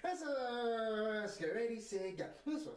Let's get ready, say, go. Let's go.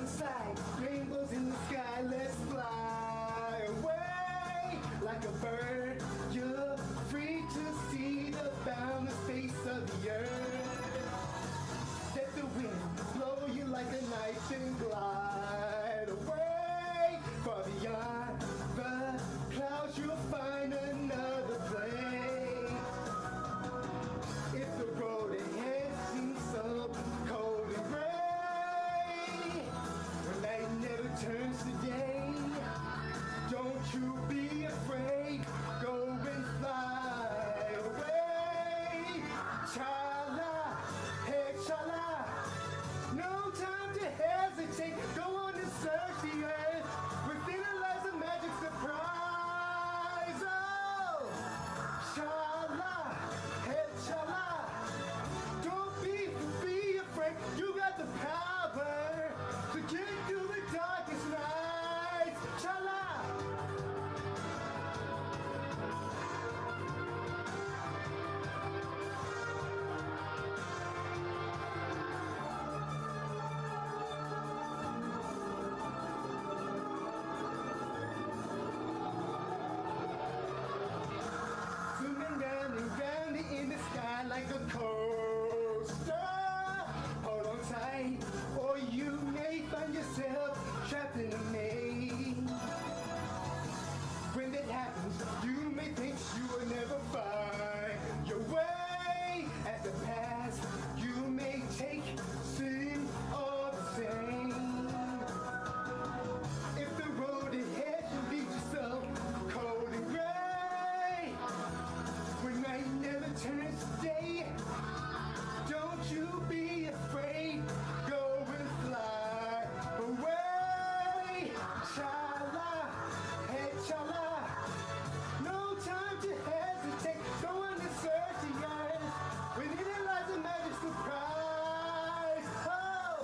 Inside, rainbows in the sky, let's fly away like a bird. You're free to see the boundless face of the earth. Let the wind blow you like a knife and glide away. Far beyond the clouds, you'll find another place. If the road ahead seems so cold and gray, night never turns to day. Don't you be afraid. Go and fly away. Chala, hey chala. No time to hesitate. Go on and search the earth. Within it lies a magic surprise. Oh, chala, hey chala. Don't be afraid. You got the power to get through the darkest nights. Chala. Zooming round and round in the sky like a coaster. Hold on tight, or you may find yourself trapped in a maze. When that happens, you may think you will never find your way. As the past, you may take seem all the same. If the road ahead should be so cold and gray, when night never turns to day, don't you be afraid. Go and fly away. Chala, hey chala. No time to hesitate. Go on and search the earth. Within it lies a magic surprise. Oh,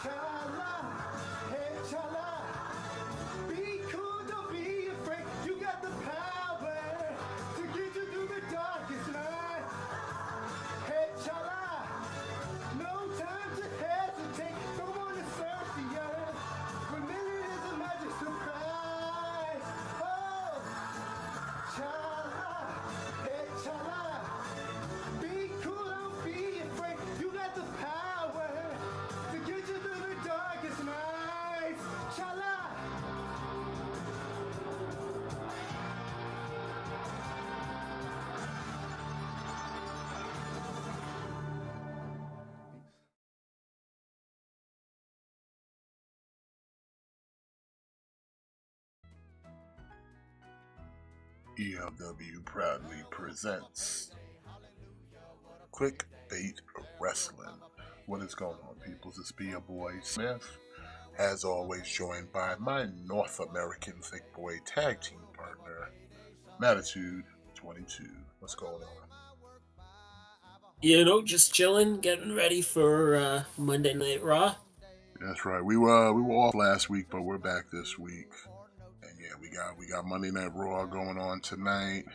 chala, hey chala. Be cool, don't be afraid. You got the power to get you through the darkest night. Hey chala. No time to hesitate. Go on and search the earth. Within it is a magic surprise. Oh, chala, hey chala. Be cool, don't be afraid. You got the power to get you through the darkest nights. Chala. ELW proudly presents KliqBait Wrestling. What is going on, people? This be your boy Smith, as always joined by my North American thick boy tag team partner, Mattitude 22. What's going on? Just chilling, getting ready for Monday Night Raw. That's right. We were off last week, but we're back this week. And yeah, we got Monday Night Raw going on tonight.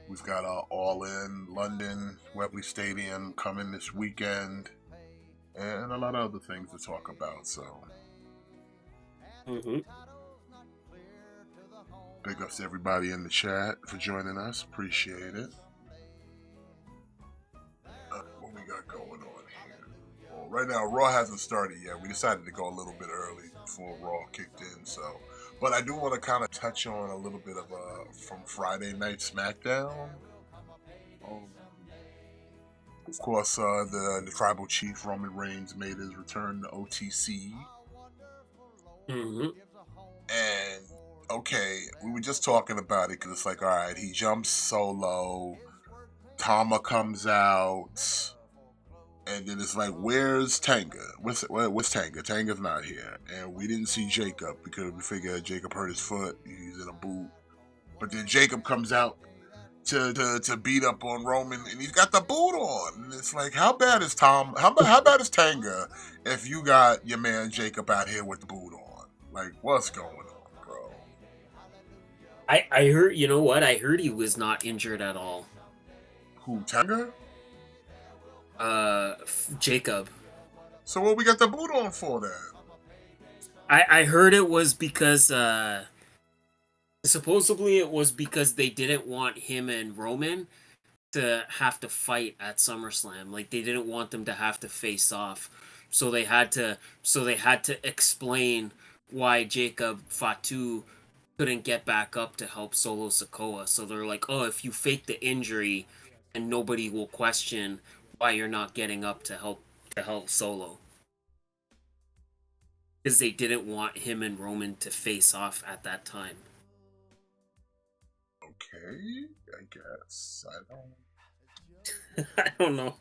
We've got All In London, Wembley Stadium coming this weekend, and a lot of other things to talk about. So, big ups to everybody in the chat for joining us. Appreciate it. What we got going on here? Well, right now, Raw hasn't started yet. We decided to go a little bit early before Raw kicked in. So, but I do want to kind of touch on a little bit of from Friday Night SmackDown. Of course, the Tribal Chief Roman Reigns made his return to OTC. And okay, we were just talking about it because it's like, all right, he jumps solo. Tama comes out. And then it's like, where's Tanga? What's Tanga? Tanga's not here. And we didn't see Jacob because we figured Jacob hurt his foot. He's in a boot. But then Jacob comes out to beat up on Roman, and he's got the boot on. And it's like, how bad is How bad is Tanga if you got your man Jacob out here with the boot on? Like, what's going on, bro? I heard. You know what? I heard he was not injured at all. Who, Tanga? Jacob. So what we got the boot on for then? I heard it was because supposedly it was because they didn't want him and Roman to have to fight at SummerSlam. Like they didn't want them to have to face off. So they had to explain why Jacob Fatu couldn't get back up to help Solo Sikoa. So they're like, "Oh, if you fake the injury and nobody will question why you're not getting up to help Solo." Because they didn't want him and Roman to face off at that time. Okay, I guess. I don't know.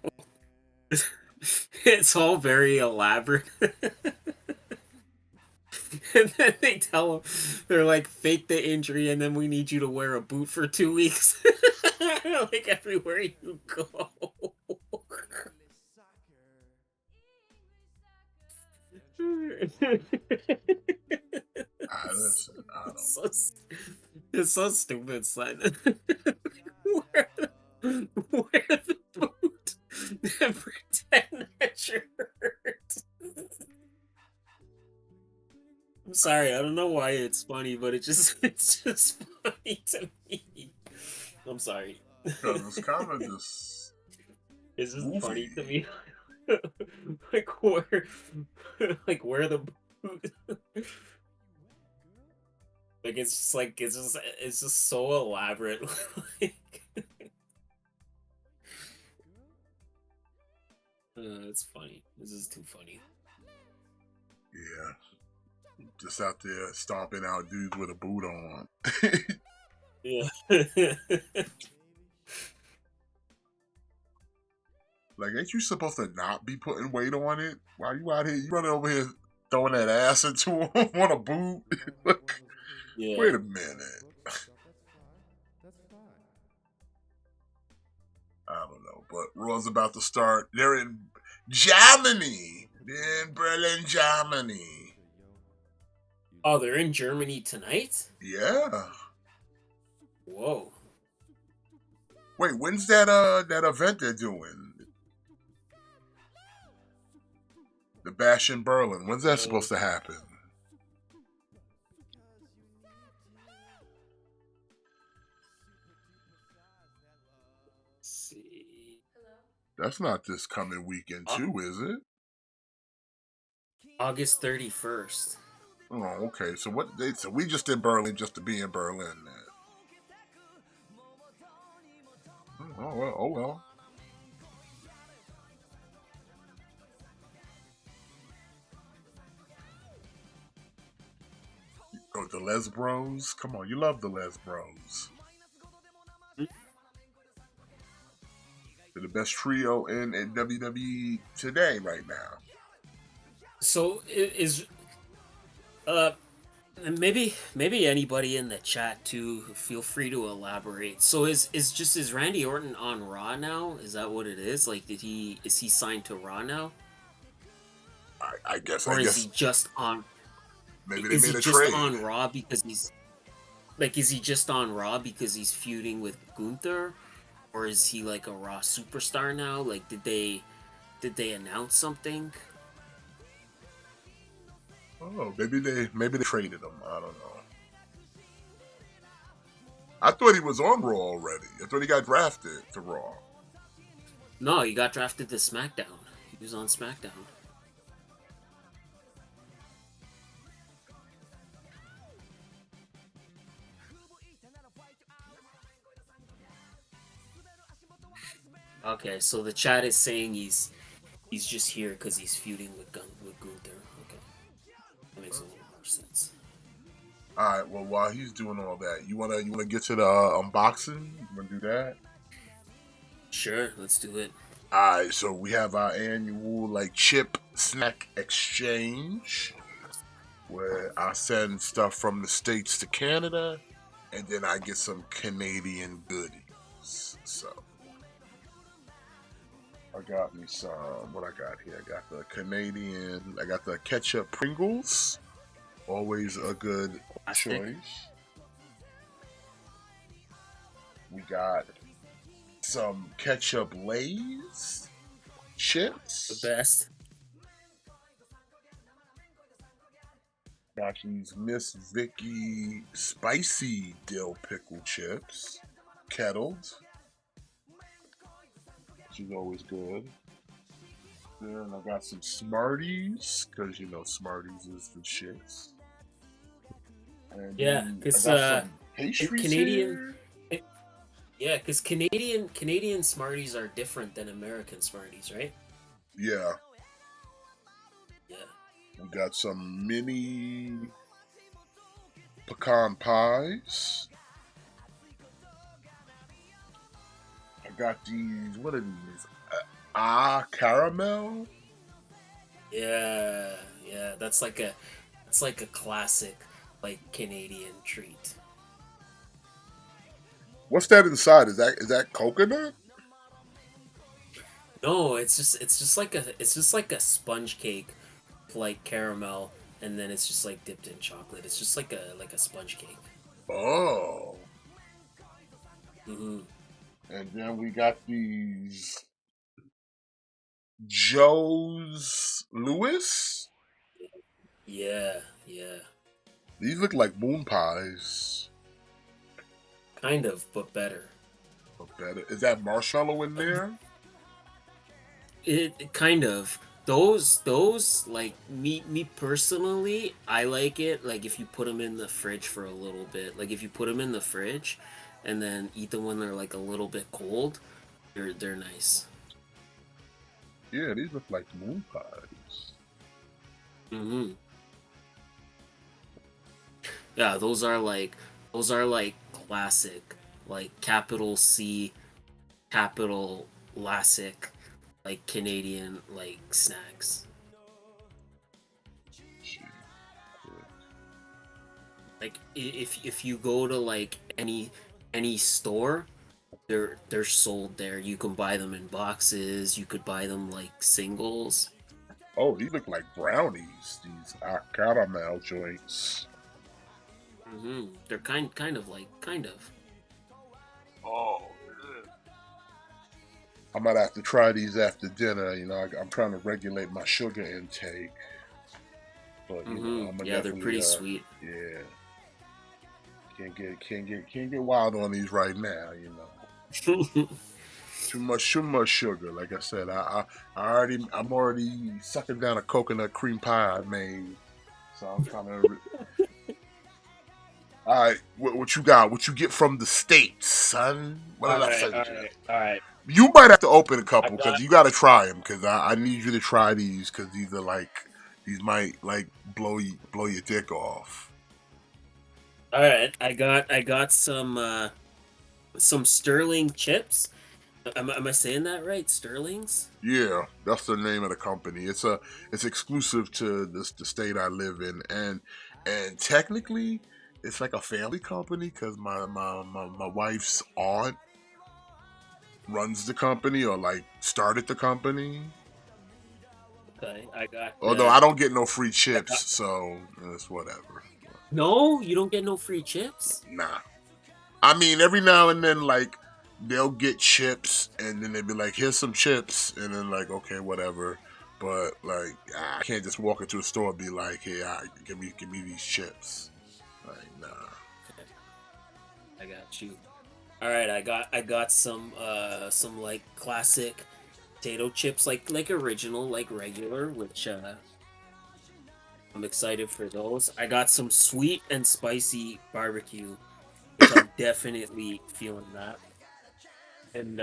It's all very elaborate. And then they tell him, they're like, fake the injury and then we need you to wear a boot for 2 weeks. Like everywhere you go. Listen, I don't. It's so stupid, son. wear the boot and pretend that you're hurt. I'm sorry, I don't know why it's funny, but it's just funny to me. I'm sorry. Because it's kind of just. It's just goofy. funny to me. Wear the boot. It's just so elaborate. It's funny. This is too funny. Yeah. Just out there stomping out dudes with a boot on. Yeah. Like, ain't you supposed to not be putting weight on it? Why you out here? You running over here throwing that ass into him on a boot? Look, Yeah. wait a minute. I don't know, but Raw's about to start. They're in Germany. They're in Berlin, Germany. Oh, they're in Germany tonight? Yeah. Whoa. Wait, when's that event they're doing? The Bash in Berlin. When's that supposed to happen? Let's see. That's not this coming weekend too, is it? August 31st. Oh, okay. So so we just did Berlin just to be in Berlin then. Oh well. Oh, the Les Bros? Come on, you love the Les Bros. They're the best trio in WWE today right now. So maybe anybody in the chat too, feel free to elaborate. So is Randy Orton on Raw now? Is that what it is? Like is he signed to Raw now? I guess. Is he just on? Maybe they is made he a just trade. on Raw because he's like? Is he just on Raw because he's feuding with Gunther, or is he like a Raw superstar now? Like, did they announce something? Oh, maybe they traded him. I don't know. I thought he was on Raw already. I thought he got drafted to Raw. No, he got drafted to SmackDown. He was on SmackDown. Okay, so the chat is saying he's just here because he's feuding with Gunther. Okay, that makes a little more sense. All right. Well, while he's doing all that, you wanna get to the unboxing? You wanna do that? Sure, let's do it. Alright, so we have our annual like chip snack exchange where I send stuff from the States to Canada and then I get some Canadian goodies. So I got me some what I got here. I got the Canadian, I got the ketchup Pringles. Always a good Classic. choice. We got some ketchup Lay's The chips. best. Got these Miss Vicky spicy dill pickle chips, kettled, which is always good. Then I got some Smarties, because you know Smarties is the shits. And Yeah, then I because got some pastries Canadian. here. Yeah, because Canadian Smarties are different than American Smarties, right? Yeah, Yeah. we got some mini pecan pies. I got these, what are these? Caramel? Yeah, yeah. That's like a classic like Canadian treat. What's that inside? Is that coconut? No, it's just like a sponge cake with like caramel, and then it's just like dipped in chocolate. It's just like a sponge cake. Oh. Hmm. And then we got these Joe's Louis. Yeah, yeah. These look like moon pies. Kind of, but better. Or better. Is that marshmallow in there? It kind of those like me personally, I like it like if you put them in the fridge for a little bit. Like if you put them in the fridge and then eat them when they're like a little bit cold, they're nice. Yeah, these look like moon pies. Hmm. Yeah, those are like classic, like capital C, capital classic, like Canadian like snacks. Shit. Like if you go to like any store, they're sold there. You can buy them in boxes. You could buy them like singles. Oh, these look like brownies. These caramel joints. They're kind of. Oh, yeah. I might have to try these after dinner. You know, I'm trying to regulate my sugar intake. But you know, I'm gonna Yeah, they're definitely pretty sweet. yeah. Can't get wild on these right now, you know. Too much sugar. Like I said, I'm already sucking down a coconut cream pie I made. So I'm trying to. All right, what you got? What you get from the states, son? What All did I right, send all you? right, all right. You might have to open a I couple got because you got to try them. Because I need you to try these because these are like these might like blow your dick off. all right. I got some Sterling chips. Am I saying that right? Sterlings? Yeah, that's the name of the company. It's exclusive to the state I live in, and technically, it's like a family company because my wife's aunt runs the company or like started the company. Okay, I got Although I don't get no free I chips, got so it's whatever. No, you don't get no free chips. Nah, I mean every now and then like they'll get chips and then they'll be like, "Here's some chips," and then like, okay, whatever. But like, I can't just walk into a store and be like, "Hey, give me these chips." Like, nah. Okay, I got you. All right, I got some like classic potato chips, like original, like regular, which I'm excited for those. I got some sweet and spicy barbecue, which I'm definitely feeling that. And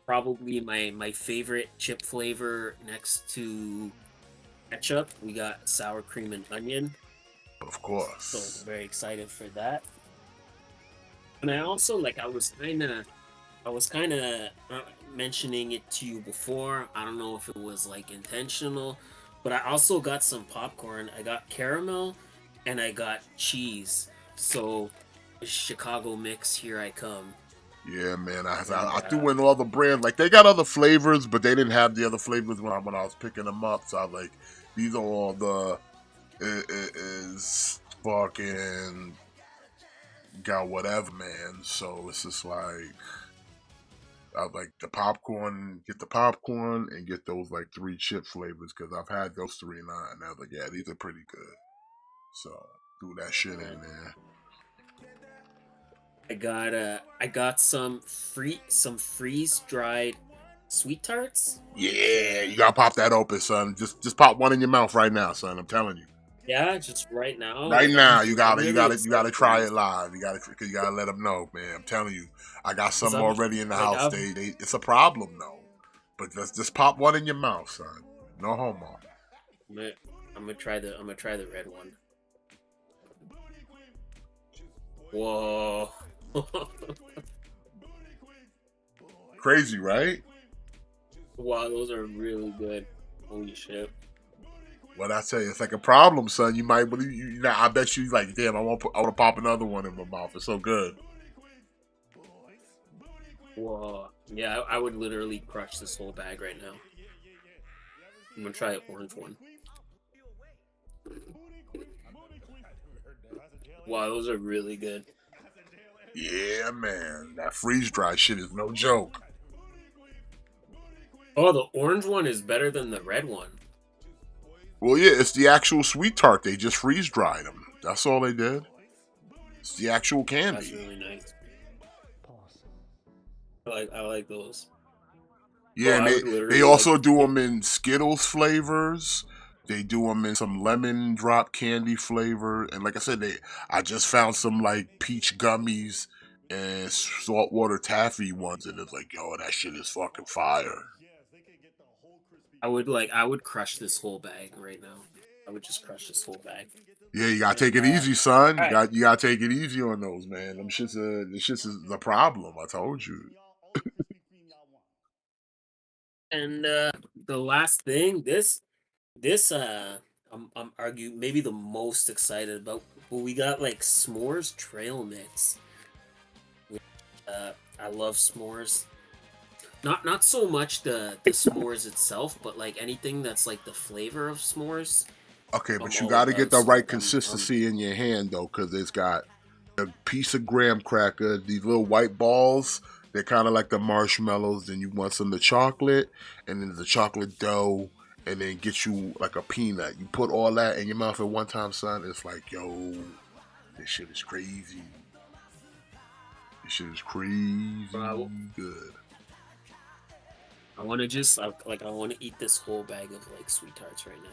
probably my favorite chip flavor next to ketchup, we got sour cream and onion. Of So course. very excited for that. And I also like I was kind of I was kind of mentioning it to you before. I don't know if it was like intentional, but I also got some popcorn. I got caramel and I got cheese. So, Chicago mix, here I come. Yeah, man. And I threw in all the brands. Like they got other flavors, but they didn't have the other flavors when I was picking them up. So I was like, these are all the it is fucking got whatever, man. So it's just like I was like the popcorn, get the popcorn and get those like 3 chip flavors because I've had those 3 now, and I was like, yeah, these are pretty good. So threw that shit in there. I got some freeze dried sweet tarts. Yeah, you gotta pop that open, son. Just pop one in your mouth right now, son. I'm telling you. Yeah, just right now. Right Like now, I'm really you gotta excited for try these it live. You gotta let them know, man. I'm telling you, I got because some I'm already in the like house. It's a problem though, but just pop one in your mouth, son. No homo. I'm gonna, I'm gonna try the red one. Whoa. Crazy, right? Wow, those are really good. Holy shit. What I tell you, it's like a problem, son. You might believe you. I bet you like, damn, I want to pop another one in my mouth. It's so good. Whoa. Yeah, I would literally crush this whole bag right now. I'm gonna try an orange one. Wow, those are really good. Yeah, man, that freeze dry shit is no joke. Oh, the orange one is better than the red one. Well, yeah, it's the actual sweet tart. They just freeze dried them. That's all they did. It's the actual That's candy. really nice. I like those. Oh, Yeah, and I would they literally like also do if them in Skittles flavors. They do them in some lemon drop candy flavor, and like I said, I just found some like peach gummies and saltwater taffy ones, and it's like, yo, that shit is fucking fire. I would crush this whole bag right now. I would just crush this whole bag. Yeah, you gotta take And it easy, son. all right. You gotta take it easy on those, man. The shits is the problem. I told you. And the last thing, this I'm argue maybe the most excited about. But we got like s'mores trail mix. I love s'mores. Not so much the s'mores itself, but like anything that's like the flavor of s'mores. Okay, I'm but you all gotta get about. the So right like I'm consistency in your hand though, because it's got a piece of graham cracker, these little white balls. They're kind of like the marshmallows. Then you want some of the chocolate, and then the chocolate dough, and then get you like a peanut. You put all that in your mouth at one time, son. It's like, yo, this shit is crazy. This shit is crazy bro, good. I want to I want to eat this whole bag of like sweet tarts right now.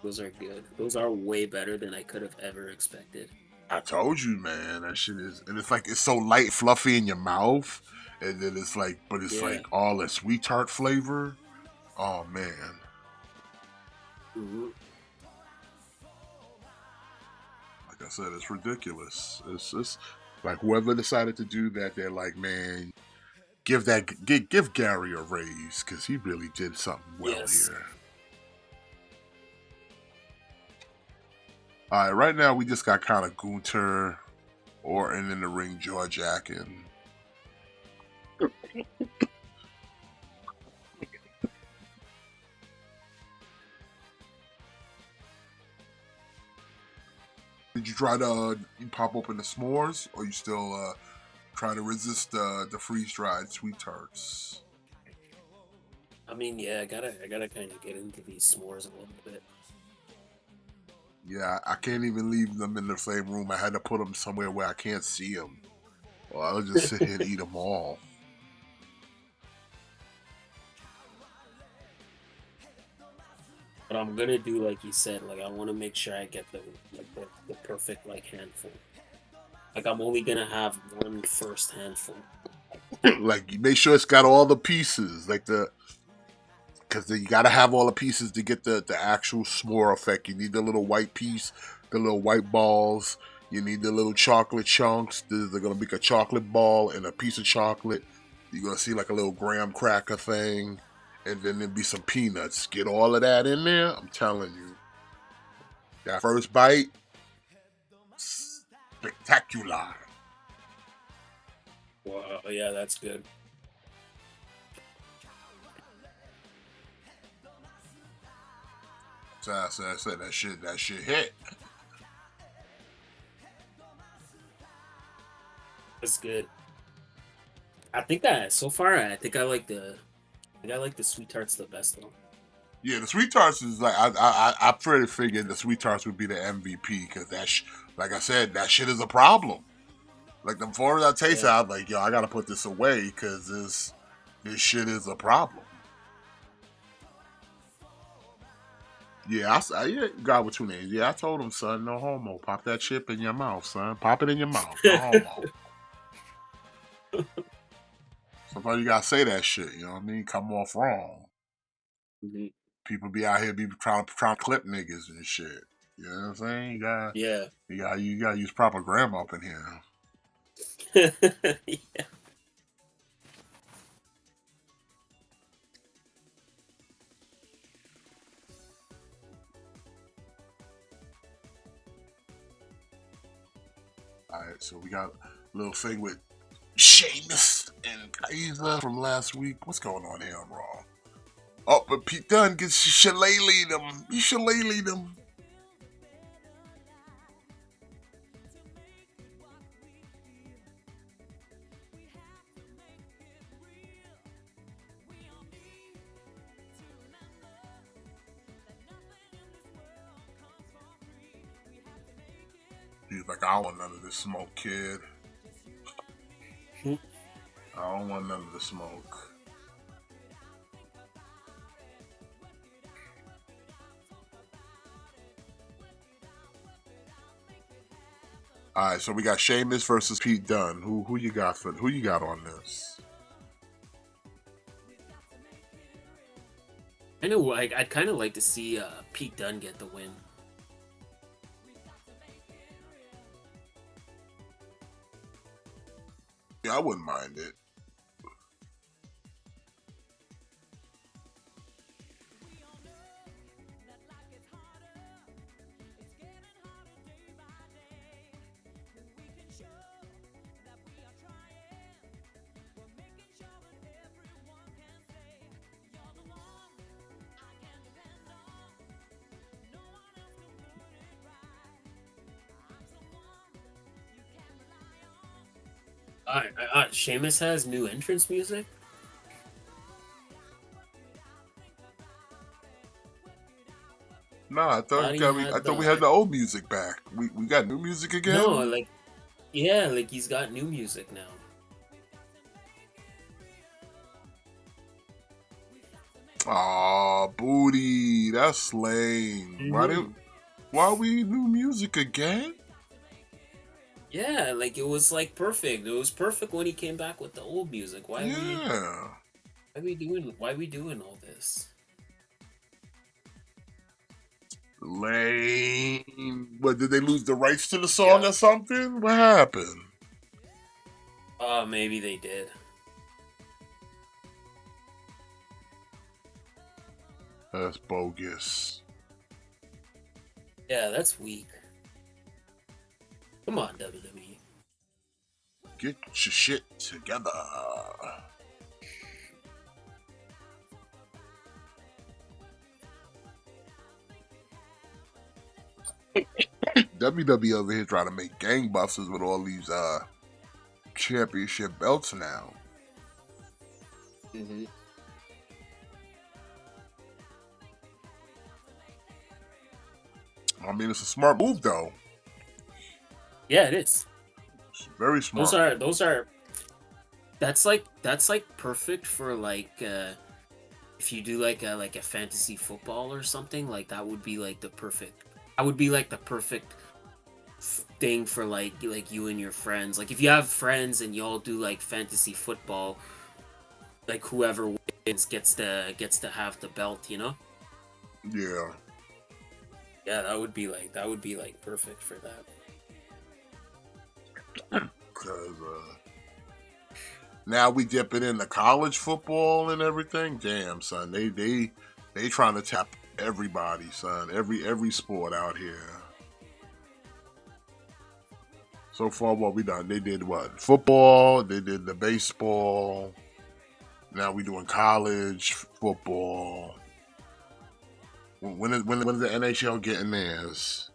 Those are good. Those are way better than I could have ever expected. I told you, man, that shit is, and it's like it's so light, fluffy in your mouth, and then it's like, but it's Yeah. like all that sweet tart flavor. Oh man, Mhm. like I said, it's ridiculous. It's like whoever decided to do that, they're like, man, give Gary a raise because he really did something well Yes. here. All right, right now we just got kind of Gunter, Orton in the ring, jaw jacking. Did you try to you pop open the s'mores, or you still try to resist the freeze dried sweet tarts? I mean, yeah, I gotta kind of get into these s'mores a little bit. Yeah, I can't even leave them in the same room. I had to put them somewhere where I can't see them, or I'll just sit here and eat them all. But I'm gonna do like you said. Like I want to make sure I get the perfect like handful. Like I'm only gonna have one first handful. Like, you make sure it's got all the pieces, like because you got to have all the pieces to get the actual s'more effect. You need the little white piece, the little white balls. You need the little chocolate chunks. They're gonna make a chocolate ball and a piece of chocolate. You're gonna see like a little graham cracker thing, and then there'll be some peanuts. Get all of that in there. I'm telling you, that first bite, spectacular. Wow, yeah, that's good. So I said that shit hit. That's good. I think that so far, I think I like the sweet tarts the best though. Yeah, the sweet tarts is like I pretty figured the sweet tarts would be the MVP because like I said, that shit is a problem. Like the more I taste it, I'm like, yo, I gotta put this away because this shit is a problem. Yeah, yeah, God with two names. Yeah, I told him, son, no homo. Pop that chip in your mouth, son. Pop it in your mouth. No homo. Sometimes you gotta say that shit. You know what I mean? Come off wrong. Mm-hmm. People be out here trying to clip niggas and shit. You know what I'm saying? You gotta use proper grammar up in here. Yeah. Alright, so we got a little thing with Sheamus and Kaiser from last week. What's going on here on Raw? Oh, but Pete Dunne gets shillelaghed him. He shillelaghed him. He's like, I don't want none of this smoke, kid. I don't want none of the smoke. All right, so we got Sheamus versus Pete Dunne. Who you got on this? I know. I'd kind of like to see Pete Dunne get the win. Yeah, I wouldn't mind it. Sheamus has new entrance music. Nah, I thought we had the old music back. We got new music again? No, like he's got new music now. Aw, booty, that's lame. Mm-hmm. Why we new music again? Yeah, like it was like perfect. It was perfect when he came back with the old music. Why we doing all this? Lame. What, did they lose the rights to the song or something? What happened? Maybe they did. That's bogus. Yeah, that's weak. Come on, WWE. Get your shit together. WWE over here trying to make gangbusters with all these championship belts now. Mm-hmm. I mean, it's a smart move though. Yeah, it is. It's very smart. That's like perfect for like if you do like a fantasy football or something, like that would be like the perfect thing for like you and your friends. Like if you have friends and y'all do like fantasy football, like whoever wins gets to have the belt, you know? Yeah. Yeah, that would be like perfect for that. Because now we dipping into college football and everything. Damn, son, they trying to tap everybody, son. Every sport out here. So far, what we done? They did what? Football. They did the baseball. Now we doing college football. When is the NHL getting theirs?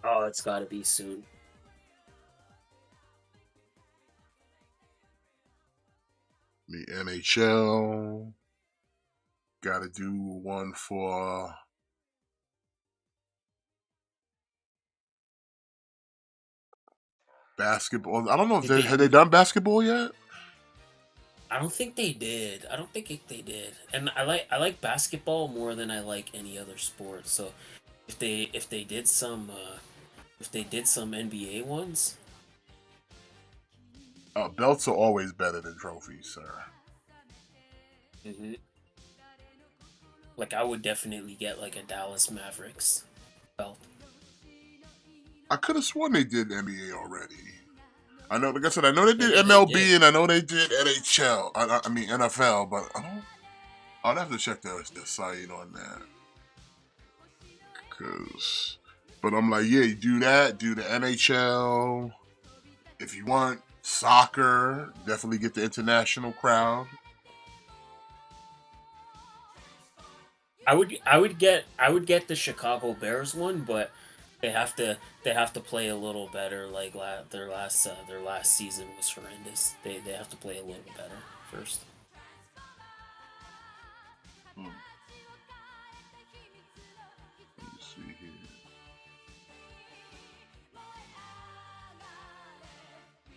Oh, it's got to be soon. The NHL got to do one for basketball. I don't know if have they done basketball yet. I don't think they did. I don't think they did. And I like basketball more than I like any other sport. So if they did some NBA ones, Belts are always better than trophies, sir. mm-hmm. Like I would definitely get like a Dallas Mavericks belt. I could have sworn they did NBA already. I know, like I said, I know they did Maybe MLB they did. and I know they did NHL. I mean NFL, but I'll have to check their site on that. But I'm like, yeah, you do that, do the NHL. If you want soccer, definitely get the international crowd. I would get the Chicago Bears one, but they have to play a little better. Like their last season was horrendous. They have to play a little better first. Let me see here.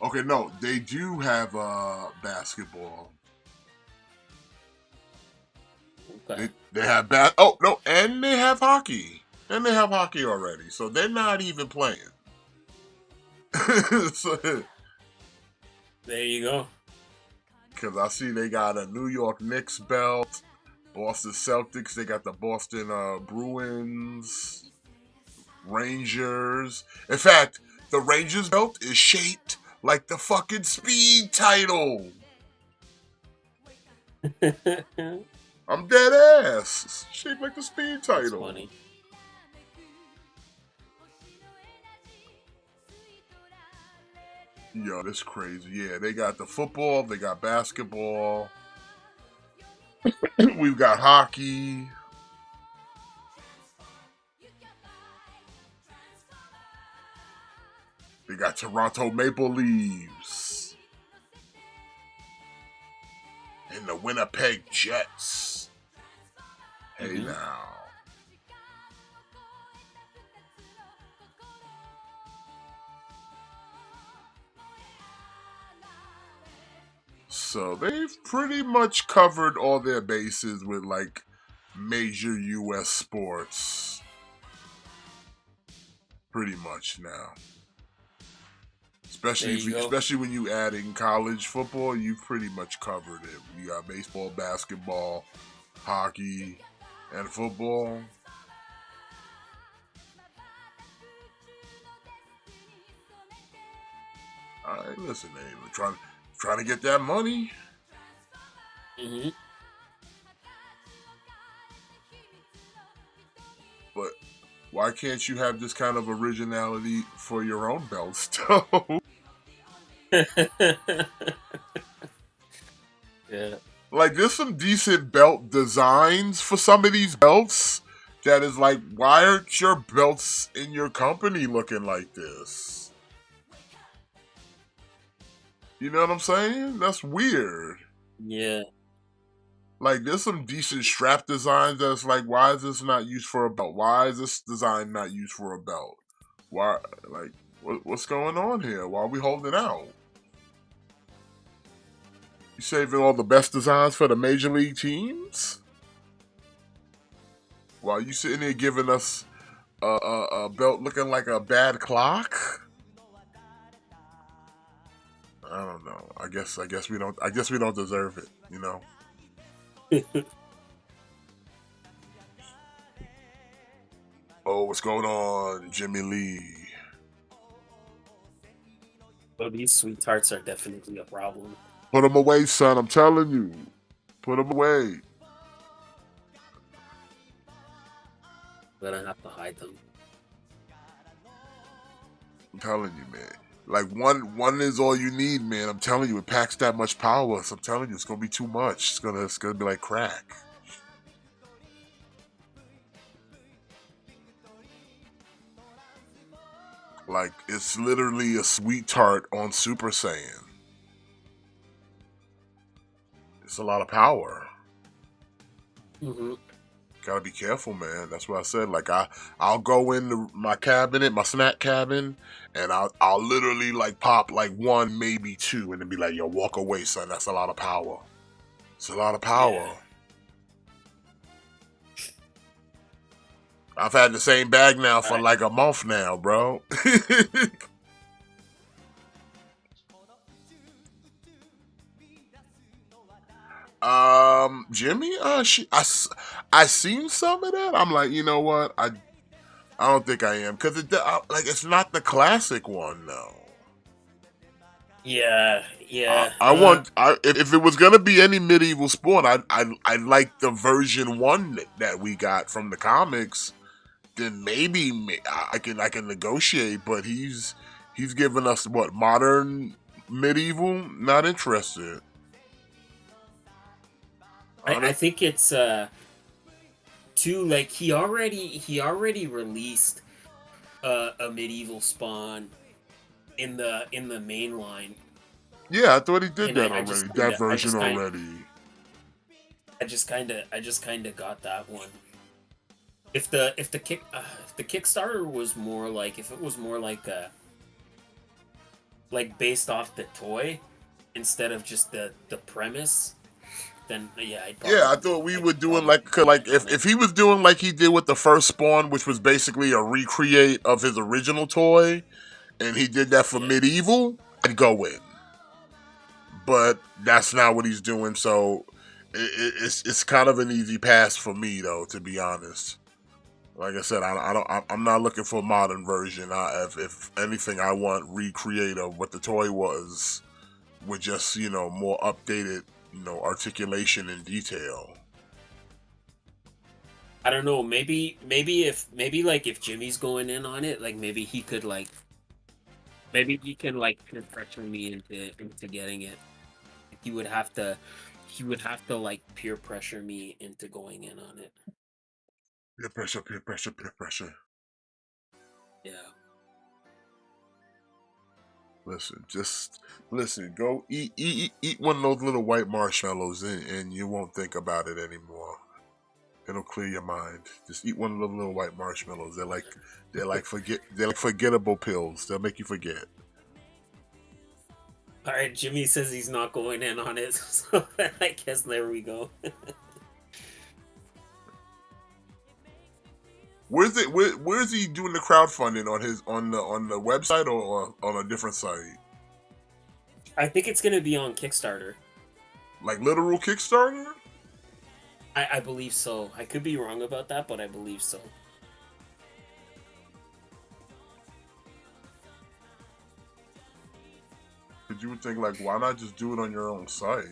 Okay, no, they do have basketball. Okay. They have and they have hockey. And they have hockey already. So they're not even playing. So, There you go. because I see they got a New York Knicks belt, Boston Celtics, they got the Boston Bruins, Rangers. In fact, the Rangers belt is shaped like the fucking Speed title. I'm dead ass. It's shaped like the Speed title. That's funny. Yo, that's crazy. Yeah, they got the football, they got basketball. We've got hockey. They got Toronto Maple Leafs. And the Winnipeg Jets. Hey now. So they've pretty much covered all their bases with like major US sports. Pretty much now. Especially when you add in college football, you've pretty much covered it. You got baseball, basketball, hockey, and football. All right, listen, hey, we're trying to get that money. Mm-hmm. But why can't you have this kind of originality for your own belts, though? Yeah. Like, there's some decent belt designs for some of these belts that is like, why aren't your belts in your company looking like this? You know what I'm saying? That's weird. Yeah. Like, there's some decent strap designs that's like, why is this not used for a belt? Why is this design not used for a belt? Why, like, what's going on here? Why are we holding out? You saving all the best designs for the major league teams? While you sitting there giving us a belt looking like a bad clock? I don't know. I guess we don't. I guess we don't deserve it. You know. Oh, what's going on, Jimmy Lee? So these sweethearts are definitely a problem. Put them away, son. I'm telling you. Put them away. I'm gonna have to hide them. I'm telling you, man. Like one is all you need, man. I'm telling you, it packs that much power. So I'm telling you, it's gonna be too much. It's gonna be like crack. Like it's literally a sweet tart on Super Saiyan. It's a lot of power. Mm-hmm. Gotta be careful, man. That's what I said. Like I'll go into my cabinet, my snack cabin, and I'll literally like pop like one, maybe two, and then be like, "Yo, walk away, son. That's a lot of power. It's a lot of power." Yeah. I've had the same bag now for Alright. like a month now, bro. Jimmy, I seen some of that. I'm like, you know what? I don't think I am because like it's not the classic one though. Yeah, yeah. If it was gonna be any medieval sport, I like the version one that we got from the comics. Then maybe I can negotiate, but he's giving us what modern medieval. Not interested. I think it's too like he already released a medieval spawn in the main line. Yeah, I thought he did And that I just already. kinda, That version already. I just kind of got that one. If the Kickstarter was more like, if it was more like based off the toy instead of just the premise, then yeah, Yeah, I thought we were doing probably like if he was doing like he did with the first Spawn, which was basically a recreate of his original toy, and he did that for yeah. medieval, I'd go in. But that's not what he's doing, so it's kind of an easy pass for me though, to be honest. Like I said, I'm not looking for a modern version. If anything, I want recreate of what the toy was, with just more updated articulation and detail. I don't know. Maybe like if Jimmy's going in on it, like maybe he could like maybe he can like peer pressure me into getting it. He would have to like peer pressure me into going in on it. Peer pressure, peer pressure, peer pressure. Yeah. Listen, just listen. Go eat one of those little white marshmallows, and you won't think about it anymore. It'll clear your mind. Just eat one of those little white marshmallows. They're like forgettable pills. They'll make you forget. All right, Jimmy says he's not going in on it, so I guess there we go. Where's he doing the crowdfunding on the website or on a different site? I think it's gonna be on Kickstarter. Like literal Kickstarter? I believe so. I could be wrong about that, but I believe so. But you would think like, why not just do it on your own site?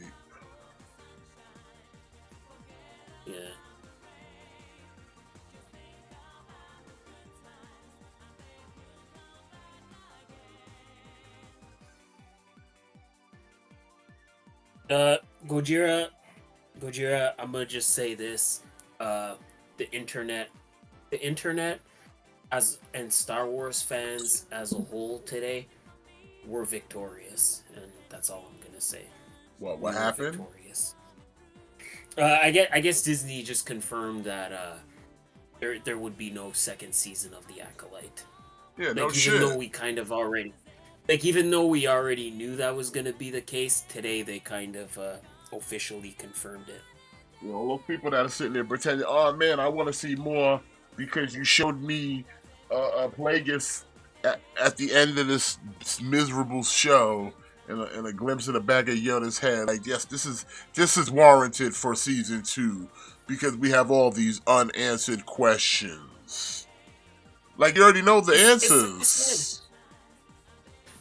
Yeah. Gojira, I'm gonna just say this. The internet, as and Star Wars fans as a whole today were victorious, and that's all I'm gonna say. What happened? Victorious. I guess Disney just confirmed that there would be no second season of The Acolyte. Yeah, Like, no even shit. though we kind of already, like, even though we already knew that was gonna be the case, today they kind of officially confirmed it. All those people that are sitting there pretending, oh man, I want to see more because you showed me a Plagueis at the end of this miserable show and a glimpse of the back of Yoda's head. Like, yes, this is warranted for season 2 because we have all these unanswered questions. Like, you already know the answers.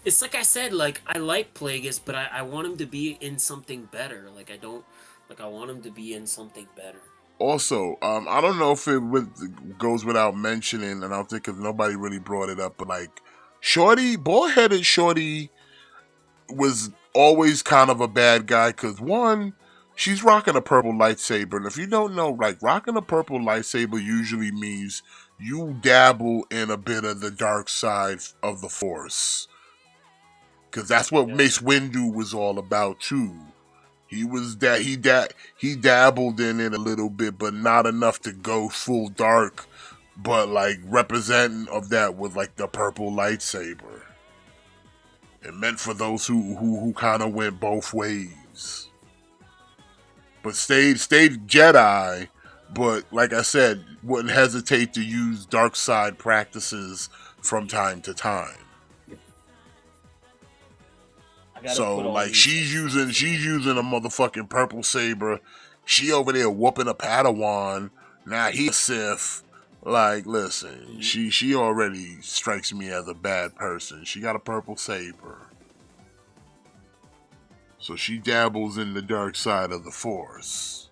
it's like I said, like I like Plagueis, but I want him to be in something better. Like I don't like I want him to be in something better. Also, I don't know if goes without mentioning, and I don't think because nobody really brought it up, but like Shorty, bald-headed Shorty was always kind of a bad guy because one, she's rocking a purple lightsaber, and if you don't know, like rocking a purple lightsaber usually means you dabble in a bit of the dark side of the Force, because that's what Yeah. Mace Windu was all about too. He dabbled in it a little bit, but not enough to go full dark. But like representing of that was like the purple lightsaber. It meant for those who kind of went both ways, but stayed Jedi. But like I said, wouldn't hesitate to use dark side practices from time to time. I gotta So put all like these. she's using a motherfucking purple saber. She over there whooping a Padawan. Now he a Sith. Like, listen, she already strikes me as a bad person. She got a purple saber. So she dabbles in the dark side of the Force.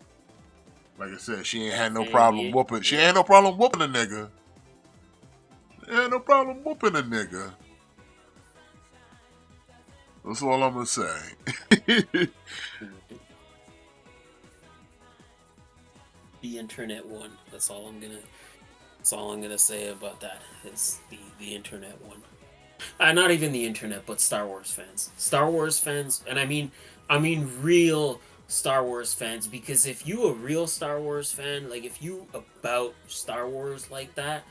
Like I said, she ain't had no problem whooping. She ain't no problem whooping a nigga. Ain't no problem whooping a nigga. That's all I'm gonna say. The internet one. That's all I'm gonna say about that. Is the internet one. Not even the internet, but Star Wars fans. Star Wars fans, and I mean real Star Wars fans. Because if you a real Star Wars fan, like if you about Star Wars like that,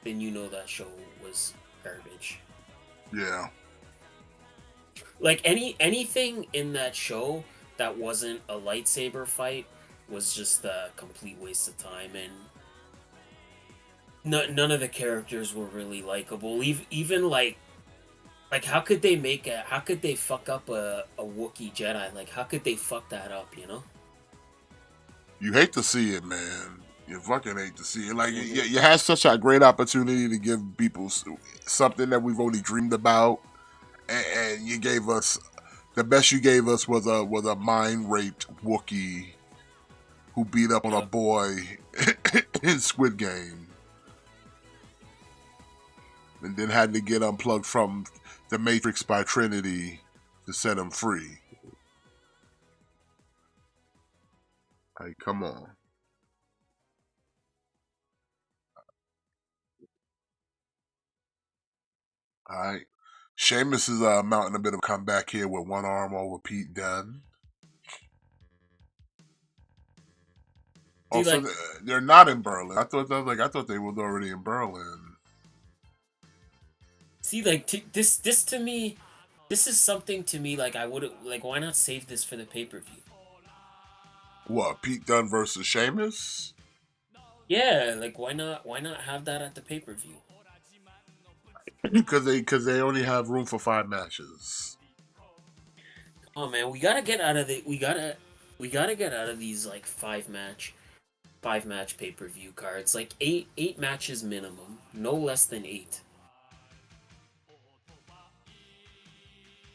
then you know that show was garbage. Yeah. Like anything in that show that wasn't a lightsaber fight was just a complete waste of time, and none of the characters were really likable. Even like how could they fuck up a Wookiee Jedi? Like how could they fuck that up, you know? You hate to see it, man. You fucking hate to see it. Like you had such a great opportunity to give people something that we've only dreamed about, and you gave us the best you gave us was a mind raped Wookiee who beat up on a boy in Squid Game, and then had to get unplugged from the Matrix by Trinity to set him free. Hey, come on. All right. Sheamus is mounting a bit of a comeback here with one arm over Pete Dunne. Also, they're not in Berlin. I thought they were already in Berlin. See, like this to me, this is something to me. Like I would like, why not save this for the pay-per-view? What, Pete Dunne versus Sheamus? Yeah, like why not have that at the pay-per-view? Because they only have room for 5 matches. Oh man, we gotta get out of the we gotta get out of these like five match pay-per-view cards. Like eight matches minimum, no less than 8.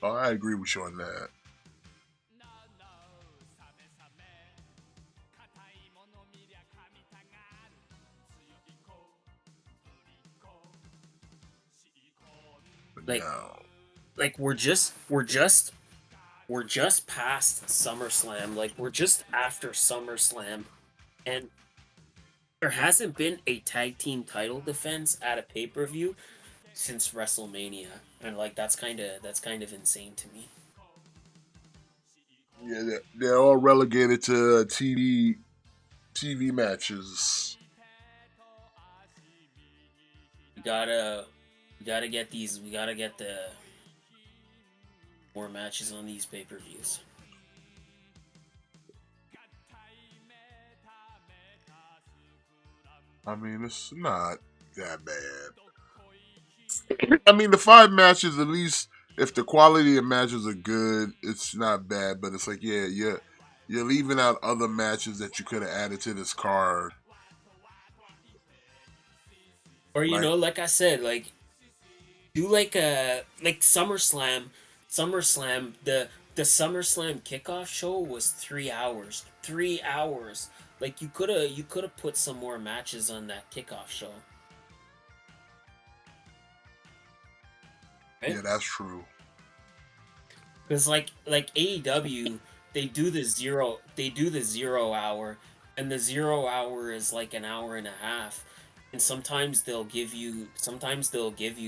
Oh, I agree with you on that. Like No. like we're just past SummerSlam. Like we're just after SummerSlam, and there hasn't been a tag team title defense at a pay-per-view since WrestleMania, and like that's kind of insane to me. Yeah, they're all relegated to TV matches. We gotta we gotta get the more matches on these pay-per-views. I mean, it's not that bad. I mean, the 5 matches, at least, if the quality of matches are good, it's not bad. But it's like, yeah, you're leaving out other matches that you could have added to this card. Or you Like, know, like I said, like Do like SummerSlam. The SummerSlam kickoff show was 3 hours. 3 hours. Like you could have put some more matches on that kickoff show, right? Yeah, that's true. Because like AEW, they do the 0 hour, and the 0 hour is like an hour and a half, and sometimes they'll give you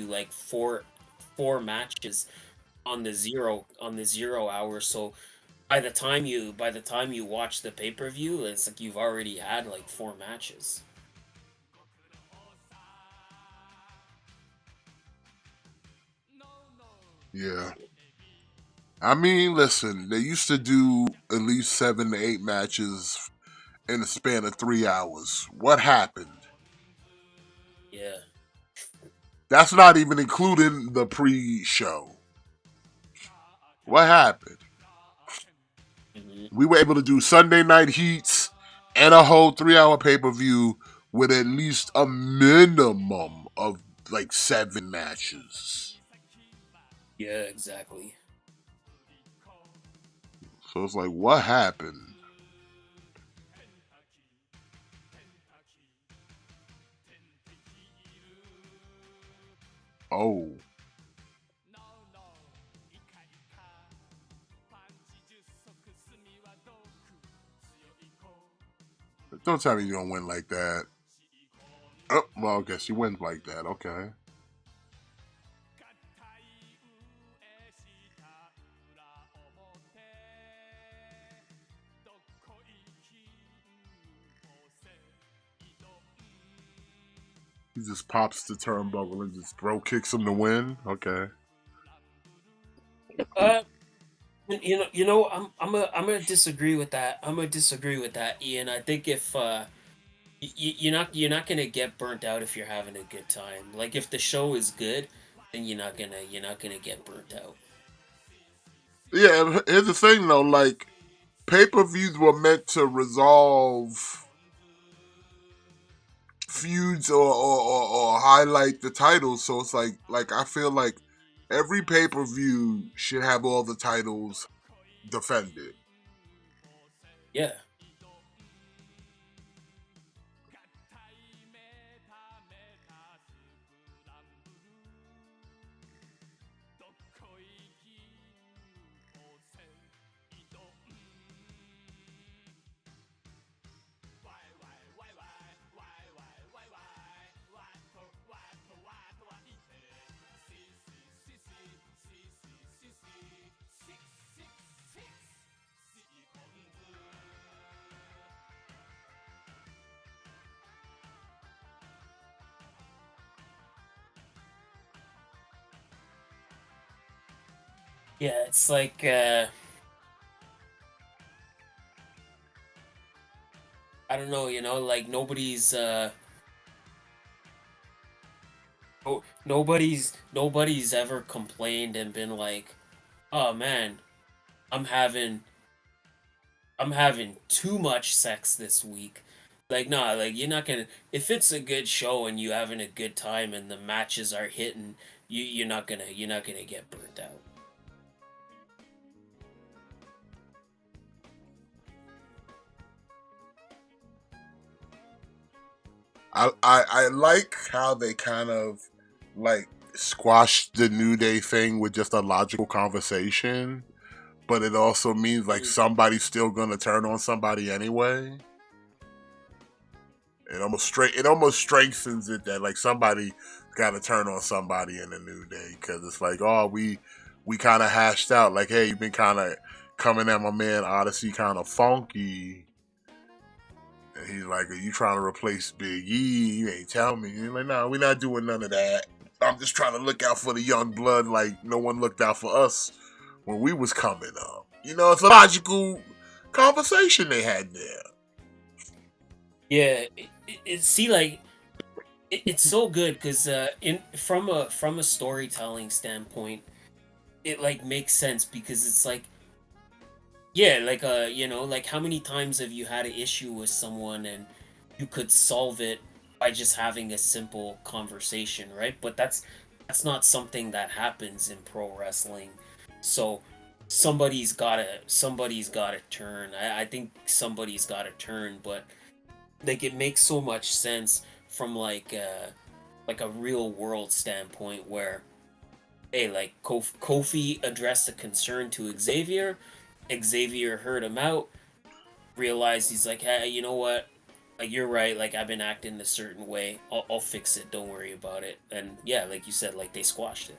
like four matches on the 0 hour. So by the time you watch the pay-per-view, it's like you've already had like four matches. Yeah. I mean, listen, they used to do at least 7 to 8 matches in a span of 3 hours. What happened? Yeah. That's not even including the pre-show. What happened? Hmm. We were able to do Sunday night heats and a whole 3 hour pay-per-view with at least a minimum of like 7 matches. Yeah, exactly. So it's like, what happened? Oh, don't tell me you're gonna win like that. Oh, well, I guess you win like that. Okay. He just pops the turnbuckle and just throw kicks him to win. Okay. Uh, I'm gonna disagree with that. I'm gonna disagree with that, Ian. I think if you're not gonna get burnt out if you're having a good time. Like if the show is good, then you're not gonna get burnt out. Yeah, here's the thing though. Like, pay-per-views were meant to resolve feuds or highlight the titles. So it's like I feel like every pay-per-view should have all the titles defended. Yeah. Yeah, it's like I don't know, like nobody's ever complained and been like, "Oh man, I'm having I'm having too much sex this week." Like, nah, like you're not gonna if it's a good show and you having a good time and the matches are hitting, you're not gonna get burnt out. I like how they kind of like squashed the New Day thing with just a logical conversation, but it also means like Mm. somebody's still gonna turn on somebody anyway. It almost strengthens it that like somebody got to turn on somebody in the New Day because it's like, oh, we kind of hashed out like, hey, you've been kind of coming at my man Odyssey kind of funky. And he's like, are you trying to replace Big E? You ain't telling me. And he's like, no, we're not doing none of that. I'm just trying to look out for the young blood like no one looked out for us when we was coming up. It's a logical conversation they had there. Yeah, see, like it's so good because in from a storytelling standpoint, it like makes sense because it's like yeah, like like how many times have you had an issue with someone and you could solve it by just having a simple conversation, right? But That's not something that happens in pro wrestling. So somebody's gotta turn. I think somebody's gotta turn, but like it makes so much sense from like a real world standpoint where hey, like Kofi addressed a concern to Xavier. Xavier heard him out, realized he's like, hey, you know what? Like you're right. Like I've been acting a certain way. I'll fix it. Don't worry about it. And yeah, like you said, like they squashed it,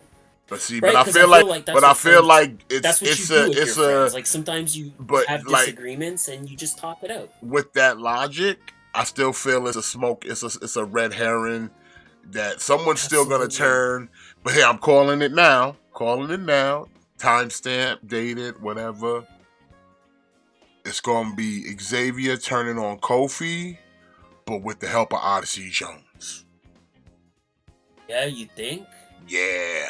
But see, right? Because I feel like but that's I what feel friends. like That's what you it's do a with your it's a friends. Like sometimes you but have like disagreements and you just talk it out. with that logic, I still feel it's a red herring that someone's still gonna Absolutely. turn. But hey, I'm calling it now. Calling it now. Timestamp, dated, whatever. It's gonna be Xavier turning on Kofi, but with the help of Odyssey Jones. Yeah, you think? Yeah.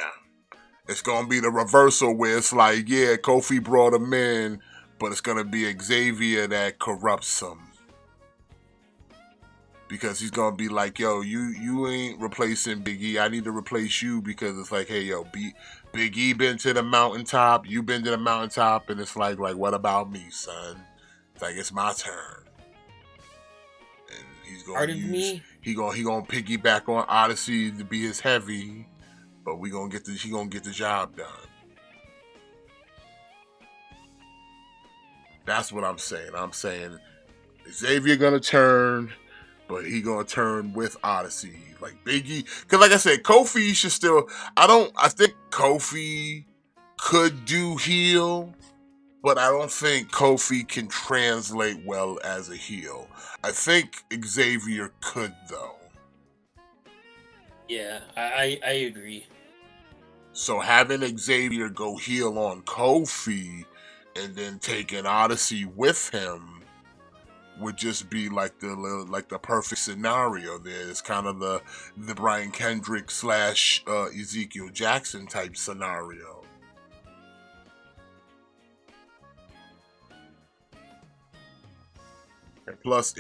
It's gonna be the reversal where it's like, yeah, Kofi brought him in, but it's gonna be Xavier that corrupts him. Because he's gonna be like, yo, you ain't replacing Big E. I need to replace you because it's like, hey, yo, Big E been to the mountaintop, you been to the mountaintop, and it's like what about me, son? It's like it's my turn. And he's gonna Part of me, he gonna piggyback on Odyssey to be his heavy, but he gonna get the job done. That's what I'm saying. I'm saying Xavier gonna turn, but he gonna turn with Odyssey. Like Biggie, because like I said, Kofi should still. I think Kofi could do heel, but I don't think Kofi can translate well as a heel. I think Xavier could though. yeah, I agree. So having Xavier go heel on Kofi and then taking Odyssey with him would just be like the perfect scenario. There, it's kind of the Brian Kendrick slash Ezekiel Jackson type scenario. And plus,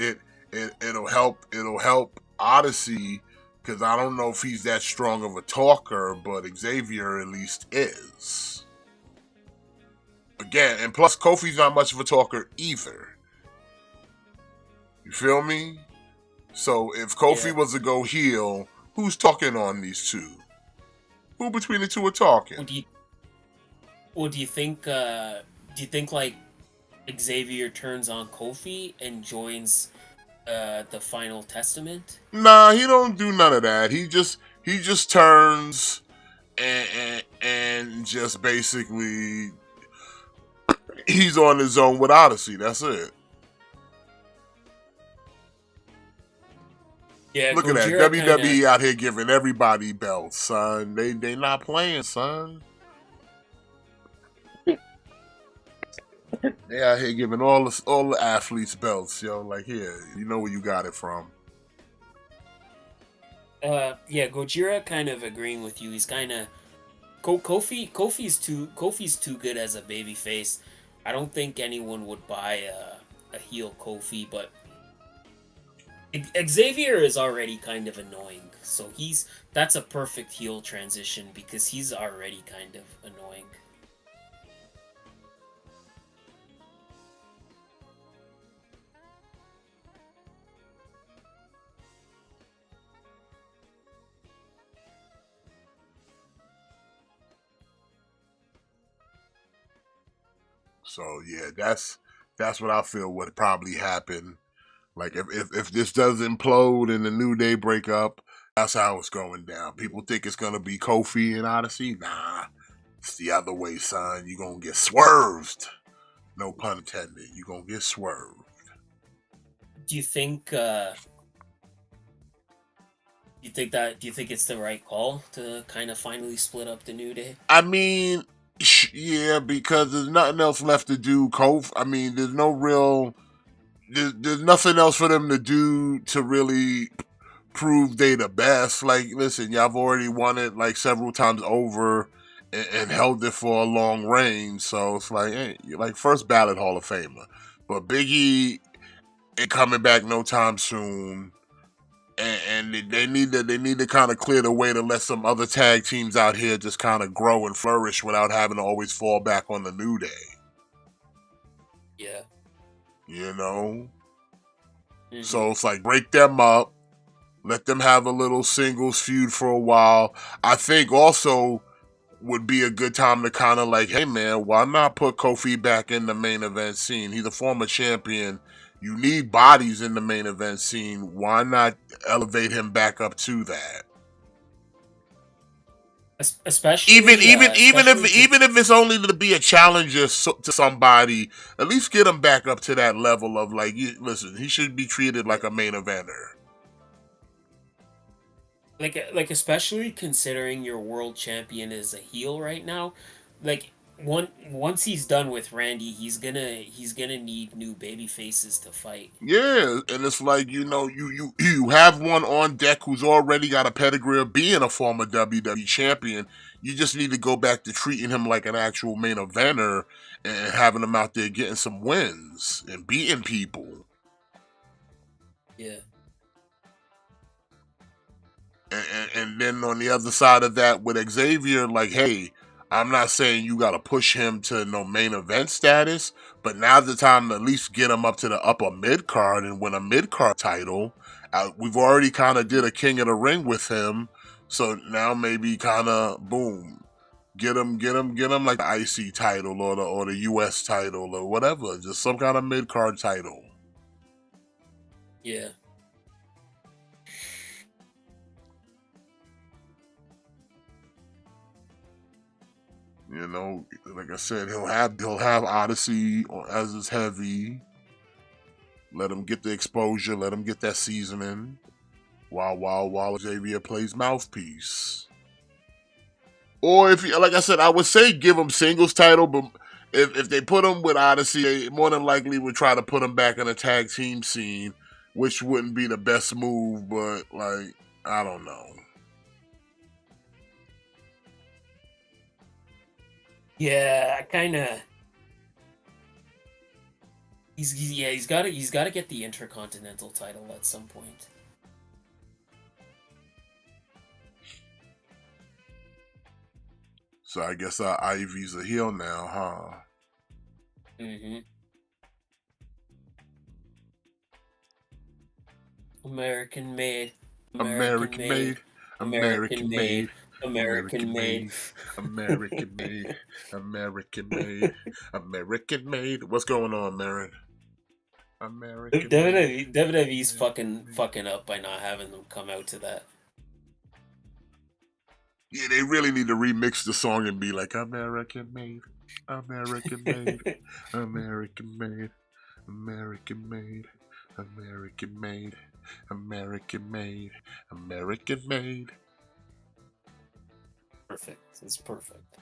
it'll help Odyssey because I don't know if he's that strong of a talker, but Xavier at least is. Again, and plus Kofi's not much of a talker either. You feel me? So if Kofi Yeah. was to go heel, who's talking on these two? Who between the two are talking? Well, do you think? Do you think like Xavier turns on Kofi and joins the Final Testament? Nah, he don't do none of that. He just turns and just basically he's on his own with Odyssey. That's it. Yeah, Look at that. Gojira kind of. WWE out here giving everybody belts, son. They not playing, son. They out here giving all the athletes belts, yo. Like here, you know where you got it from. Yeah, Gojira kind of agreeing with you. He's kind of Kofi's too good as a baby face. I don't think anyone would buy a heel Kofi, but Xavier is already kind of annoying. So that's a perfect heel transition because he's already kind of annoying. So yeah, that's what I feel would probably happen. Like if this does implode and the New Day break up, that's how it's going down. People think it's gonna be Kofi and Odyssey. Nah, it's the other way, son. You gonna get swerved. No pun intended. You gonna get swerved. Do you think? Do you think it's the right call to kind of finally split up the New Day? I mean, yeah, because there's nothing else left to do. Kofi. I mean, there's no real. There's nothing else for them to do to really prove they the best. Like, listen, y'all have already won it like several times over and held it for a long reign. So it's like, hey, you're like first ballot Hall of Famer. But Biggie ain't coming back no time soon. and they need to kind of clear the way to let some other tag teams out here just kind of grow and flourish without having to always fall back on the New Day. Yeah. You know? Mm-hmm. So it's like break them up, let them have a little singles feud for a while. I think also would be a good time to kind of like, hey man, why not put Kofi back in the main event scene? He's a former champion. You need bodies in the main event scene. Why not elevate him back up to that? Especially even if it's only to be a challenger to somebody, at least get him back up to that level of like, listen, he should be treated like a main eventer. Like especially considering your world champion is a heel right now, like once he's done with Randy, he's gonna need new baby faces to fight. Yeah, and it's like, you have one on deck who's already got a pedigree of being a former WWE champion. You just need to go back to treating him like an actual main eventer and having him out there getting some wins and beating people. Yeah. And then on the other side of that with Xavier, like, hey, I'm not saying you got to push him to no main event status, but now's the time to at least get him up to the upper mid card and win a mid card title. We've already kind of did a King of the Ring with him, so now maybe kind of boom, get him like the IC title or the US title or whatever, just some kind of mid card title. Yeah. You know, like I said, he'll have Odyssey as his heavy. Let him get the exposure. Let him get that seasoning. While Xavier plays mouthpiece. Or if like I said, I would say give him singles title, but if they put him with Odyssey, they more than likely would try to put him back in a tag team scene, which wouldn't be the best move. But like, I don't know. Yeah, kind of. He's got to get the Intercontinental title at some point. So I guess Ivy's a heel now, huh? Mm-hmm. American made. American made. American made. American made. American made. American made. American made. What's going on, Marin? American WWE's fucking up by not having them come out to that. Yeah, they really need to remix the song and be like American made. American made. American made. American made. American made. American made. American made. Perfect. It's perfect.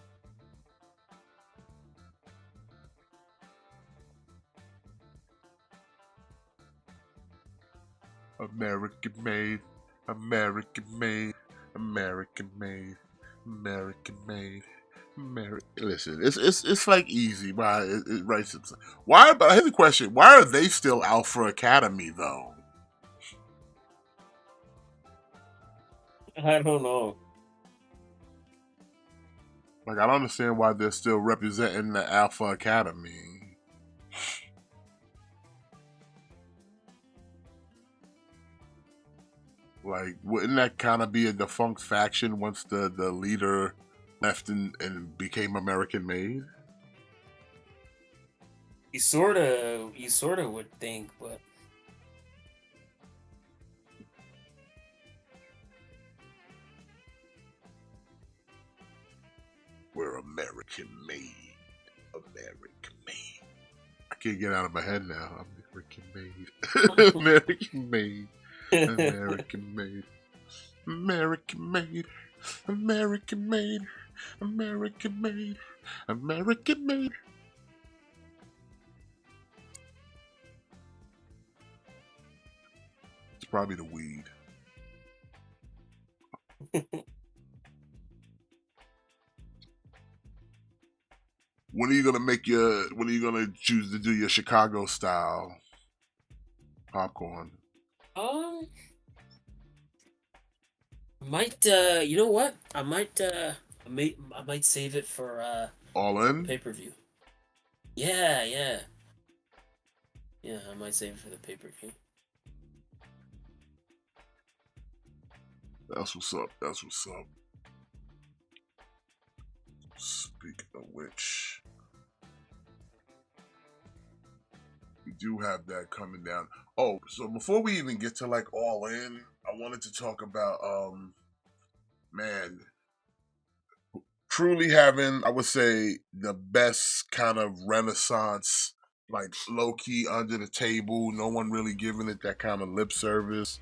American made. American made. American made. American made. Listen, it's like easy. Why it writes it. Why? But here's the question: why are they still Alpha Academy though? I don't know. Like, I don't understand why they're still representing the Alpha Academy. Like, wouldn't that kind of be a defunct faction once the leader left and became American made? You sort of would think, but we're American made. American made. I can't get out of my head now. American made. American made. American made. American made. American made. American made. American made. It's probably the weed. When are you gonna choose to do your Chicago style popcorn? Might you know what? I might save it for All the in. pay-per-view. Yeah, yeah. Yeah, I might save it for the pay-per-view. That's what's up. That's what's up. Speaking of which, we do have that coming down. Oh, so before we even get to like All In, I wanted to talk about man, truly having, I would say, the best kind of renaissance, like low key under the table, no one really giving it that kind of lip service,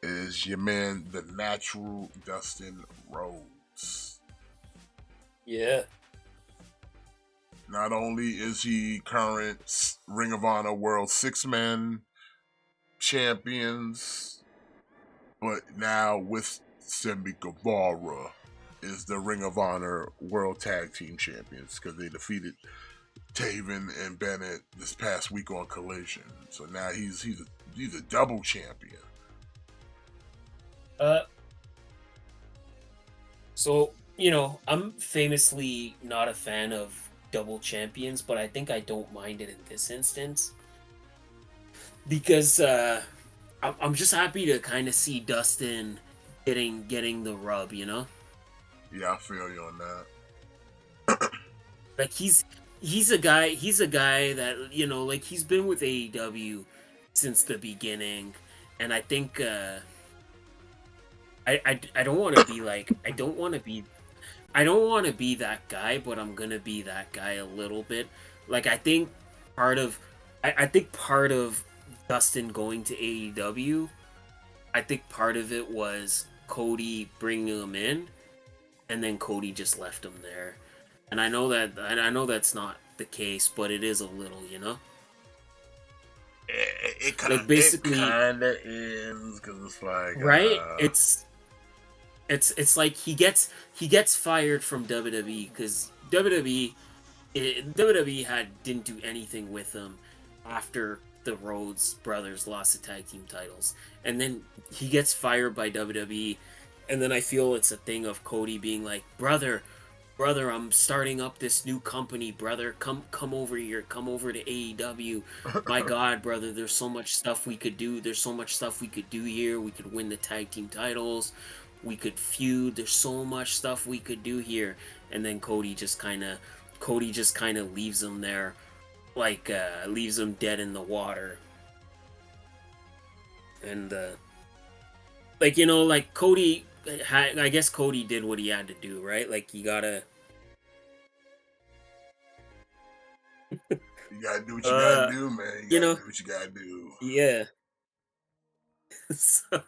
is your man, the natural Dustin Rhodes. Yeah. Not only is he current Ring of Honor World Six-Man champions, but now with Sammy Guevara is the Ring of Honor World Tag Team Champions because they defeated Taven and Bennett this past week on Collision. So now he's a double champion. Uh, so you know, I'm famously not a fan of double champions, but I think I don't mind it in this instance because I'm just happy to kind of see Dustin getting the rub, you know? Yeah, I feel you on that. Like he's a guy that, you know, like he's been with AEW since the beginning, and I think I don't want to be like I don't want to be that guy, but I'm gonna be that guy a little bit. Like part of I think part of Dustin going to AEW, I think part of it was Cody bringing him in, and then Cody just left him there. And I know that's not the case, but it is a little, you know. Like It basically, kind of is because it's like, right? It's like he gets fired from WWE because WWE had didn't do anything with him after the Rhodes brothers lost the tag team titles, and then he gets fired by WWE, and then I feel it's a thing of Cody being like, brother, I'm starting up this new company, brother. Come over here. Come over to AEW. My God, brother, there's so much stuff we could do. There's so much stuff we could do here. We could win the tag team titles. We could feud. There's so much stuff we could do here. And then Cody just kind of leaves him there, like leaves him dead in the water. And like you know, like Cody, I guess Cody did what he had to do, right? Like you gotta do what you gotta uh, do, man. You you gotta know, do what you gotta do. yeah. So,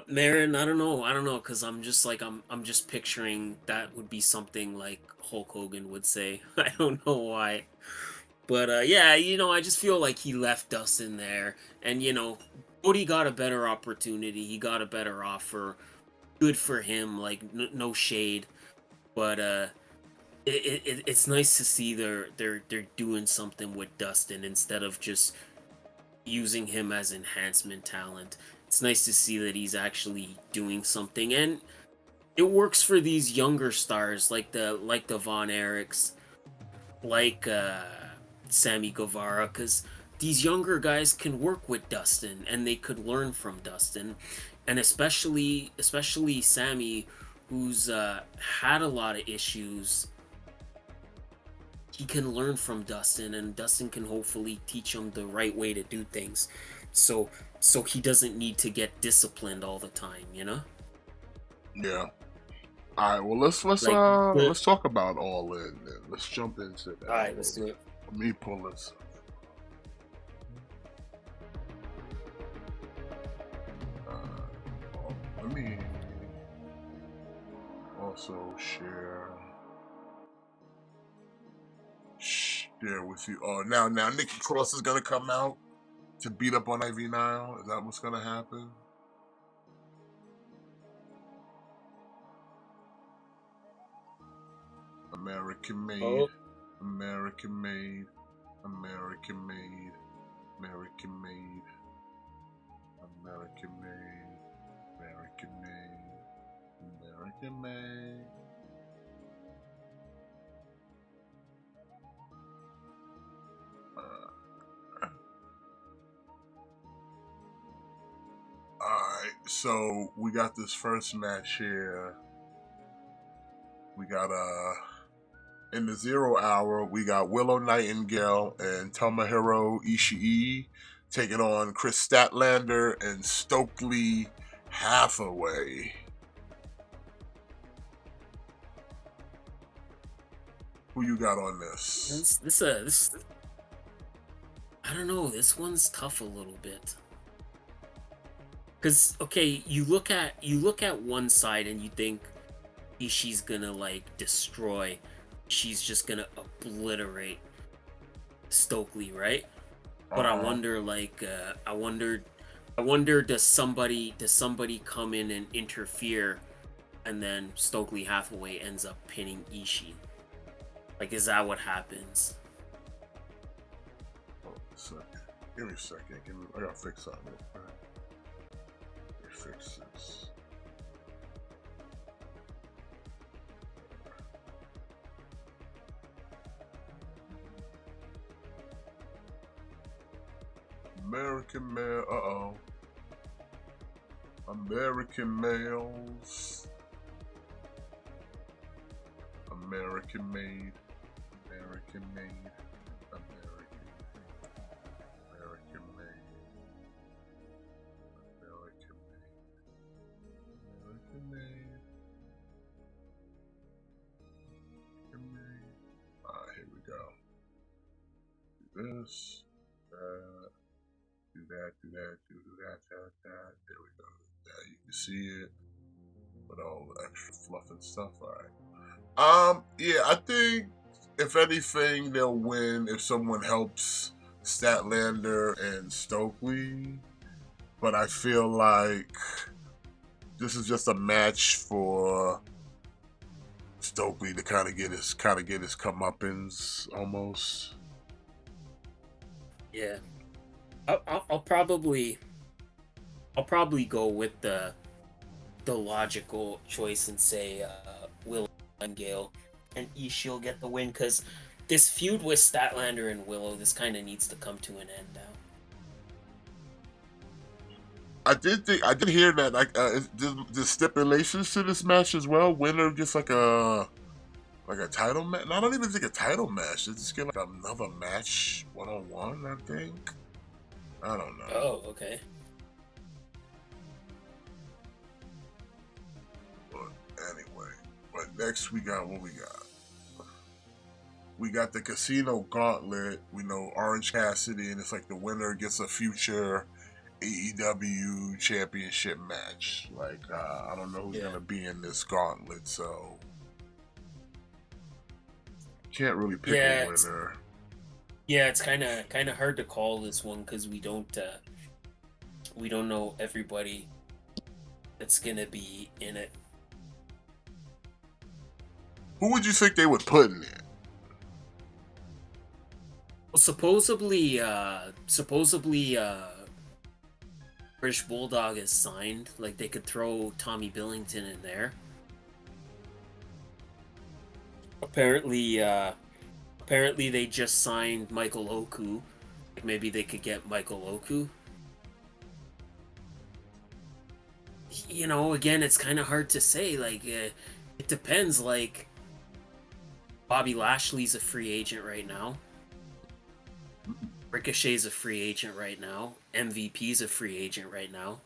Marin, I don't know, cause I'm just picturing that would be something like Hulk Hogan would say. I don't know why, but yeah, you know, I just feel like he left Dustin there, and you know, Cody got a better opportunity. He got a better offer. Good for him. Like no shade, but it's nice to see they're doing something with Dustin instead of just using him as enhancement talent. It's nice to see that he's actually doing something, and it works for these younger stars like the Von Erichs, like Sammy Guevara, because these younger guys can work with Dustin and they could learn from Dustin, and especially Sammy, who's had a lot of issues. He can learn from Dustin, and Dustin can hopefully teach him the right way to do things. So he doesn't need to get disciplined all the time, you know? Yeah. All right. Well, Like let's talk about All In. Then. Let's jump into that. all right, let's do it. Let me pull this. Let me also share with you. Oh, now Nikki Cross is gonna come out to beat up on Ivy Nile. Is that what's gonna happen? American made, Oh, American made, American made, American made, American made, American American made. Alright, so we got this first match here. We got in the 0 hour, we got Willow Nightingale and Tomohiro Ishii taking on Chris Statlander and Stokely Hathaway. Who you got on this? This I don't know. This one's tough a little bit. Cause okay, you look at one side and you think she's gonna like destroy. She's just gonna obliterate Stokely, right? But I wonder, like, I wonder, does somebody come in and interfere, and then Stokely Hathaway ends up pinning Ishii? Like, is that what happens? Oh, a second. Give me a second. I gotta fix something real quick. Let me fix this. American male. American males. American made. American made. American made. American made. American made. American made. American made. Alright, here we go. Do this. Do that. There we go. There you can see it. With all the extra fluff and stuff. Alright. Yeah, I think if anything, they'll win if someone helps Statlander and Stokely. But I feel like this is just a match for Stokely to kind of get his comeuppance almost. Yeah, I'll probably go with the logical choice and say Willow Nightingale and Ishii will get the win, because this feud with Statlander and Willow, this kind of needs to come to an end now. I did hear that like the stipulations to this match as well. Winner gets like a title match. No, I don't even think a title match. They just get like another match 1-on-1. I think. I don't know. Oh, okay. But anyway, but next we got what we got. We got the Casino Gauntlet. We know Orange Cassidy, and it's like the winner gets a future AEW championship match. Like I don't know who's gonna be in this gauntlet, so can't really pick a winner. Yeah, it's kind of hard to call this one because we don't know everybody that's gonna be in it. Who would you think they would put in it? Well, supposedly, British Bulldog is signed. Like, they could throw Tommy Billington in there. Apparently they just signed Michael Oku. Like, maybe they could get Michael Oku. You know, again, it's kind of hard to say. Like, it depends. Like, Bobby Lashley's a free agent right now. Ricochet's a free agent right now. MVP's a free agent right now.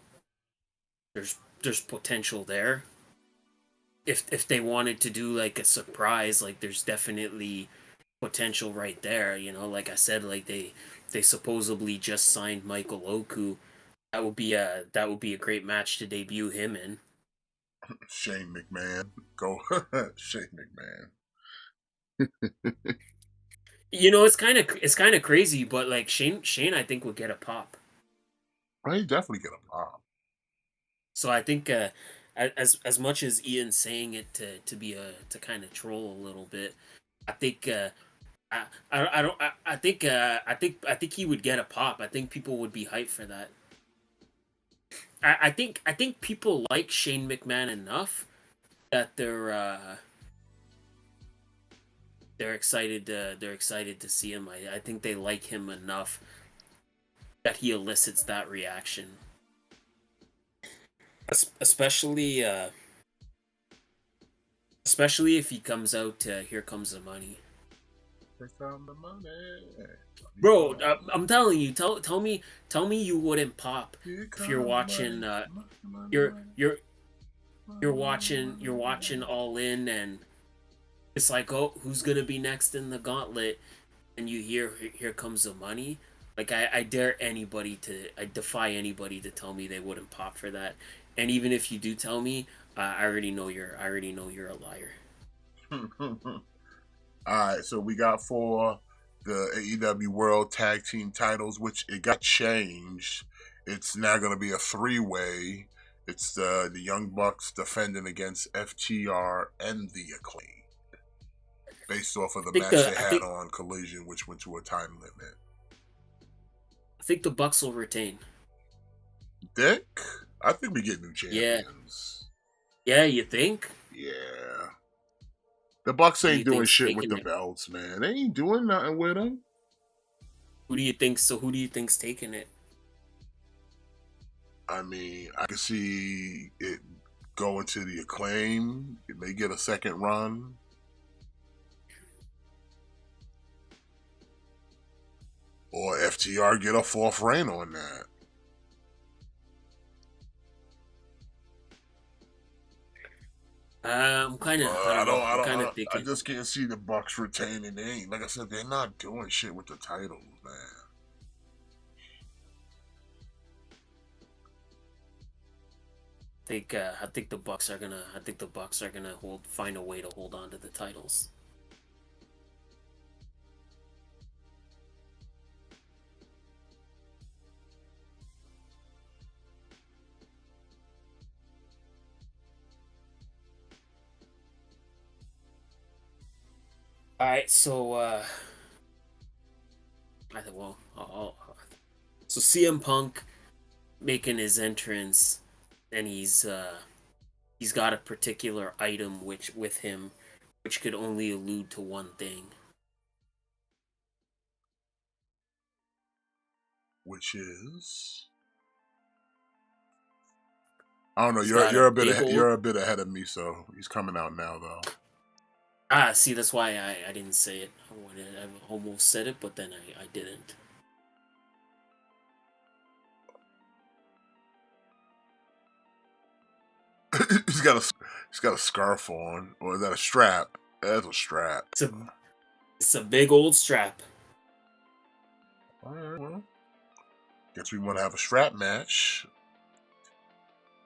There's potential there. If they wanted to do like a surprise, like there's definitely potential right there. You know, like I said, like they supposedly just signed Michael Oku. That would be a great match to debut him in. Shane McMahon, go Shane McMahon. You know, it's kind of crazy, but like Shane I think would get a pop. He definitely get a pop. So I think as much as Ian's saying it to kind of troll a little bit, I think I think he would get a pop. I think people would be hyped for that. I think people like Shane McMahon enough that they're excited to see him. I think they like him enough that he elicits that reaction. Especially especially if he comes out to "Here Comes the Money." Here come the money. Bro, I'm telling you, tell me you wouldn't pop Here if you're come the watching money. you're you're you're watching All In, and it's like, oh, who's gonna be next in the gauntlet? And you hear "Here Comes the Money." Like, I defy anybody to tell me they wouldn't pop for that. And even if you do tell me, I already know you're a liar. Alright, so we got for the AEW World Tag Team titles, which it got changed. It's now going to be a 3-way. It's the Young Bucks defending against FTR and the Acclaim, based off of the match they had on Collision, which went to a time limit. I think the Bucks will retain. Dick? I think we get new champions. Yeah, you think? Yeah. The Bucks ain't doing shit with the belts, man. They ain't doing nothing with them. Who do you think's taking it? I mean, I can see it going to the Acclaim. They get a second run. Or FTR get a 4th reign on that. I'm kind of. I just can't see the Bucks retaining. They ain't, like I said, they're not doing shit with the titles, man. I think the Bucks are gonna. Find a way to hold on to the titles. All right, so so CM Punk making his entrance, and he's got a particular item which could only allude to one thing. Which is, I don't know. You're a bit ahead of me, so he's coming out now though. See, that's why I didn't say it. I almost said it, but then I didn't. he's got a scarf on, or is that a strap? That's a strap. It's a big old strap. All right, well, guess we want to have a strap match.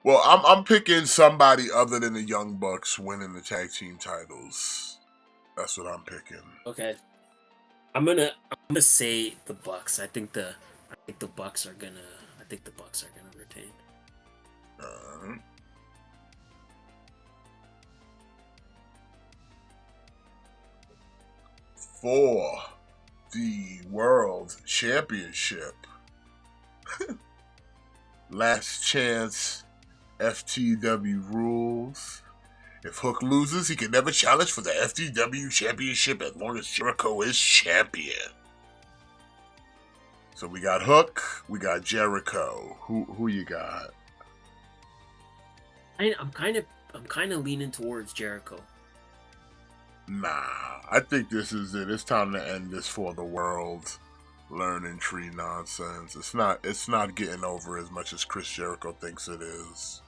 Well, I'm picking somebody other than the Young Bucks winning the tag team titles. That's what I'm picking. Okay, I'm gonna say the Bucks. I think the Bucks are gonna retain. For the World Championship, last chance FTW rules. If Hook loses, he can never challenge for the FTW Championship as long as Jericho is champion. So we got Hook, we got Jericho. Who you got? I'm kind of leaning towards Jericho. Nah, I think this is it. It's time to end this for the world learning tree nonsense. It's not getting over as much as Chris Jericho thinks it is.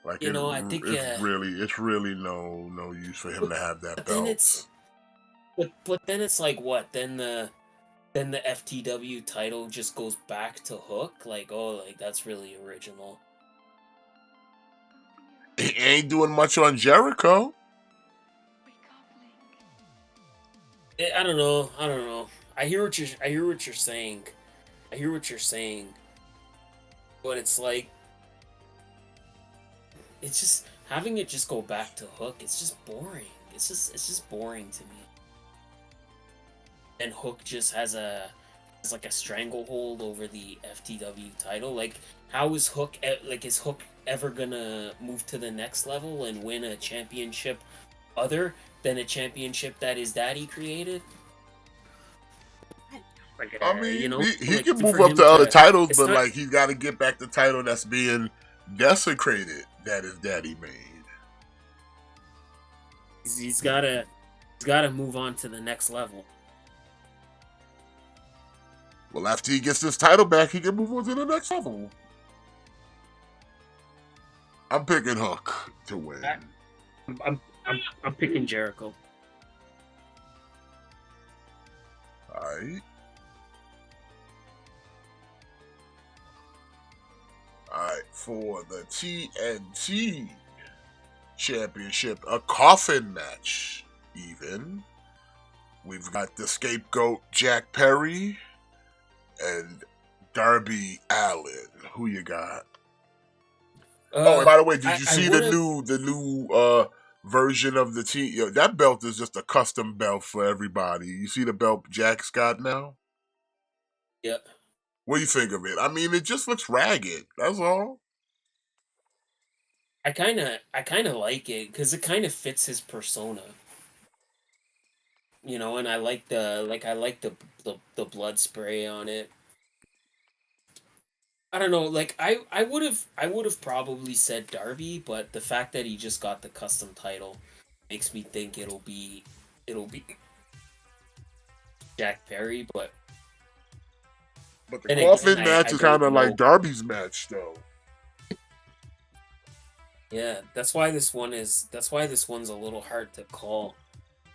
Like, I think it's really no use for him to have that belt. But then it's like, what? Then the FTW title just goes back to Hook. Like, oh, like that's really original. He ain't doing much on Jericho. I don't know. I hear what you're saying. But it's like, it's just having it just go back to Hook. It's just boring. It's just boring to me. And Hook just has like a stranglehold over the FTW title. Like, how is Hook? Like, is Hook ever gonna move to the next level and win a championship other than a championship that his daddy created? Like, I you mean, know, he like can move for up him to other to, titles, it's but not. like he's got to get back the title that's being desecrated that his daddy made. He's gotta move on to the next level. Well, after he gets this title back, he can move on to the next level. I'm picking Hook to win. I'm picking Jericho. All right. All right, for the TNT Championship, a coffin match, even. We've got the scapegoat Jack Perry and Darby Allin. Who you got? Oh, and by the way, did you I see would the have. new version of the team? Yo, that belt is just a custom belt for everybody. You see the belt Jack's got now? Yeah, What do you think of it? I mean, it just looks ragged. That's all. I kind of like it because it kind of fits his persona. You know, and I like the blood spray on it. I don't know, like I would have probably said Darby, but the fact that he just got the custom title makes me think it'll be Jack Perry, but But the then again, coffin I match is don't kind of like know. Darby's match, though. Yeah, that's why this one's a little hard to call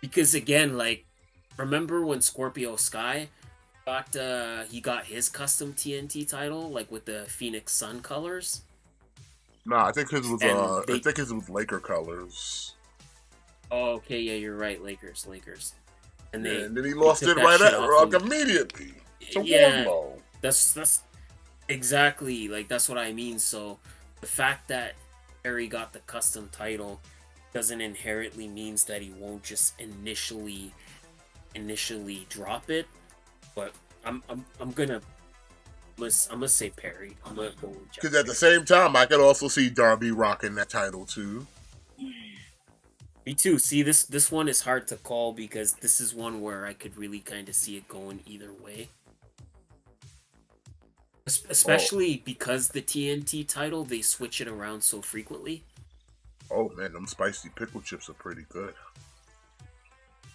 because again, like remember when Scorpio Sky got his custom TNT title like with the Phoenix Sun colors Nah, I think his was and I they think his was Laker colors. oh okay, yeah, you're right, Lakers. And Yeah, they and then he they lost took it that right shit at off him. immediately to Yeah, Wardlow. that's exactly like that's what I mean. So the fact that Perry got the custom title doesn't inherently means that he won't just initially drop it. But I'm gonna say Perry. I'm gonna go with Jack Because at the Perry. same time, I could also see Darby rocking that title too. Me too. See, this one is hard to call because this is one where I could really kind of see it going either way. Oh, Especially because the TNT title they switch it around so frequently. oh man, them spicy pickle chips are pretty good.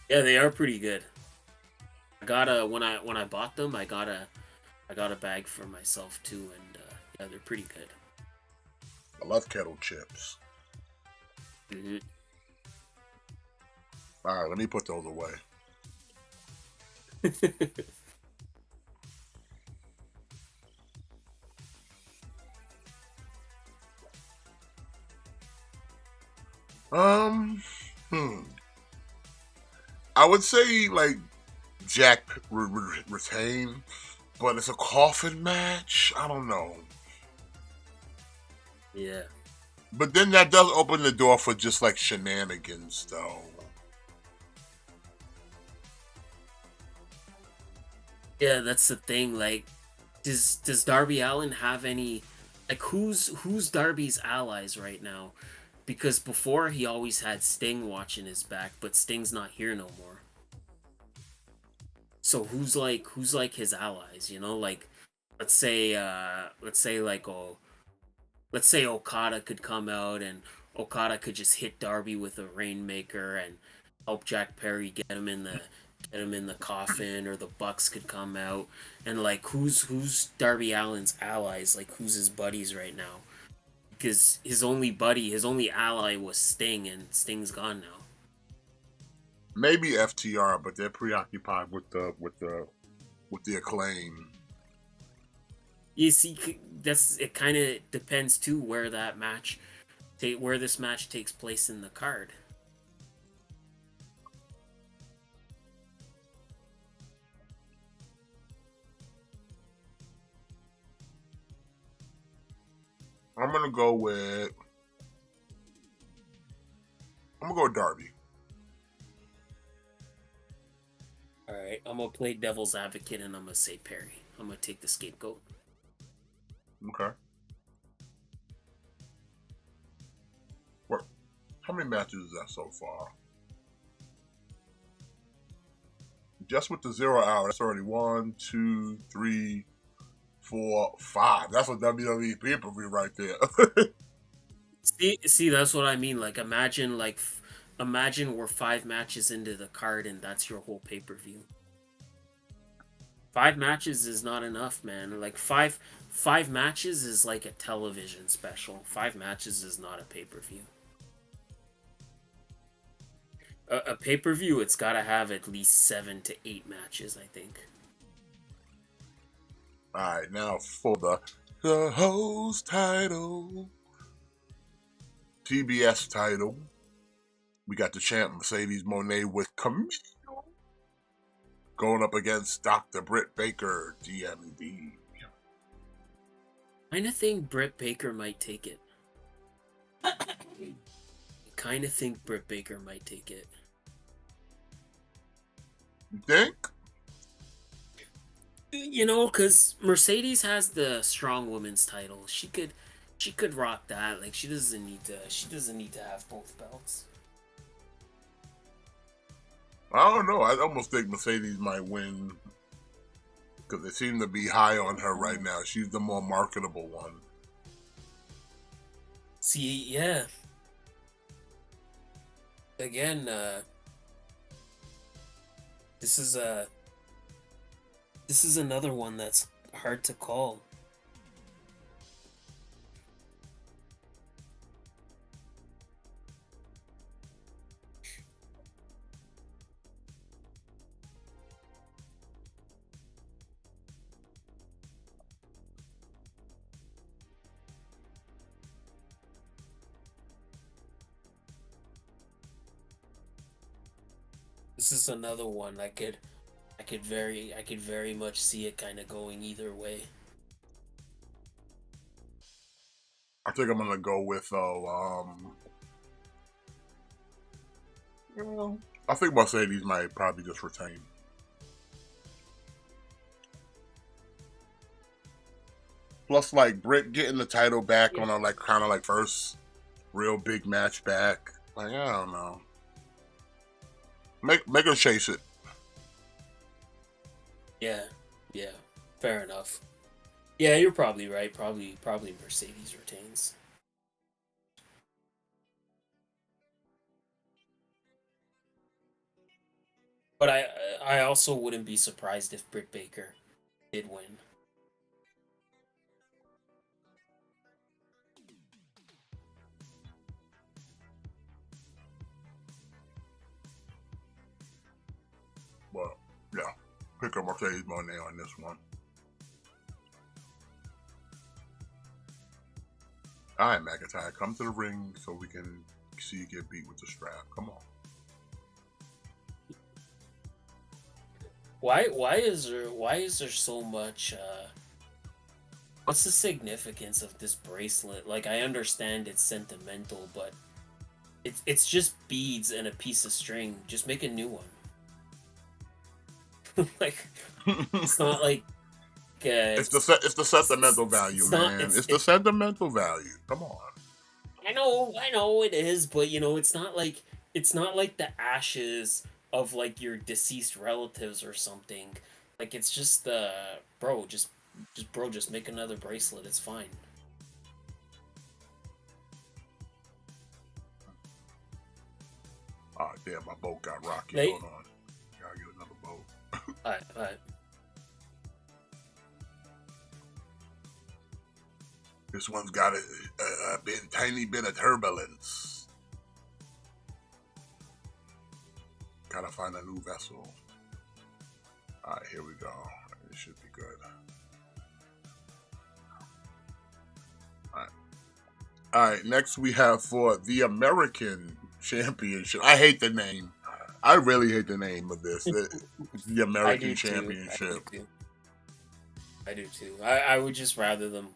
Yeah, they are pretty good. I got a when I bought them, I got a bag for myself too, and yeah, they're pretty good. I love kettle chips. Hmm. All right, let me put those away. Um, hmm. I would say like Jack retain, but it's a coffin match. I don't know. Yeah, But then that does open the door for just like shenanigans, though. yeah, that's the thing. Like, does Darby Allin have any? Like, who's Darby's allies right now? Because before he always had Sting watching his back, but Sting's not here no more. So who's like his allies? You know, like let's say like let's say Okada could come out and Okada could just hit Darby with a Rainmaker and help Jack Perry get him in the coffin, or the Bucks could come out and like who's Darby Allin's allies, like who's his buddies right now? Because his only ally was Sting, and Sting's gone now. Maybe FTR, but they're preoccupied with the Acclaim. You see, that's it. Kind of depends too where this match takes place in the card. I'm gonna go with Darby. All right, I'm gonna play devil's advocate and I'm gonna say, Perry. I'm gonna take the scapegoat. Okay. How many matches is that so far? Just with the 0 hour, that's already 1, 2, 3, 4, 5. That's a WWE pay-per-view right there. See, that's what I mean. Like, imagine we're 5 matches into the card, and that's your whole pay per view. 5 matches is not enough, man. Like five matches is like a television special. 5 matches is not a pay per view. A pay per view, it's got to have at least 7 to 8 matches, I think. All right, now for the host title, TBS title. We got the champ Mercedes Moné with Camille going up against Dr. Britt Baker, DMD. I kind of think Britt Baker might take it. You think? You know, because Mercedes has the strong women's title. She could rock that. Like, she doesn't need to have both belts. I don't know. I almost think Mercedes might win because they seem to be high on her right now. She's the more marketable one. See, yeah. Again, this is another one that's hard to call. This is another one I could very much see it kind of going either way. I think I'm gonna go with I think Mercedes might probably just retain. Plus, like Britt getting the title back on a like kind of like first real big match back. Like I don't know. Make her chase it. Yeah, fair enough. Yeah, you're probably right. Probably Mercedes retains. But I also wouldn't be surprised if Britt Baker did win. Well, yeah, pick up Mercedes Moné on this one. All right, McIntyre, come to the ring so we can see you get beat with the strap. Come on. Why is there so much what's the significance of this bracelet? Like, I understand it's sentimental, but it's just beads and a piece of string. Just make a new one. Like, it's not like it's the sentimental value, man. It's the sentimental value. Come on. I know it is, but you know, it's not like the ashes of like your deceased relatives or something. Like, it's just bro, just make another bracelet. It's fine. Oh damn, my boat got rocky. Hold on. Gotta get another boat. Alright. This one's got a tiny bit of turbulence. Gotta find a new vessel. Alright, here we go. It should be good. Alright, next we have for the American Championship. I hate the name. I really hate the name of this. The American Championship. I do too. I would just rather them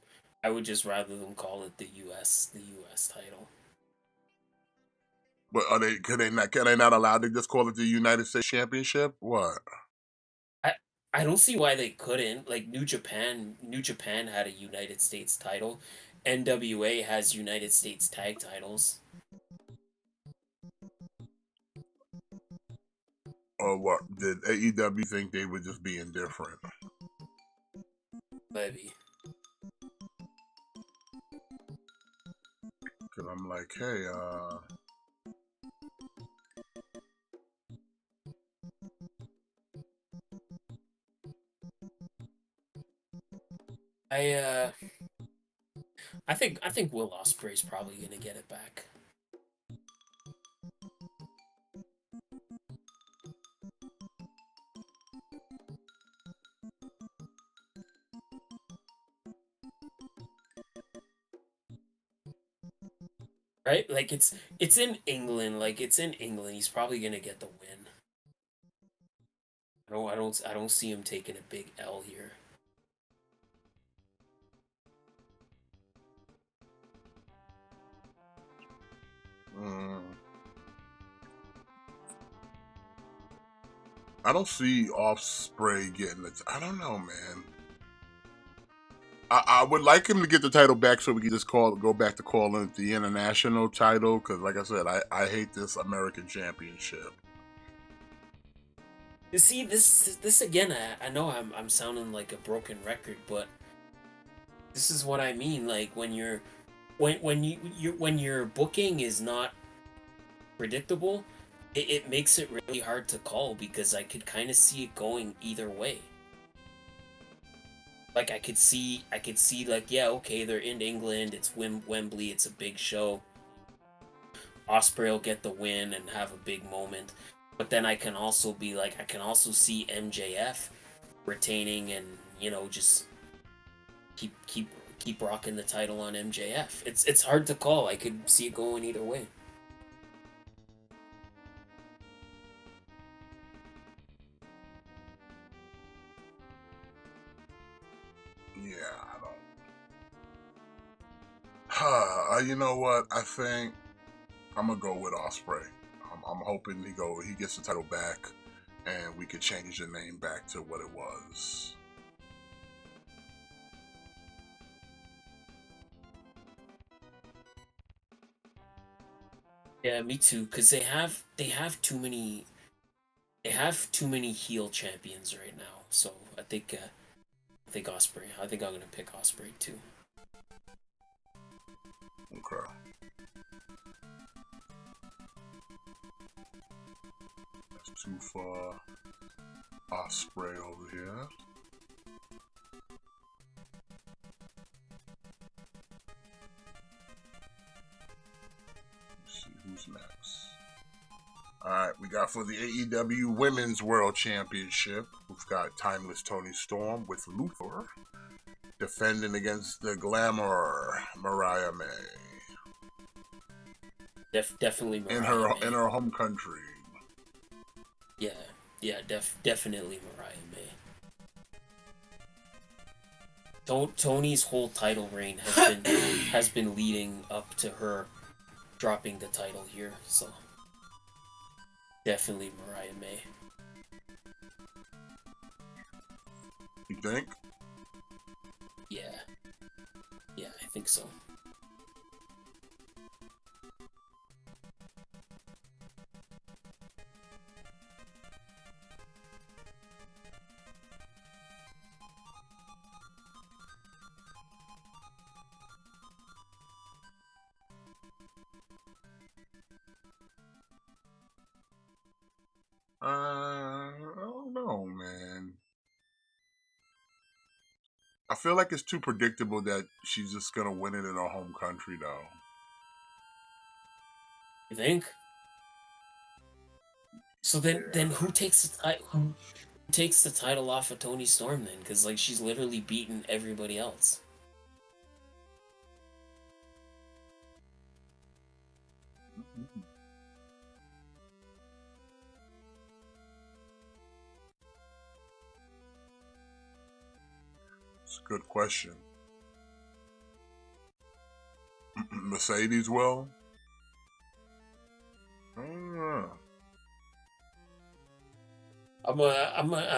call it the US title. But are they? Can they not allowed to just call it the United States Championship? What? I don't see why they couldn't. Like, New Japan had a United States title. NWA has United States tag titles. Or what? Did AEW think they were just being different? Maybe. Because I'm like, hey, I think Will Ospreay's probably gonna get it back. Right? Like it's in England. Like it's in England. He's probably gonna get the win. I don't see him taking a big L here. I don't see Ospreay getting it. I don't know, man. I would like him to get the title back so we can just go back to calling it the international title. Because, like I said, I hate this American Championship. You see, this again. I know I'm sounding like a broken record, but this is what I mean. Like when when your booking is not predictable, it makes it really hard to call because I could kind of see it going either way. Like I could see like, yeah, okay, they're in England, it's Wembley, it's a big show. Osprey will get the win and have a big moment. But then I can also be like, I can also see MJF retaining and, just keep rocking the title on MJF. It's hard to call. I could see it going either way. Yeah, I don't. You know what? I think I'm gonna go with Osprey. I'm hoping he gets the title back, and we could change the name back to what it was. Yeah, me too. Cause they have too many heel champions right now. So I think Osprey. I think I'm gonna pick Osprey too. Okay. That's too far. Osprey over here. Let's see who's next. Alright, we got for the AEW Women's World Championship, we've got Timeless Tony Storm with Luther defending against the Glamour Mariah May. Definitely Mariah May. In her home country. Yeah, definitely Mariah May. Tony's whole title reign has been leading up to her dropping the title here, so definitely Mariah May. You think? Yeah, I think so. I don't know, man. I feel like it's too predictable that she's just gonna win it in her home country, though. You think? So then who takes the title off of Tony Storm then? Because like she's literally beaten everybody else. It's a good question. Mercedes will? I don't know. I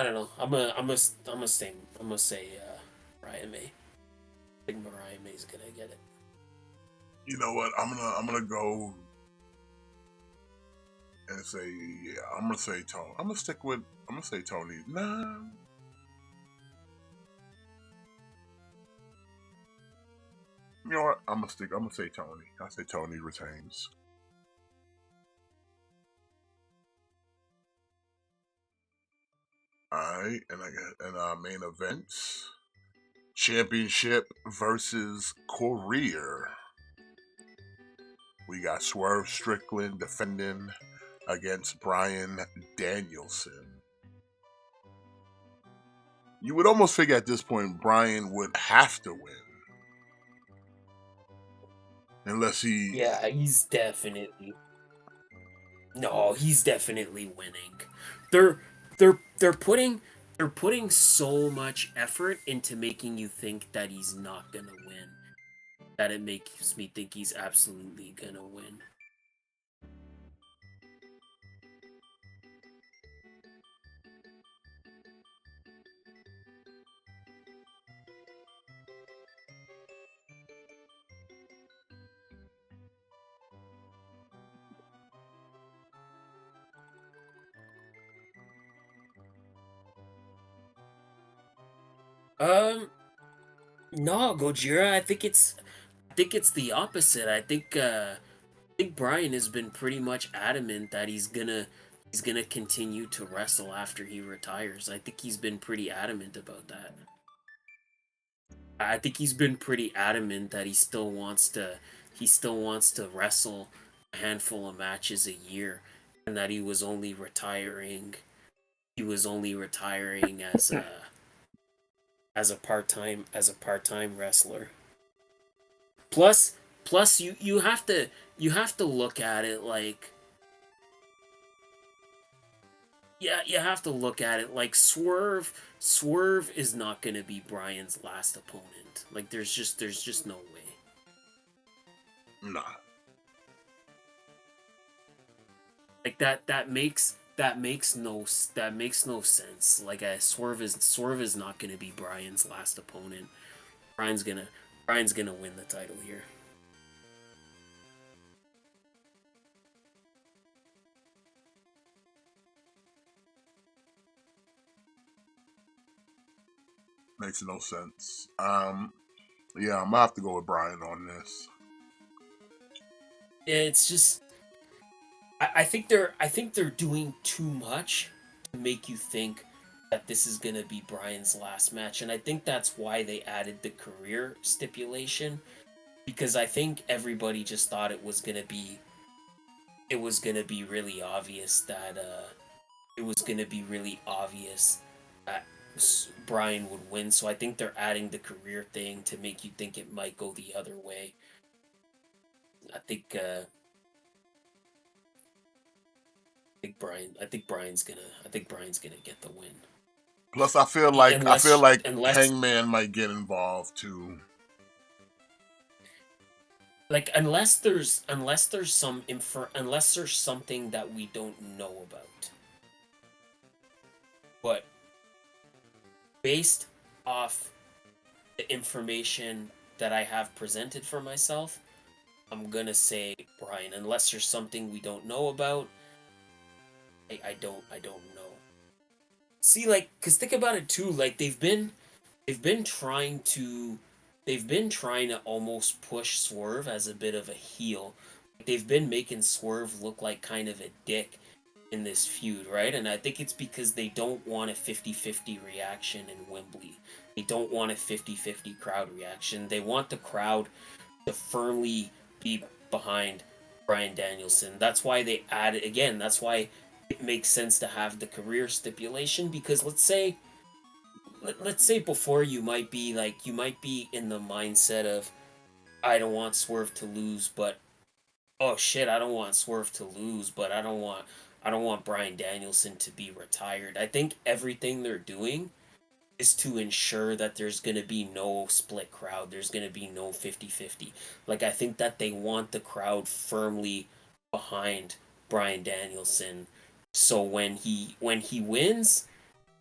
don't know. I'm gonna say Mariah May. I think Mariah May's gonna get it. You know what? I'm gonna go and say, yeah, I'm gonna say Tony. I'm gonna say Tony. Nah. You know what? I'm gonna say Tony. I say Tony retains. Alright, and our main events. Championship versus Career. We got Swerve Strickland defending against Bryan Danielson. You would almost figure at this point Bryan would have to win. Unless he... Yeah, he's definitely... No, he's definitely winning. They're putting so much effort into making you think that he's not gonna win, that it makes me think he's absolutely gonna win. No, Gojira. I think it's the opposite. I think Bryan has been pretty much adamant that he's gonna continue to wrestle after he retires. I think he's been pretty adamant about that. I think he's been pretty adamant that he still wants to wrestle a handful of matches a year, and that he was only retiring as a part-time wrestler. Plus plus you have to look at it like, yeah, you have to look at it like Swerve is not going to be Bryan's last opponent. Like there's just no way. Nah. Like that makes no sense. Like Swerve is not going to be Bryan's last opponent. Bryan's going to win the title here. Makes no sense. Yeah, I'm gonna have to go with Bryan on this. It's just I think they're doing too much to make you think that this is gonna be Bryan's last match, and I think that's why they added the career stipulation, because I think everybody just thought it was gonna be really obvious that Bryan would win. So I think they're adding the career thing to make you think it might go the other way. I think I think Bryan's gonna get the win. Plus, I feel like Hangman might get involved too. Like unless there's unless there's something that we don't know about. But based off the information that I have presented for myself, I'm gonna say Bryan. Unless there's something we don't know about, I don't know. See, like, cause think about it too. Like they've been trying to almost push Swerve as a bit of a heel. They've been making Swerve look like kind of a dick in this feud, right? And I think it's because they don't want a 50-50 reaction in Wembley. They don't want a 50-50 crowd reaction. They want the crowd to firmly be behind Bryan Danielson. That's why they added, again, that's why it makes sense to have the career stipulation, because let's say before you might be in the mindset of, I don't want Swerve to lose, but oh shit, I don't want Swerve to lose, but I don't want Bryan Danielson to be retired. I think everything they're doing is to ensure that there's going to be no split crowd. There's going to be no 50-50. Like, I think that they want the crowd firmly behind Bryan Danielson. So when he wins,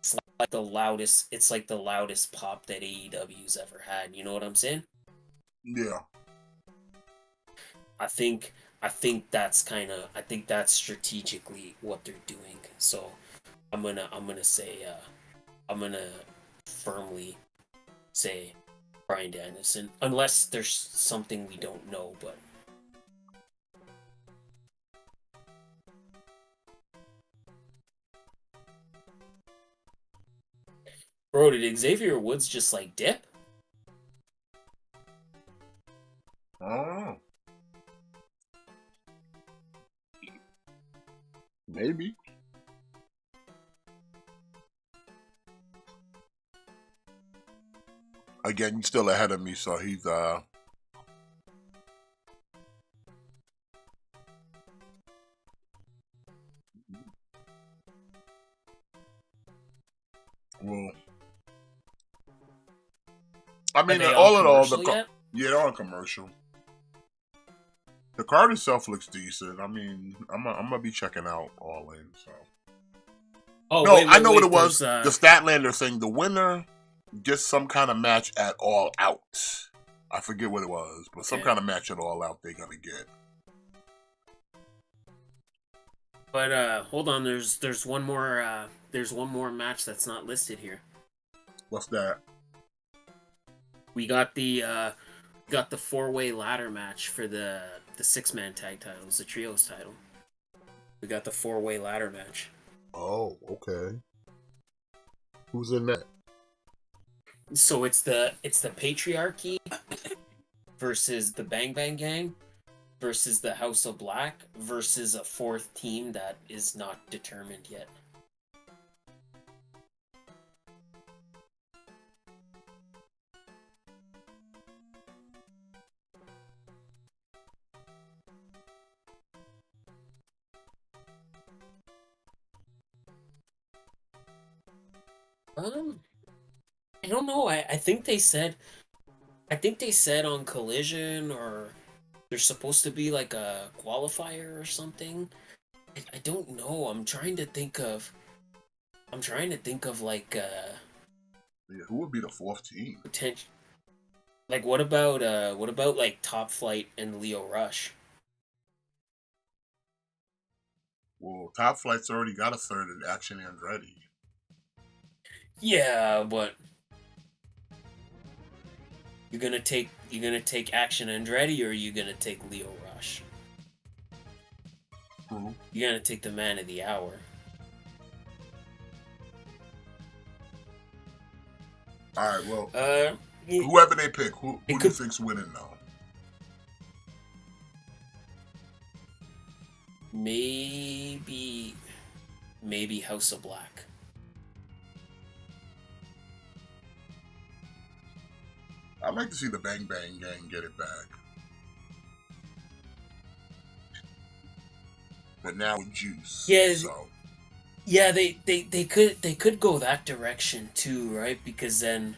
it's like the loudest pop that AEW's ever had. You know what I'm saying? Yeah. I think I think that's strategically what they're doing. So I'm gonna firmly say Bryan Danielson, unless there's something we don't know. But bro, did Xavier Woods just like dip? Oh, maybe. Again, he's still ahead of me, so he's well. I mean, all in all, yeah, they're on commercial. The card itself looks decent. I mean, I'm gonna be checking out All In. So. Oh, no, wait, I know what it was. The Statlander saying the winner gets some kind of match at All Out. I forget what it was, but some kind of match at All Out they're gonna get. But hold on, there's one more match that's not listed here. What's that? We got the 4-way ladder match for the 6-man tag titles, the trios title. We got the 4-way ladder match. Oh, okay. Who's in that? So it's the Patriarchy versus the Bang Bang Gang versus the House of Black versus a fourth team that is not determined yet. I don't know. I think they said on Collision, or there's supposed to be like a qualifier or something. I don't know. I'm trying to think of like yeah, who would be the fourth team? Potential. Like what about like Top Flight and Leo Rush? Well, Top Flight's already got a third in Action Andretti. Yeah, but you're gonna take Action Andretti, or are you gonna take Leo Rush? Who? You're gonna take the man of the hour. All right, well, whoever they pick, who do you think's winning now? Maybe House of Black. I'd like to see the Bang Bang Gang get it back. But now with Juice. Yeah. So. Yeah, they could go that direction too, right? Because then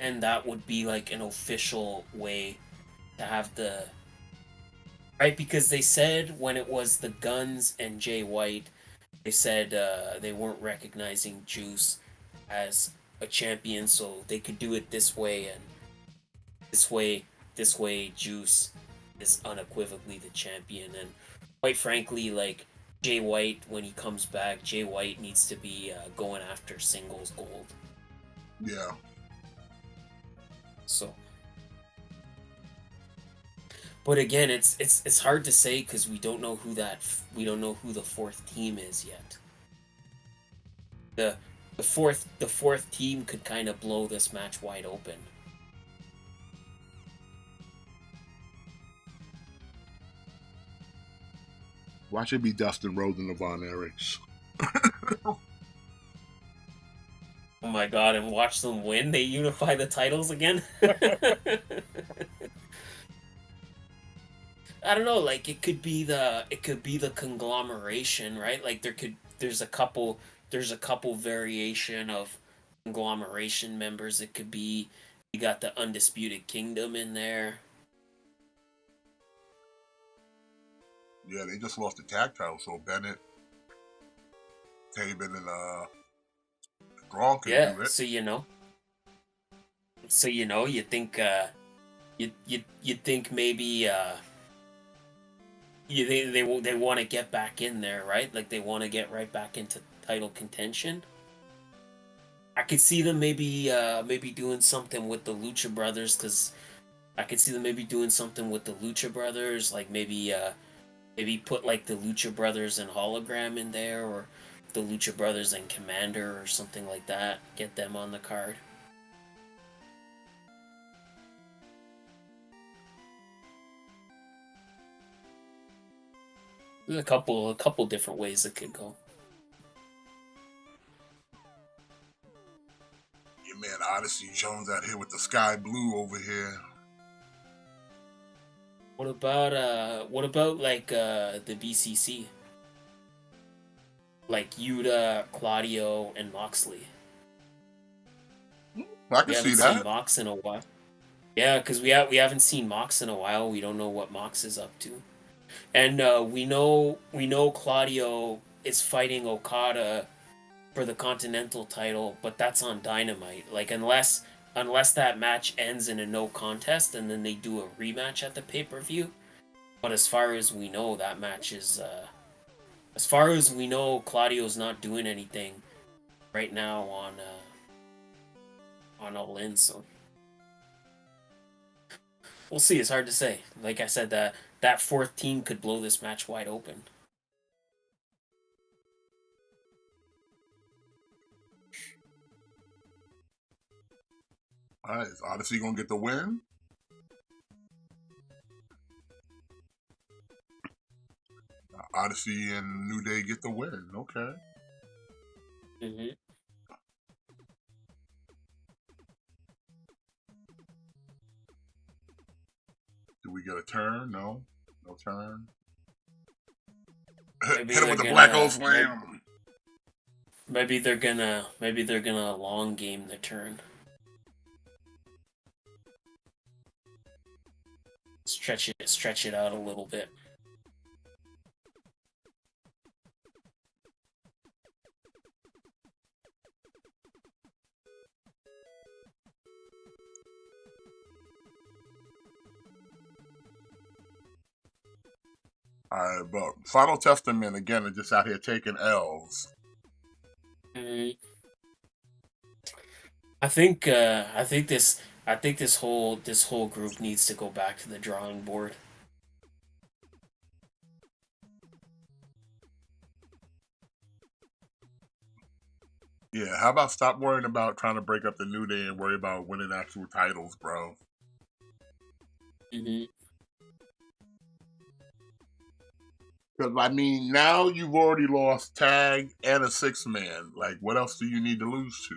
that would be like an official way to have the right, because they said when it was the Guns and Jay White, they said they weren't recognizing Juice as a champion, so they could do it this way, and this way Juice is unequivocally the champion. And quite frankly, like Jay White, when he comes back, Jay White needs to be going after singles gold. Yeah. So, but again, it's hard to say because we don't know who the fourth team is yet. The fourth team could kind of blow this match wide open. Watch it be Dustin Rhodes and the Von Erichs. Oh my god, and watch them win. They unify the titles again. I don't know, like it could be the conglomeration, right? Like there's a couple variation of conglomeration members. It could be you got the Undisputed Kingdom in there. Yeah, they just lost the tag title, so Bennett, Taven, and Strong can do it. So you think you think maybe Yeah, they want to get back in there, right? Like they want to get right back into title contention. I could see them maybe doing something with the Lucha Brothers, because I could see them maybe doing something with the Lucha Brothers, like maybe put like the Lucha Brothers and Hologram in there, or the Lucha Brothers and Commander or something like that. Get them on the card. There's a couple different ways it could go. Yeah, man, Odyssey Jones out here with the sky blue over here. What about like the BCC? Like Yuta, Claudio, and Moxley. I can We see haven't seen that. Mox in a while. Yeah, because we haven't seen Mox in a while. We don't know what Mox is up to, and we know Claudio is fighting Okada for the Continental title, but that's on Dynamite. Like unless that match ends in a no contest, and then they do a rematch at the pay-per-view. But as far as we know, that match is as far as we know, Claudio's not doing anything right now on All In, so we'll see. It's hard to say. Like I said, that fourth team could blow this match wide open. All right, is Odyssey gonna get the win? Odyssey and New Day get the win. Okay. Mm-hmm. Do we get a turn? No, no turn. Maybe Hit him they're with the Black gonna Hole Slam. maybe they're gonna long game the turn. Stretch it out a little bit. All right, but Final Testament again are just out here taking L's. Mm, I think this whole group needs to go back to the drawing board. Yeah, how about stop worrying about trying to break up the New Day and worry about winning actual titles, bro? Mm-hmm. Because I mean, now you've already lost tag and a 6-man. Like, what else do you need to lose to?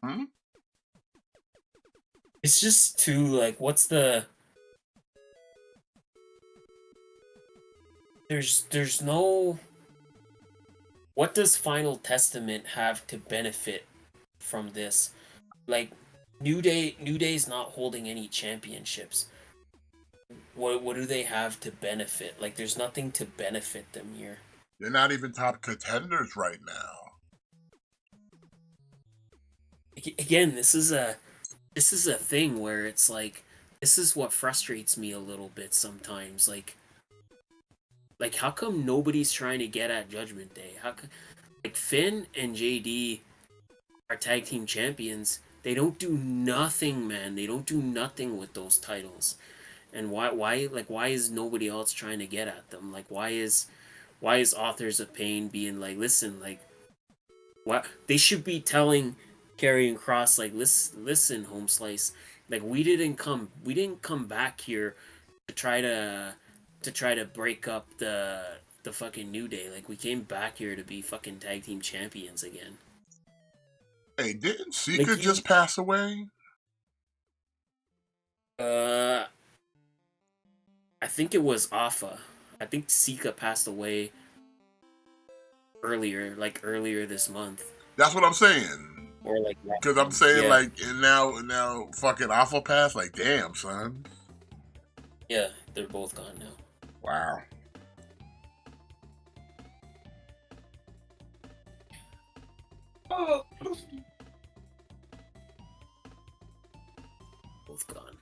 Hmm? It's just too like there's no what does Final Testament have to benefit from this? Like New Day's not holding any championships. What do they have to benefit? Like there's nothing to benefit them here. They're not even top contenders right now. Again, this is a thing where it's like this is what frustrates me a little bit sometimes. Like how come nobody's trying to get at Judgment Day? Like Finn and JD are tag team champions. They don't do nothing, man. They don't do nothing with those titles. And why is nobody else trying to get at them? Like why is Authors of Pain being like, listen, like what they should be telling Karrion Cross, like, listen, Home Slice, like we didn't come back here to try to break up the fucking New Day. Like we came back here to be fucking tag team champions again. Hey, didn't Sika Like just pass away? uh, I think it was Alpha. I think Sika passed away earlier this month, That's what I'm saying. or like last Because I'm month. saying, Yeah, like, and now fucking Alpha Pass, like, damn, son. yeah, they're both gone now. Wow. Oh, both gone.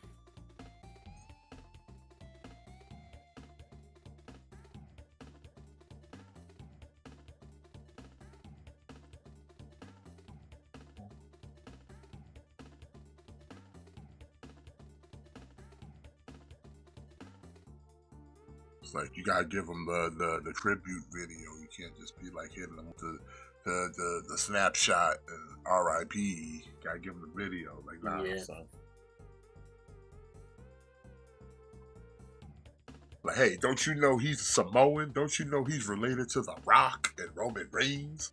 It's like you gotta give them the tribute video. You can't just be like hitting them with the snapshot and R.I.P. Gotta give them the video. Like, nah, Yeah. son. Like, hey, don't you know he's Samoan? Don't you know he's related to The Rock and Roman Reigns?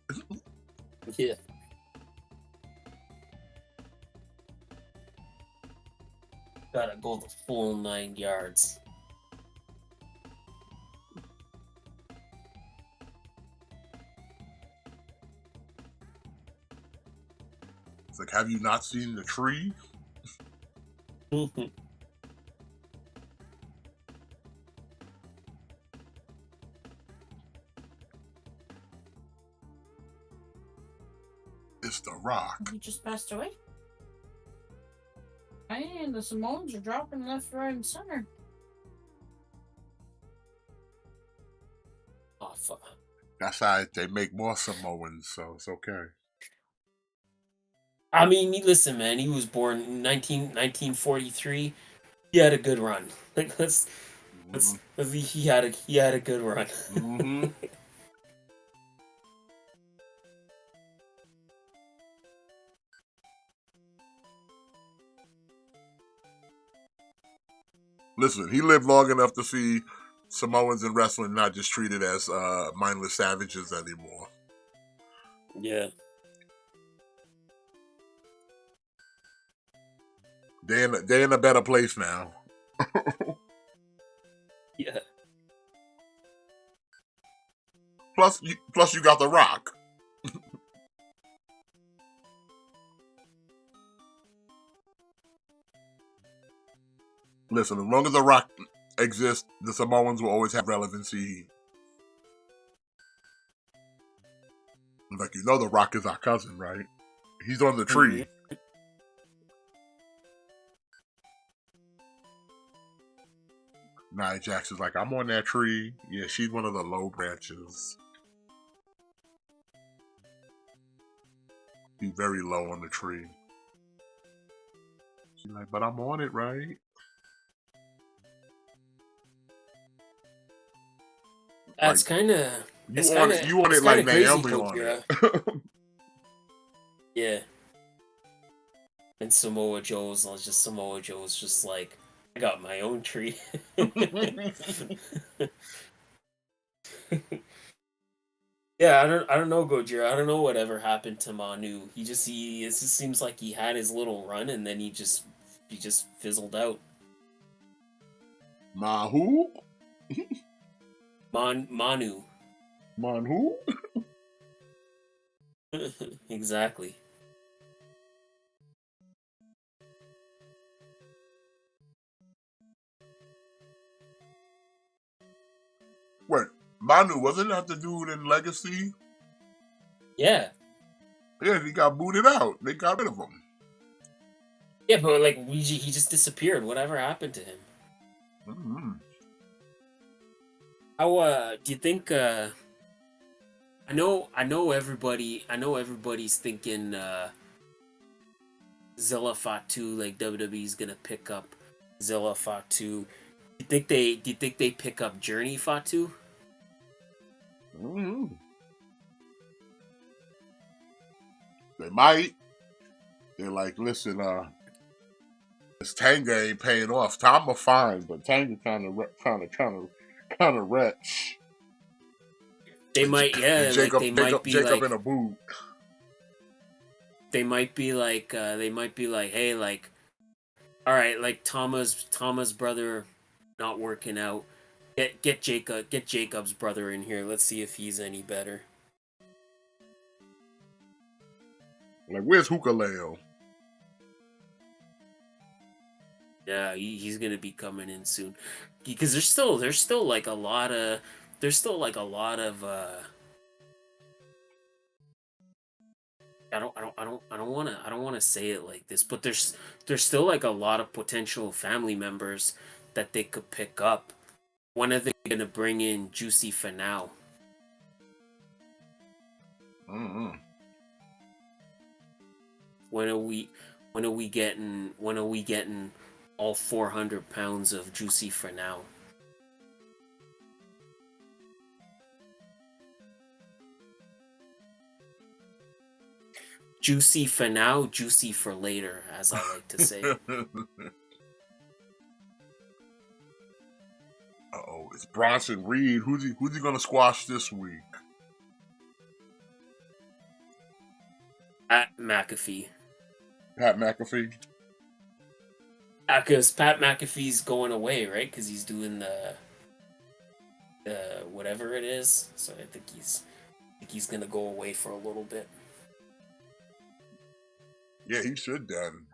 Yeah. Gotta go the full 9 yards. It's like, have you not seen the tree? It's The Rock. He just passed away. And the Samoans are dropping left, right, and center. Oh, fuck. That's how they make more Samoans, so it's okay. I mean, listen, man. He was born in 1943. He had a good run. Like, he had a good run. Mm-hmm. Listen, he lived long enough to see Samoans in wrestling not just treated as mindless savages anymore. Yeah. They're in a better place now. Yeah. Plus you got The Rock. Listen, as long as The Rock exists, the Samoans will always have relevancy. Like, you know, The Rock is our cousin, right? He's on the tree. Mm-hmm. Nia Jackson's like, I'm on that tree. Yeah, she's one of the low branches. She's very low on the tree. She's like, but I'm on it, right? That's Like, kind of. You want it like Naomi on it. Yeah. And Samoa Joe's just like, I got my own tree. Yeah, I don't know, Gojira. I don't know whatever happened to Manu. It just seems like he had his little run and then he just fizzled out. Mahu? Manu. Manhu? Exactly. Wait, Manu, wasn't that the dude in Legacy? Yeah. Yeah, he got booted out. They got rid of him. Yeah, but like he just disappeared. Whatever happened to him? Mm-hmm. How do you think? I know everybody's thinking Zilla Fatu, like WWE's gonna pick up Zilla Fatu. Do you think they pick up Journey Fatu? Mm-hmm. They might. They're like, listen, this Tanga ain't paying off. Tama fine, but Tanga kind of wretch. They might, yeah. Jacob, like they might be Jacob like in a boot. they might be like, hey, like, all right, like Tama's brother not working out. Get Jacob's brother in here. Let's see if he's any better. Like, where's Hukaleo? Yeah, he's gonna be coming in soon, because there's still like a lot of I don't want to say it like this, but there's still like a lot of potential family members that they could pick up. When are they gonna bring in Juicy Finau? Mm-hmm. When are we getting all 400 pounds of Juicy Finau? juicy for now, juicy for later, as I like to say. Uh-oh, it's Bronson Reed. Who's he gonna squash this week? Pat McAfee. Pat McAfee? Because Pat McAfee's going away, right? Because he's doing the whatever it is. So I think he's gonna go away for a little bit. Yeah, he should then.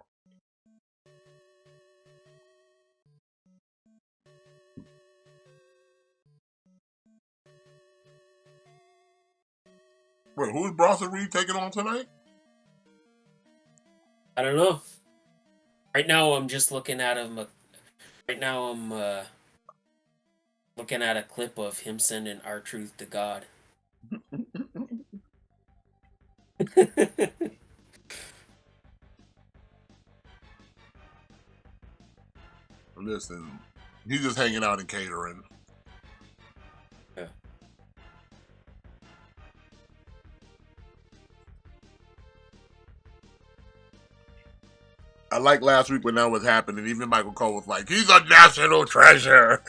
Wait, who's Bronson Reed taking on tonight? I don't know. Right now, I'm just looking at him. Right now, I'm looking at a clip of him sending R-Truth to God. Listen, he's just hanging out and catering. Yeah. I like last week when that was happening. Even Michael Cole was like, he's a national treasure.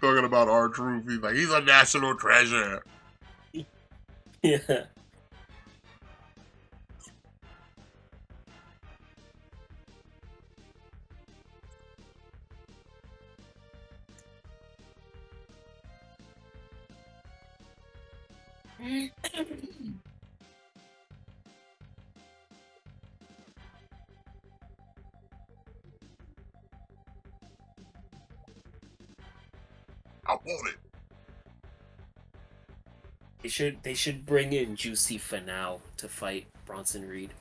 Talking about R-Truth, he's like, he's a national treasure. Yeah. I want it. They should bring in Juicy Finau to fight Bronson Reed.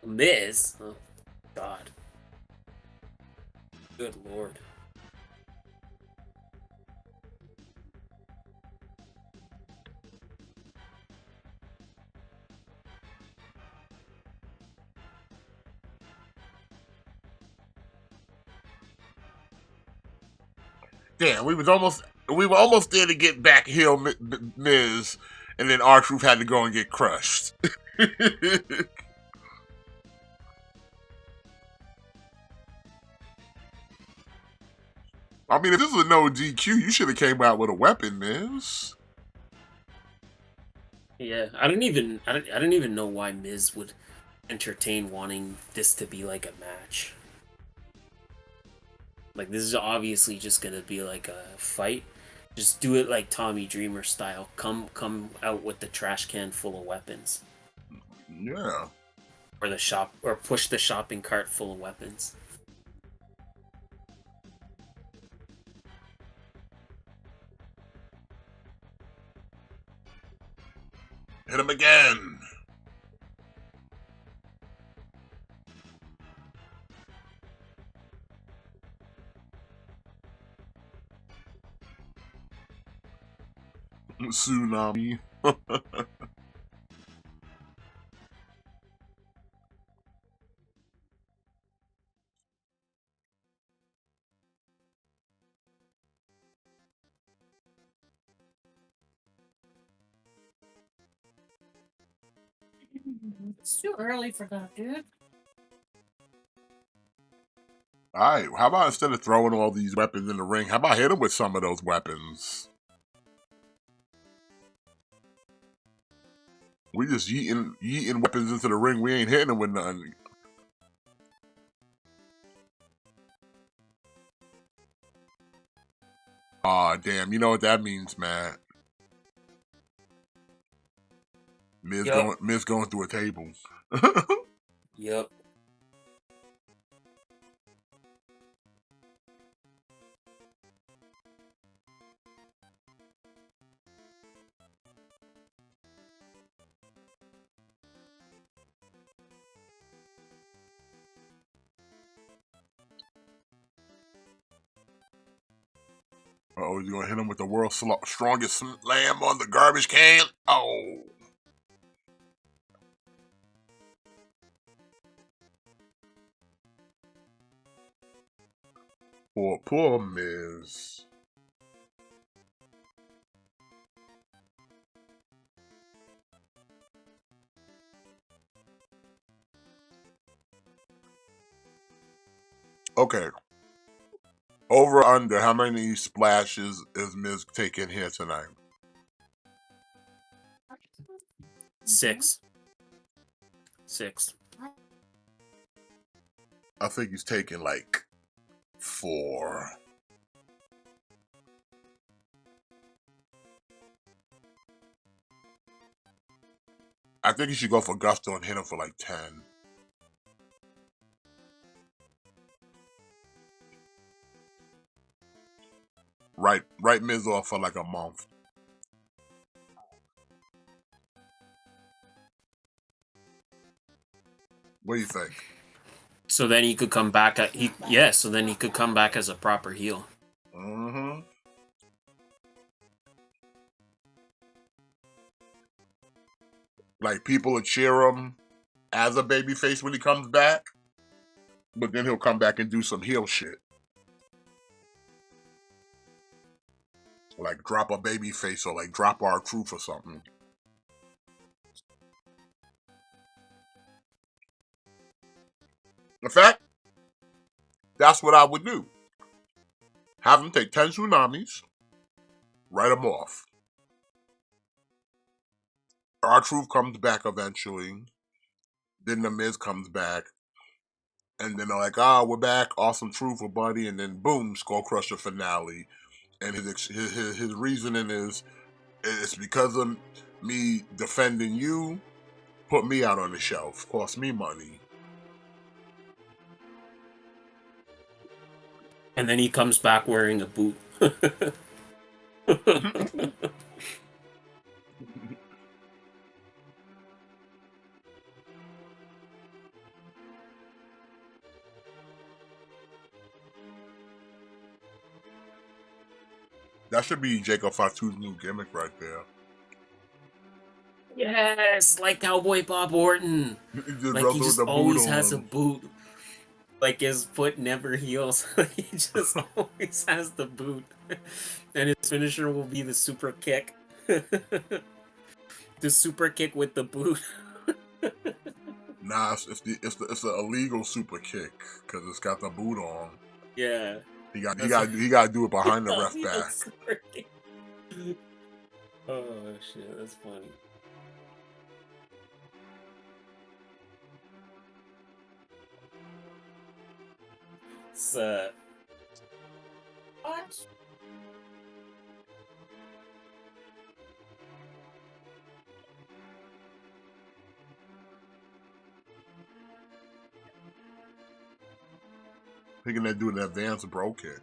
Miz? Oh, God. Good Lord. Damn, we were almost there to get back heel Miz, and then R-Truth had to go and get crushed. I mean, if this was a no DQ, you should have came out with a weapon, Miz. Yeah, I don't even know why Miz would entertain wanting this to be like a match. Like, this is obviously just gonna be like a fight. Just do it like Tommy Dreamer style. Come out with the trash can full of weapons. Yeah. Or push the shopping cart full of weapons. Hit him again. Tsunami. It's too early for that, dude. Alright, how about instead of throwing all these weapons in the ring, how about hit him with some of those weapons? We just yeeting weapons into the ring, we ain't hitting him with nothing. Aw, damn, you know what that means, man. Miz going through a table. Yep. Uh-oh, you gonna hit him with the world's strongest slam on the garbage can? Oh. Poor Miz. Okay. Over or under, how many splashes is Miz taking here tonight? 6. I think he's taking like 4. I think he should go for gusto and hit him for like 10. Right Miz off for like a month. What do you think? So then he could come back so then he could come back as a proper heel. Mm-hmm. Like, people will cheer him as a babyface when he comes back, but then he'll come back and do some heel shit. Like, drop a babyface or like drop R-Truth or something. In fact, that's what I would do. Have him take 10 tsunamis, write them off. R-Truth comes back eventually. Then the Miz comes back. And then they're like, we're back. Awesome Truth for Buddy. And then boom, Skull Crusher finale. And his reasoning is, it's because of me defending you, put me out on the shelf, cost me money. And then he comes back wearing a boot. That should be Jacob Fatu's new gimmick right there. Yes, like Cowboy Bob Orton. Like he just always has a boot. Like his foot never heals. He just always has the boot. And his finisher will be the super kick. The super kick with the boot. Nah, it's the illegal super kick because it's got the boot on. Yeah. He got to do it behind the ref back. Oh shit, that's funny. What? Thinking they do an advanced bro kick.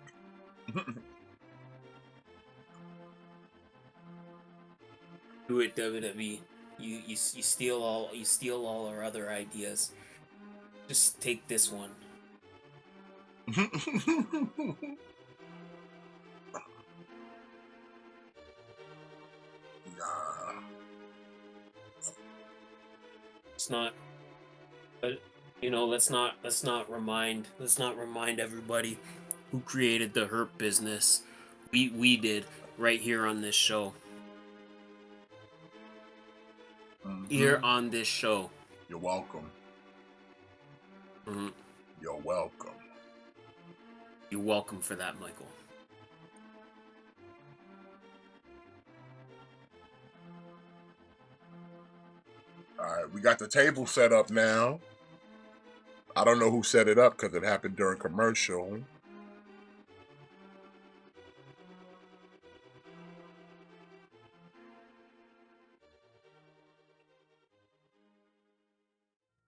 Do it, WWE. You steal all our other ideas. Just take this one. Nah. It's not. But let's not remind everybody who created the Hurt Business. We did right here on this show. Mm-hmm. Here on this show. You're welcome. Mm-hmm. You're welcome. You're welcome for that, Michael. Alright, we got the table set up now. I don't know who set it up because it happened during commercial.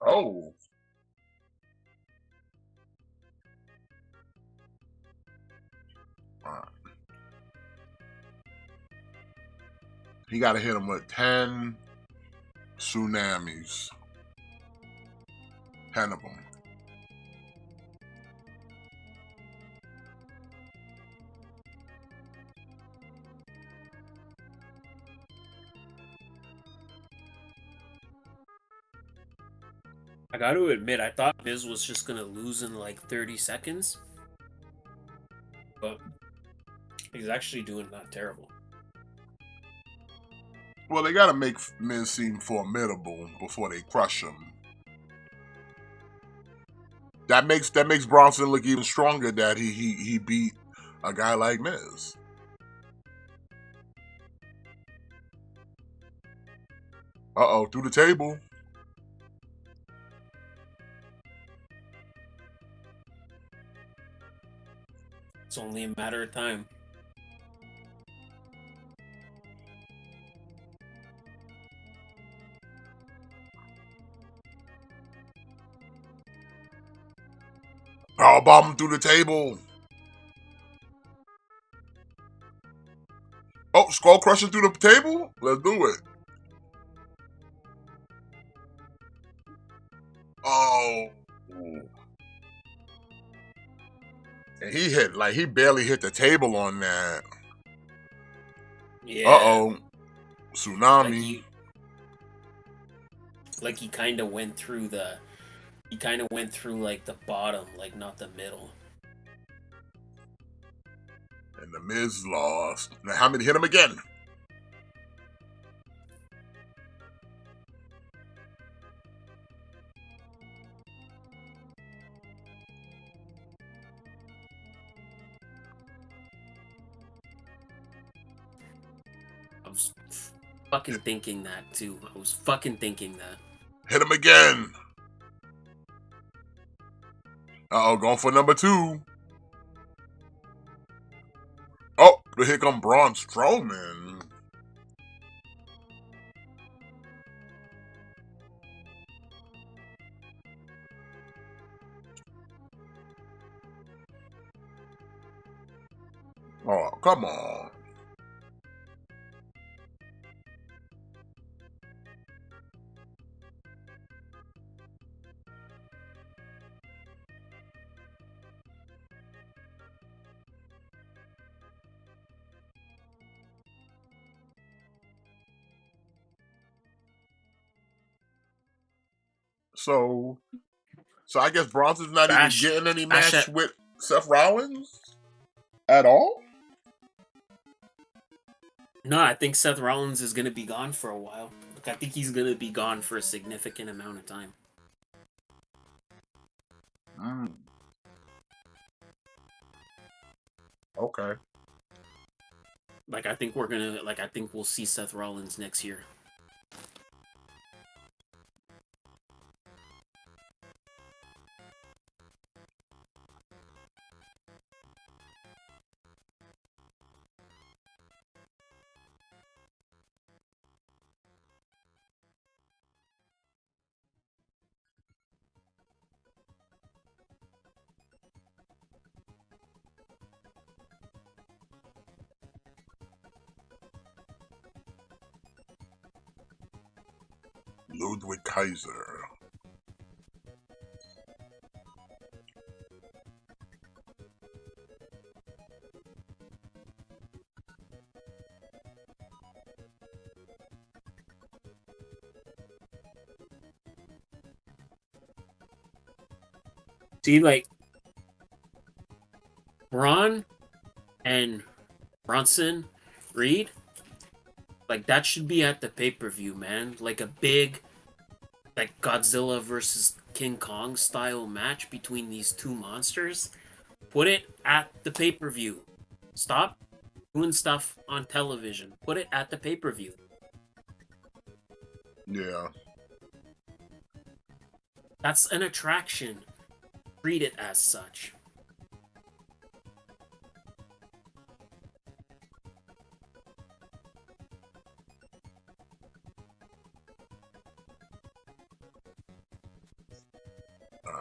Oh. He got to hit him with 10 tsunamis. 10 of them. I got to admit, I thought Miz was just gonna lose in like 30 seconds. but he's actually doing not terrible. Well, they gotta make Miz seem formidable before they crush him. That makes Bronson look even stronger that he beat a guy like Miz. Uh-oh, through the table. It's only a matter of time. Oh, bomb through the table. Oh, skull crushing through the table? Let's do it. Oh. And he barely hit the table on that. Yeah. Uh-oh. Tsunami. Like he kind of went through like the bottom, like not the middle. And the Miz lost. Now how many hit him again? I was fucking thinking that too. I was fucking thinking that. Hit him again. Uh-oh, going for number 2. Oh, here come Braun Strowman. Oh, come on. So I guess Bronson's not even getting any match with Seth Rollins at all? No, I think Seth Rollins is going to be gone for a while. Like, I think he's going to be gone for a significant amount of time. Okay. Like, I think we'll see Seth Rollins next year. Ludwig Kaiser. See, like, Braun and Bronson Reed, like, that should be at the pay-per-view, man. Like a big, like, Godzilla versus King Kong style match between these two monsters. Put it at the pay-per-view. Stop doing stuff on television. Put it at the pay-per-view. Yeah. That's an attraction. Treat it as such.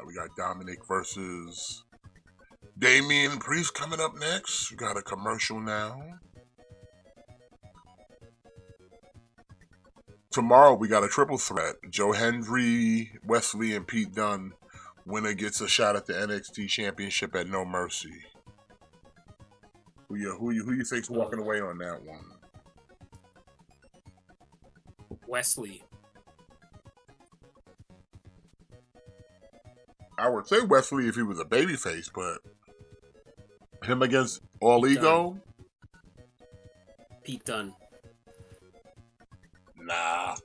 We got Dominic versus Damian Priest coming up next. We got a commercial now. Tomorrow we got a triple threat. Joe Hendry, Wesley, and Pete Dunne. Winner gets a shot at the NXT Championship at No Mercy. Who you think's walking away on that one? Wesley. I would say Wesley if he was a babyface, but him against All Pete Ego? Pete Dunne. Nah.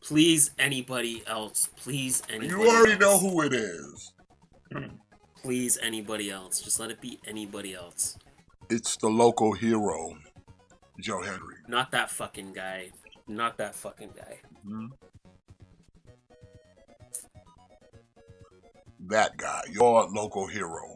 Please, anybody else. Please, anybody You already know else. who it is. Please, anybody else. Just let it be anybody else. It's the local hero, Joe Henry. Not that fucking guy. Not that fucking guy. Mm-hmm. That guy, your local hero.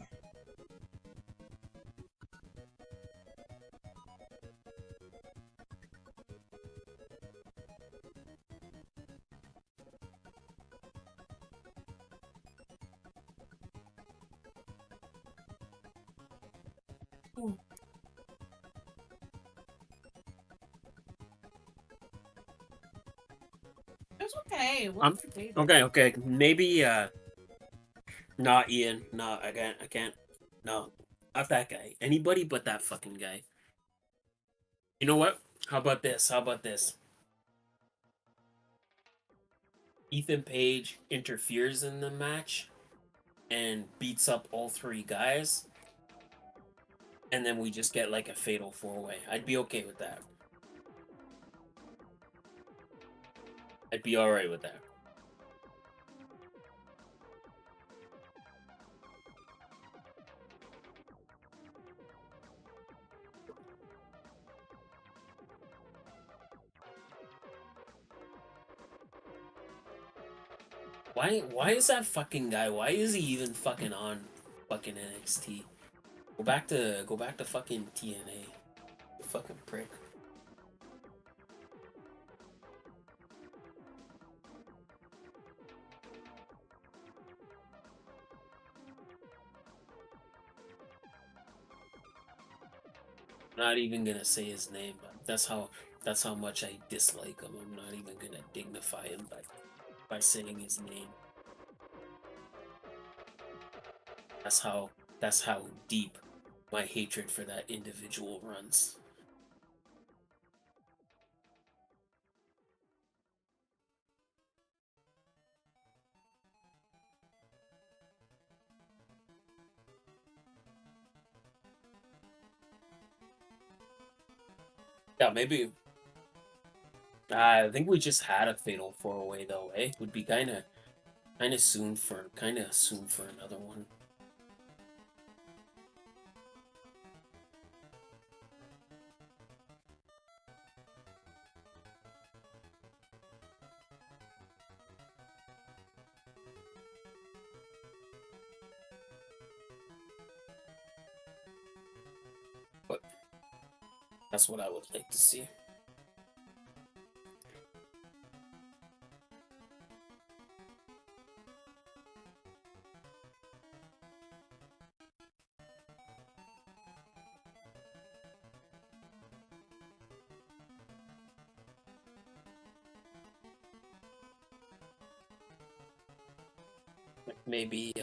It's okay. Okay. Maybe not Ian. No, I can't. No. Not that guy. Anybody but that fucking guy. You know what? How about this? Ethan Page interferes in the match and beats up all three guys. And then we just get like a fatal 4-way. I'd be okay with that. I'd be alright with that. Why is that fucking guy? Why is he even fucking on fucking NXT? Go back to fucking TNA. You fucking prick. Not even gonna say his name, but that's how much I dislike him. I'm not even gonna dignify him by saying his name. That's how deep my hatred for that individual runs. Yeah, maybe. I think we just had a fatal 4-way though, eh? Would be kind of soon for another one. But that's what I would like to see. Maybe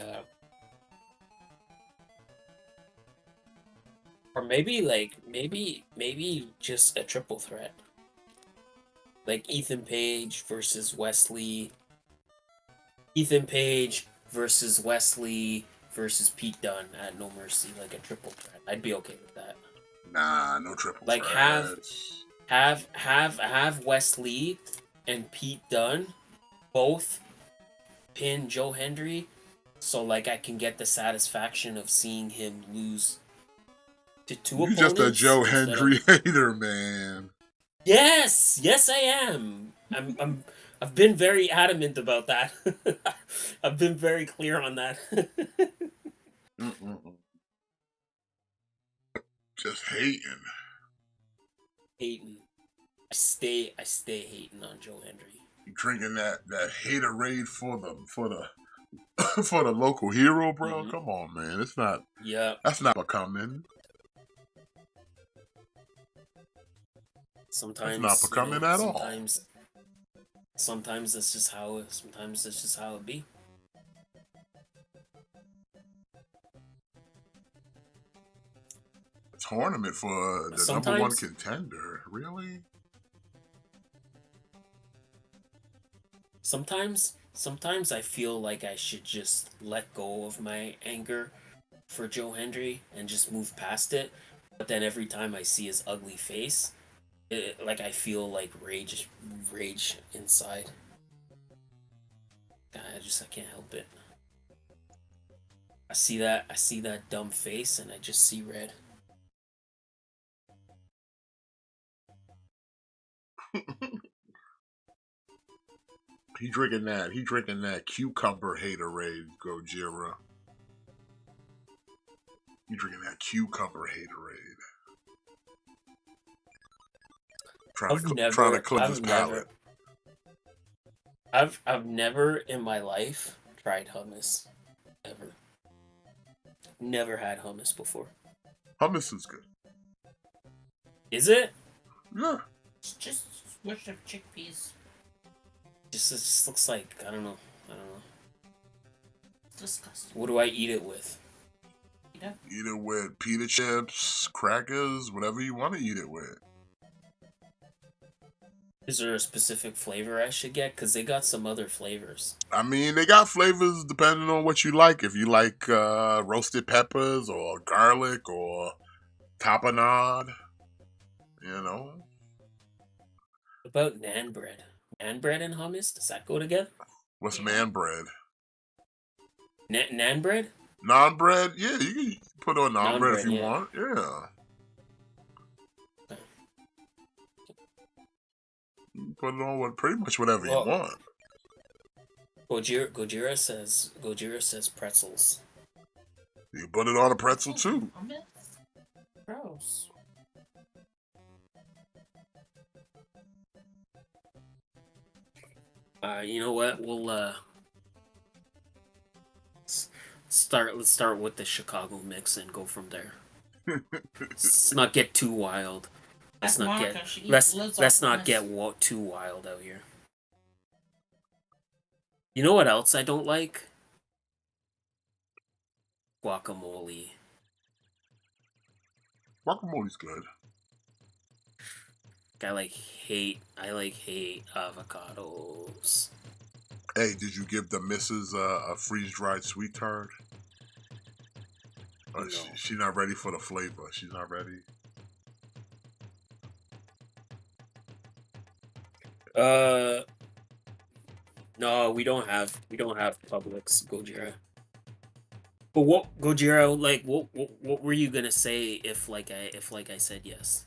or maybe just a triple threat. Like Ethan Page versus Wesley. Ethan Page versus Wesley versus Pete Dunne at No Mercy, like a triple threat. I'd be okay with that. Nah, no triple Like threats. have Wesley and Pete Dunne both pin Joe Hendry, so like I can get the satisfaction of seeing him lose to two opponents. You're just a Joe Hendry hater, man. Yes, I am. I've been very adamant about that. I've been very clear on that. Just hating. Hating. I stay hating on Joe Hendry. You drinking that haterade for the for the local hero, bro? Mm-hmm. Come on, man. It's not. Yeah. That's not becoming. Sometimes that's not becoming at all. Sometimes that's just how it be. A tournament for the number one contender, really? Sometimes I feel like I should just let go of my anger for Joe Hendry and just move past it. But then every time I see his ugly face, like I feel like rage inside. I can't help it. I see that dumb face, and I just see red. He drinking that cucumber haterade, Gojira. He drinking that cucumber haterade. Trying to cleanse his palate. I've never in my life tried hummus. Ever. Never had hummus before. Hummus is good. Is it? Yeah. It's just swish of chickpeas. It just looks like I don't know. It's disgusting. What do I eat it with? Eat it with pita chips, crackers, whatever you want to eat it with. Is there a specific flavor I should get? Because they got some other flavors. I mean, they got flavors depending on what you like. If you like roasted peppers or garlic or tapenade, you know. What about naan bread? Naan bread and hummus? Does that go together? What's man bread? Naan bread? Naan bread? Yeah, you can put on naan bread if you yeah. want. Yeah. You can put it on with pretty much whatever you want. Gojira says pretzels. You can put it on a pretzel too. Gross. You know what? We'll let's start with the Chicago mix and go from there. Let's not get too wild. Let's not get too wild out here. You know what else I don't like? Guacamole. Guacamole's good. I hate avocados. Hey, did you give the missus a freeze-dried sweet tart? No. She's not ready for the flavor. She's not ready. No, we don't have Publix, Gojira. But what Gojira, like what were you gonna say if I said yes?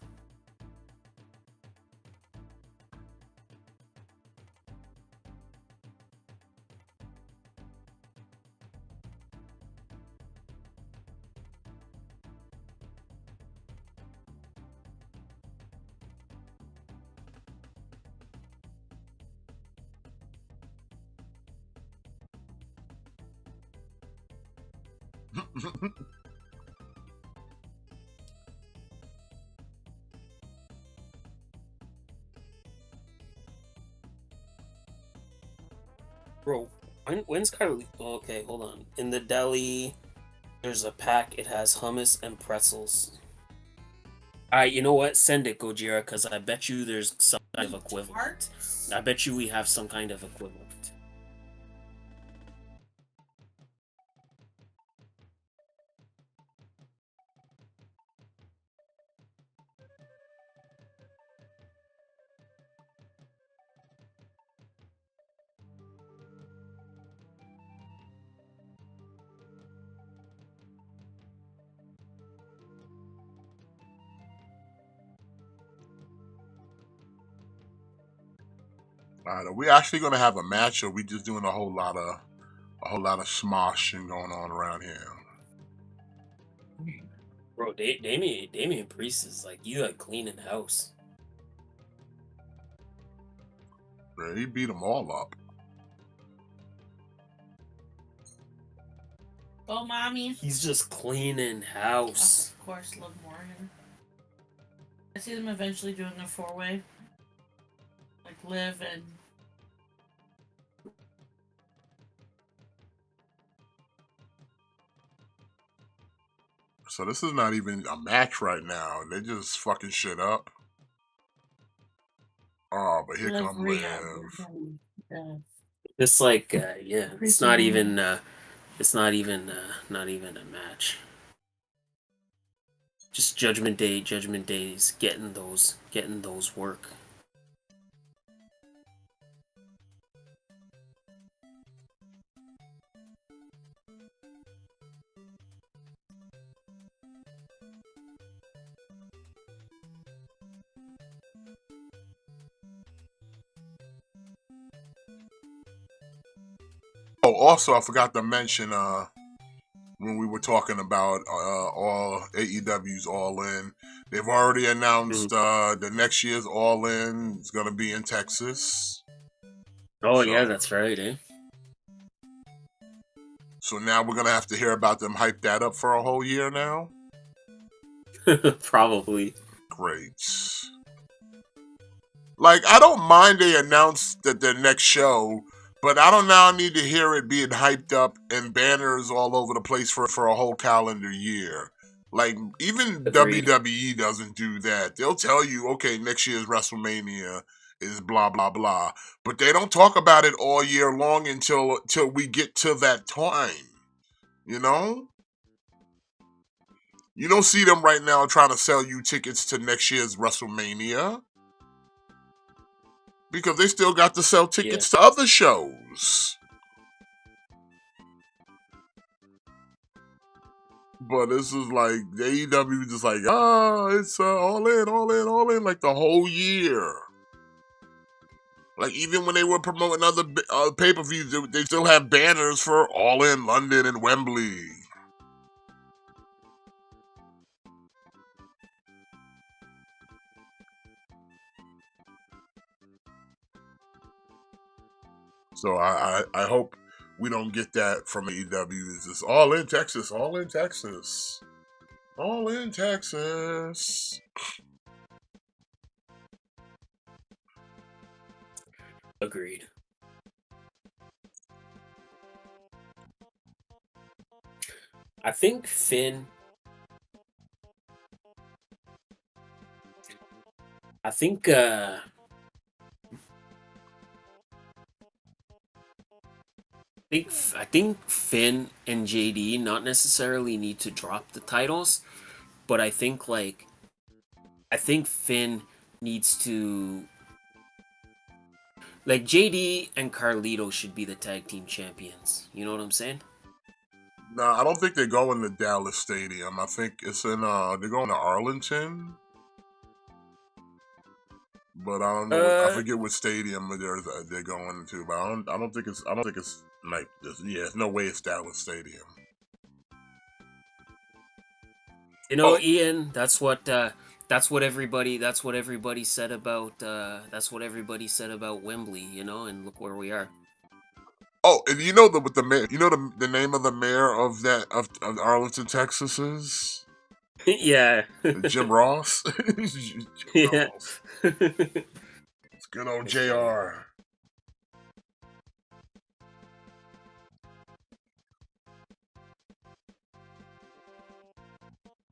Bro, when's Kylie? Okay, hold on. In the deli, there's a pack. It has hummus and pretzels. Alright, you know what? Send it, Gojira, because I bet you there's some kind of equivalent. I bet you we have some kind of equivalent. Are we actually gonna have a match, or are we just doing a whole lot of smoshing going on around here? Bro, Damian Priest is like you like cleaning house. Yeah, he beat them all up. Oh, mommy. He's just cleaning house. Of course, Liv Morgan. I see them eventually doing a 4-way. Like Liv and... So this is not even a match right now. They just fucking shit up. Oh, but here come Liv. It's like, yeah, it's not even a match. Just Judgment Day. Judgment Day's getting those work. Oh, also, I forgot to mention when we were talking about all AEW's All In, they've already announced the next year's All In is going to be in Texas. Oh yeah, that's right, eh? So now we're going to have to hear about them hype that up for a whole year now? Probably. Great. Like, I don't mind they announced that their next show, but I don't now need to hear it being hyped up and banners all over the place for a whole calendar year. Like, even Agreed. WWE doesn't do that. They'll tell you, okay, next year's WrestleMania is blah, blah, blah. But they don't talk about it all year long until we get to that time. You know? You don't see them right now trying to sell you tickets to next year's WrestleMania. Because they still got to sell tickets to other shows. But this is like, the AEW just like, it's all in, like the whole year. Like, even when they were promoting other pay-per-views, they still have banners for All In London and Wembley. So I hope we don't get that from AEW. It's just all in Texas, all in Texas, all in Texas. Agreed. I think Finn. I think I think Finn and JD not necessarily need to drop the titles, but I think Finn needs to, like, JD and Carlito should be the tag team champions. You know what I'm saying? No, I don't think they're going to Dallas Stadium. I think it's in they're going to Arlington. But I don't know. I forget what stadium they're going to. But I don't think it's like this. Yeah, there's no way it's Dallas Stadium. You know, Ian, that's what everybody said about Wembley, you know, and look where we are. Oh, and you know the mayor, you know the name of the mayor of Arlington, Texas is? Yeah. Jim Ross. Jim Yeah. Ross. It's good old JR.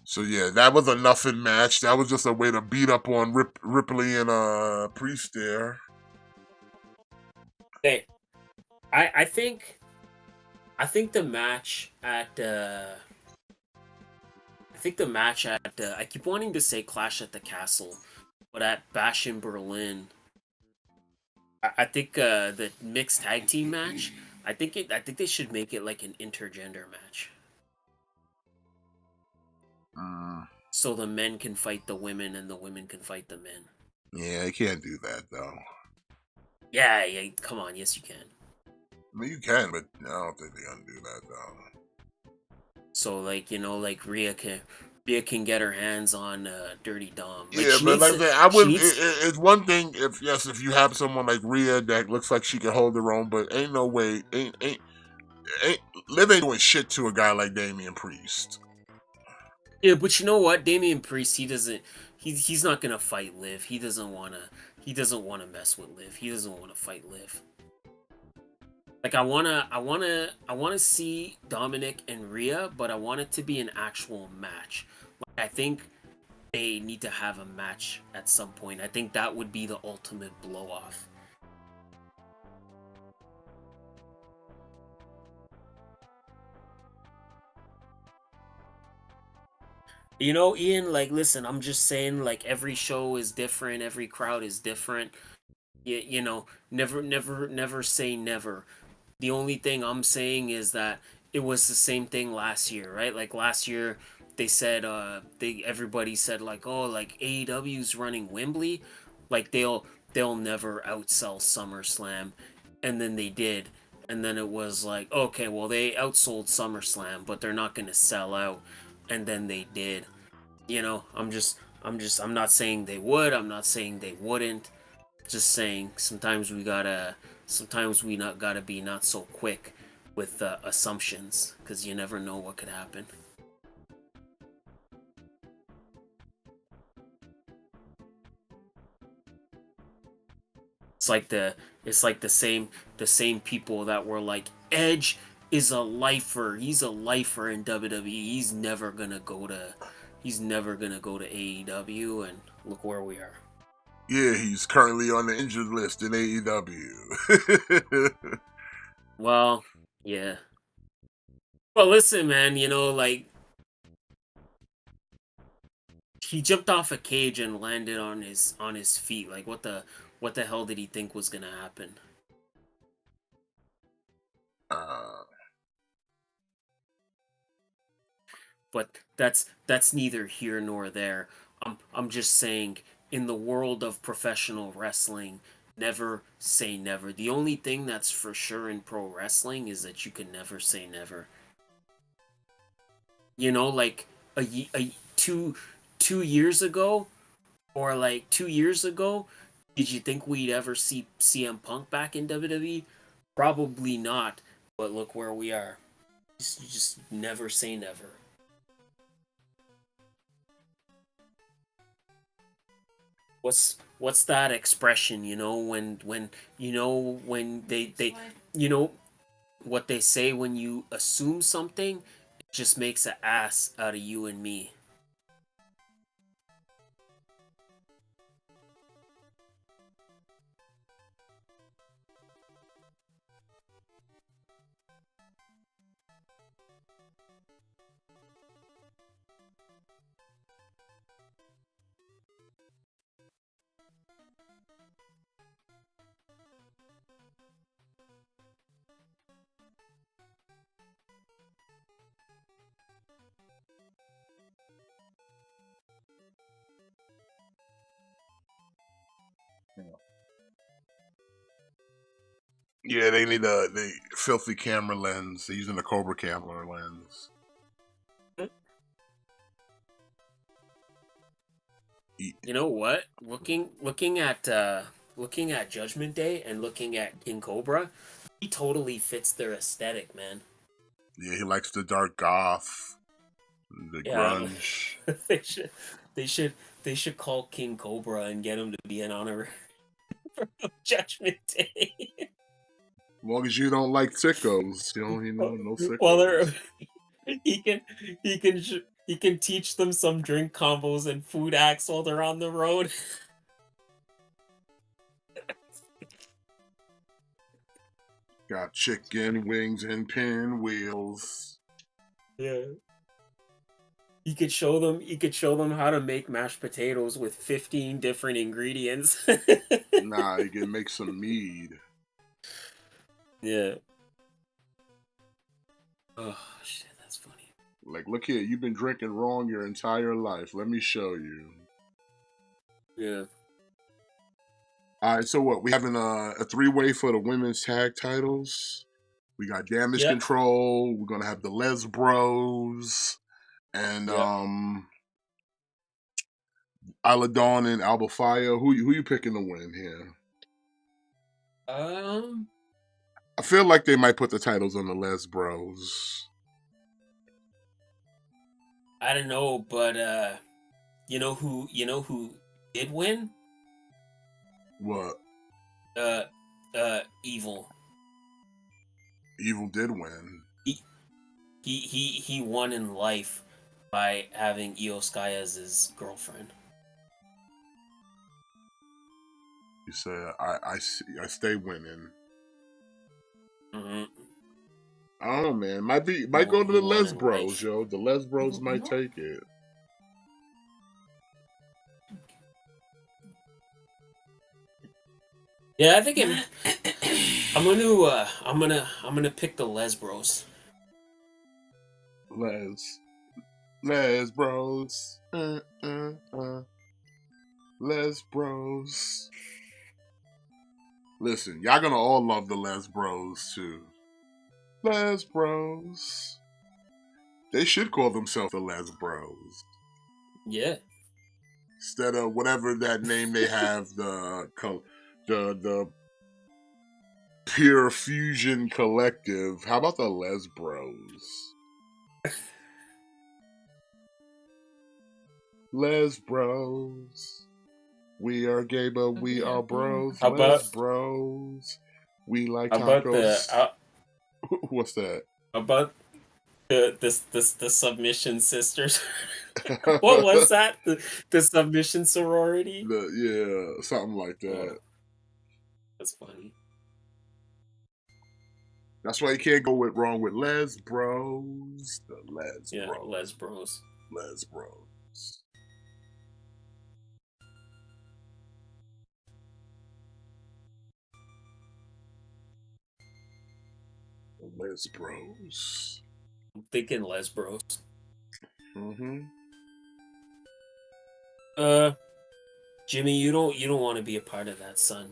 So yeah, that was a nothing match. That was just a way to beat up on Ripley and Priest there. Hey, I think the match at I keep wanting to say Clash at the Castle, but at Bash in Berlin, I think the mixed tag team match, I think they should make it like an intergender match. So the men can fight the women and the women can fight the men. Yeah, you can't do that though. Yeah, come on, yes you can. I mean, you can, but I don't think they're gonna do that though. So, like, you know, like Rhea can get her hands on Dirty Dom. Like, yeah, but like that, I would. It's one thing if you have someone like Rhea that looks like she can hold her own, but ain't no way, ain't Liv ain't doing shit to a guy like Damian Priest. Yeah, but you know what, Damian Priest, he's not gonna fight Liv. He doesn't wanna mess with Liv. He doesn't wanna fight Liv. Like, I wanna see Dominic and Rhea, but I want it to be an actual match. Like, I think they need to have a match at some point. I think that would be the ultimate blow off. You know, Ian, like, listen, I'm just saying, like, every show is different, every crowd is different. You know, never say never. The only thing I'm saying is that it was the same thing last year, right? Like last year, they said everybody said like, oh, like AEW's running Wembley, like they'll never outsell SummerSlam, and then they did, and then it was like, okay, well they outsold SummerSlam, but they're not gonna sell out, and then they did. You know, I'm not saying they would, I'm not saying they wouldn't, just saying sometimes we not gotta be not so quick with assumptions because you never know what could happen. It's like the same people that were like, Edge is a lifer. He's a lifer in WWE. He's never gonna go to AEW, and look where we are. Yeah, he's currently on the injured list in AEW. Well, yeah. Well, listen, man. You know, like he jumped off a cage and landed on his feet. Like what the hell did he think was gonna happen? uh, But that's neither here nor there. I'm just saying, in the world of professional wrestling, never say never. The only thing that's for sure in pro wrestling is that you can never say never. You know, like a 2 years ago, or like 2 years ago, did you think we'd ever see CM Punk back in WWE? Probably not. But look where we are. You just never say never. What's that expression? When they you know what they say, when you assume something, it just makes an ass out of you and me. yeah, they need the filthy camera lens. They're using the Cobra camera lens. You know what? Looking at Judgment Day and looking at King Cobra, he totally fits their aesthetic, man. Yeah, he likes the dark goth, the Yeah, grunge. they should they should they should call King Cobra and get him to be an honor of Judgment Day. As long as you don't like sickos, no Well, sickos. he can he can teach them some drink combos and food acts while they're on the road. Got chicken wings and pinwheels. Yeah. He could show them how to make mashed potatoes with 15 different ingredients. Nah, you can make some mead. Yeah. Oh shit, that's funny. Like, look here, you've been drinking wrong your entire life. Let me show you. Yeah. All right, so what? We having a three-way for the women's tag titles. We got Damage Yeah. Control. We're gonna have the Les Bros and Yeah. Isla Dawn and Alba Fire. Who you picking to win here? Um I feel like they might put the titles on the Les Bros. I don't know, but you know who did win? What? Uh Evil. Evil did win. He won in life by having Io Sky as his girlfriend. He said, I stay winning. Mm-hmm. I don't know, man. Might go to He the won Les in Bros, life. yo. The Les Bros might take it. Yeah, I think I'm gonna pick the Les Bros. Les Bros. Les Bros. Listen, y'all gonna all love the Les Bros too. Les Bros. They should call themselves the Les Bros. Yeah. Instead of whatever that name they have, the Pure Fusion Collective. How about the Les Bros? Les Bros. We are gay, but we are bros. How Les about Bros. We like how about tacos. the What's that? how about the submission sisters? What was that? The submission sorority? Yeah, something like that. Oh, that's funny. That's why you can't go wrong with Les Bros. The Les Yeah, Bros. Les Bros. Les Bros. The Les Bros. I'm thinking Les Bros. Mm-hmm. Jimmy, you don't want to be a part of that, son.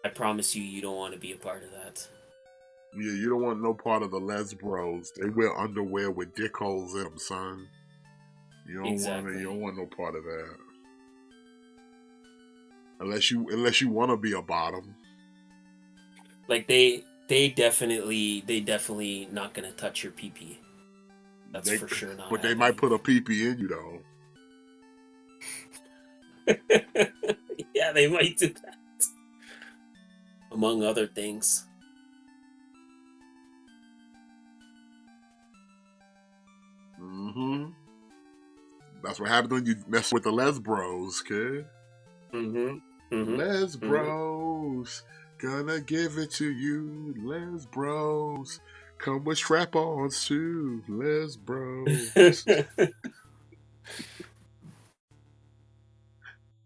I promise you, you don't want to be a part of that. Yeah, you don't want no part of the Les Bros. They wear underwear with dick holes in them, son. You don't want no part of that. Unless you want to be a bottom. Like they definitely not gonna touch your pee. That's for sure not. But they might put a pee in you though. Yeah, they might do that. Among other things. Mm-hmm. That's what happens when you mess with the Les Bros, kid. Mm-hmm. Mm-hmm. Les Bros, gonna give it to you. Les Bros, come with strap-ons too. Les Bros.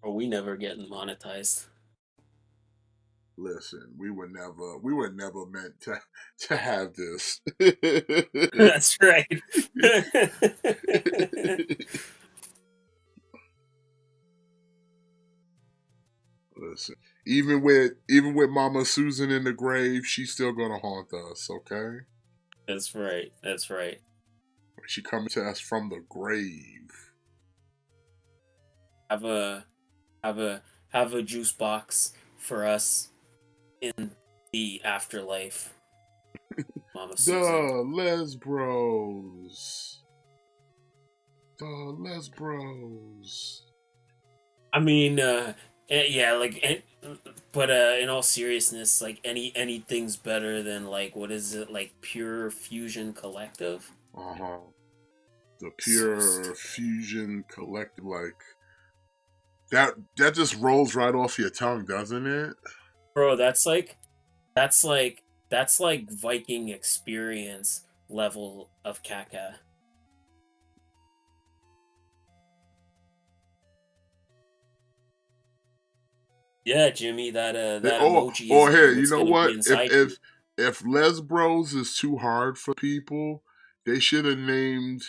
Are we never getting monetized? Listen, we were never meant to have this. That's right. Listen, even with Mama Susan in the grave, she's still gonna haunt us. Okay, That's right. That's right. she coming to us from the grave. Have a juice box for us in the afterlife. Mama Susan. The Les Bros. The Les Bros. I mean, yeah, like, but in all seriousness, like anything's better than like what is it, like Pure Fusion Collective? Uh-huh. The Pure Fusion Collective, like that just rolls right off your tongue, doesn't it? Bro, that's like Viking experience level of caca. Yeah, Jimmy, that emoji Or is here, you what's know gonna be what? inside you. If Les Bros is too hard for people, they should have named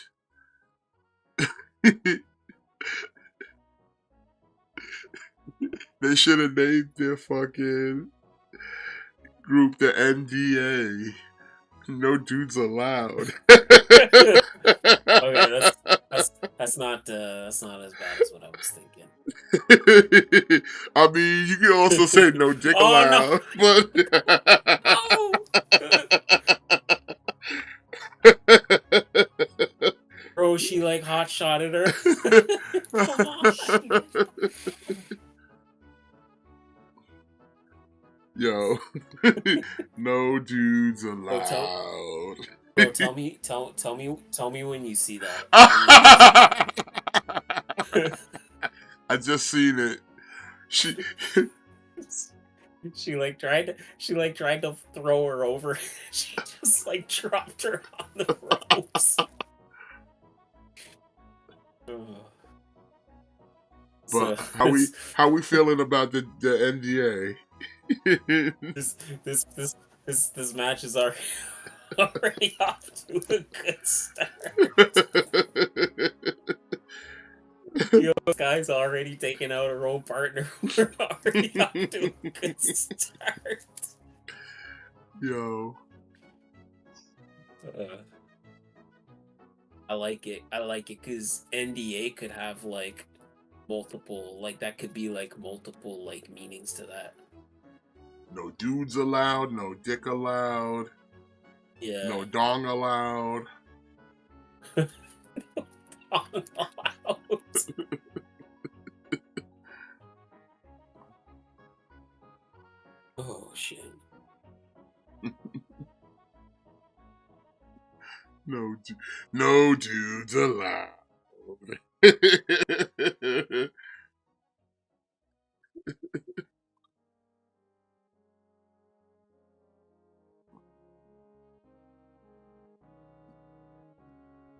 they should have named their fucking group the NDA. No dudes allowed. Okay, that's not as bad as what I was thinking. I mean, you can also say no dick Oh no! allowed, but No! Bro, she like hot shotted her. Come on. Yo, no dudes Bro, allowed. tell me when you see that. I just seen it. She She tried to throw her over. She just like dropped her on the ropes. But So how we feeling about the NDA? this match is already off to a good start. Yo, this guy's already taken out a role partner. We're already off to a good start. Yo. I like it. I like it because NDA could have like multiple, like that could be like multiple like meanings to that. No dudes allowed, no dick allowed, Yeah. no dong allowed. Oh shit. No dudes allowed.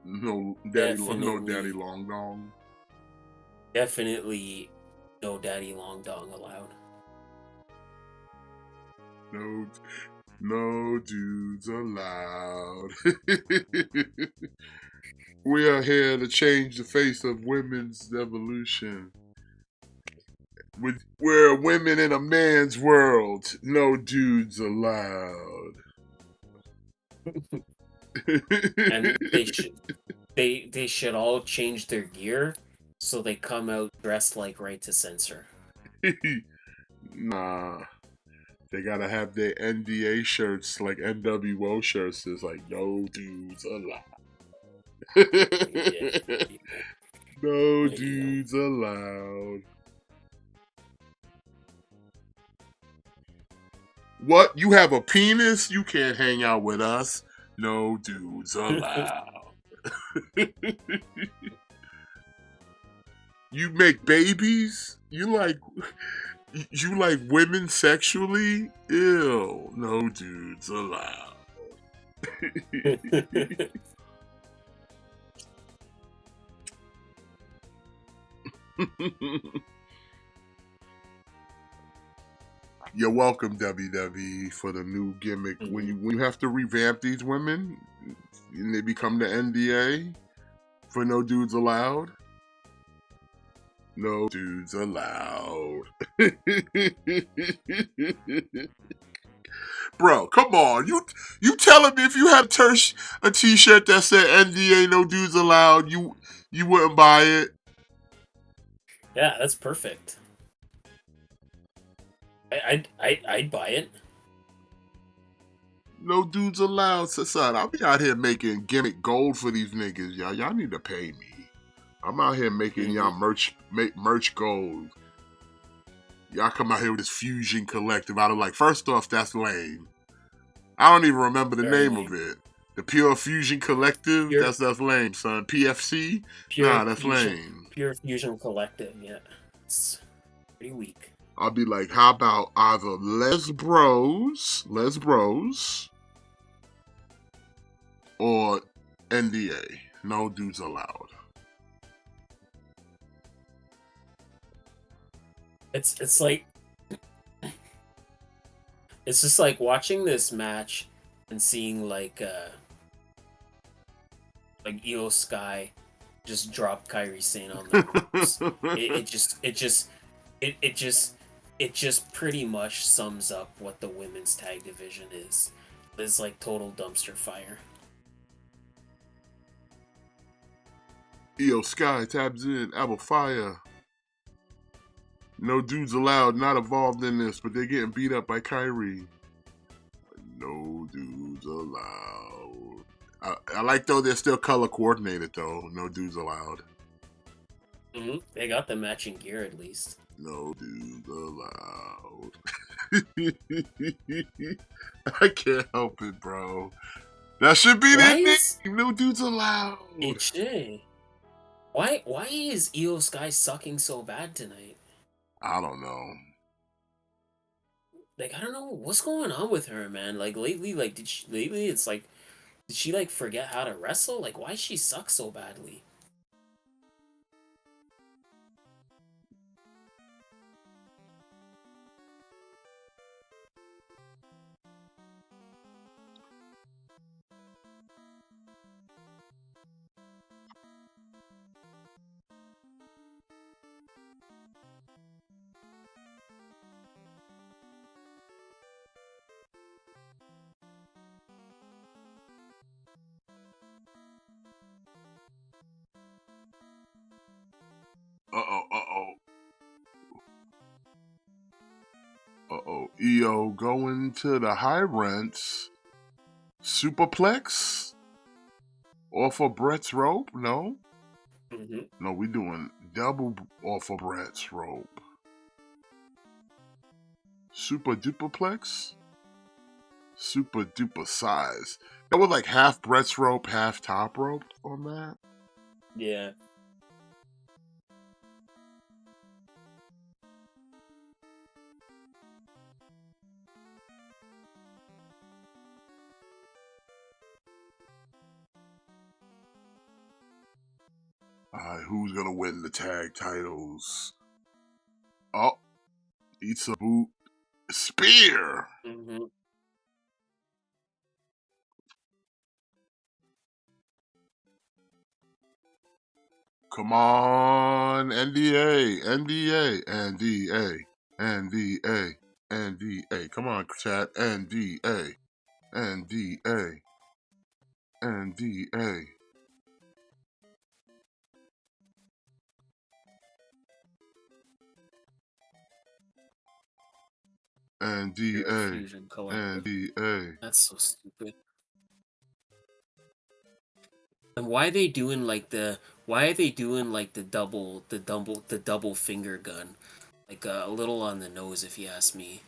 No daddy long dong. Definitely no daddy long dong allowed. No dudes allowed. We are here to change the face of women's evolution. We're women in a man's world. No dudes allowed. And they should all change their gear so they come out dressed like Right to Censor. Nah. They gotta have their NDA shirts like NWO shirts. It's like no dudes allowed. No dudes allowed. What? You have a penis? You can't hang out with us. No dudes allowed. You make babies? You like women sexually? Ew. No dudes allowed. You're welcome, WWE, for the new gimmick. Mm-hmm. When you have to revamp these women, and they become the NDA for no dudes allowed. No dudes allowed. Bro, come on. You telling me if you had a t-shirt that said NDA no dudes allowed, you wouldn't buy it? Yeah, that's perfect. I'd buy it. No dudes allowed, son. I'll be out here making gimmick gold for these niggas, y'all. Y'all need to pay me. I'm out here making y'all merch gold. Y'all come out here with this fusion collective. I don't like. First off, that's lame. I don't even remember the name of it. The Pure Fusion Collective. That's lame, son. PFC. That's lame. Pure Fusion Collective. Yeah, it's pretty weak. I'll be like, how about either Les Bros, or NDA. No dudes allowed. It's like it's just like watching this match and seeing like Io Sky just drop Kairi Sane on the ropes. It just pretty much sums up what the women's tag division is. It's like total dumpster fire. Io Sky tabs in. Apple Fire. No dudes allowed, not involved in this, but they're getting beat up by Kyrie. No dudes allowed. I like though they're still color coordinated though. No dudes allowed. Mm-hmm. They got the matching gear at least. No dudes allowed. I can't help it, bro. That should be the name. No dudes allowed. It should. Why is Io Sky sucking so bad tonight? I don't know. Like, I don't know what's going on with her, man. Like lately, it's like, did she like forget how to wrestle? Like, why she suck so badly? EO going to the high rents. Superplex? Off of Brett's rope? No? No, we doing double off of Brett's rope. Super duperplex? Super duper size. That was like half Brett's rope, half top rope on that? Yeah. Alright, who's gonna win the tag titles? Oh, eats a boot. Spear! Come on, NDA, NDA, NDA, NDA, NDA. Come on, chat, NDA, NDA, NDA. NDA, NDA. That's so stupid. And why are they doing like the double finger gun? Like a little on the nose, if you ask me.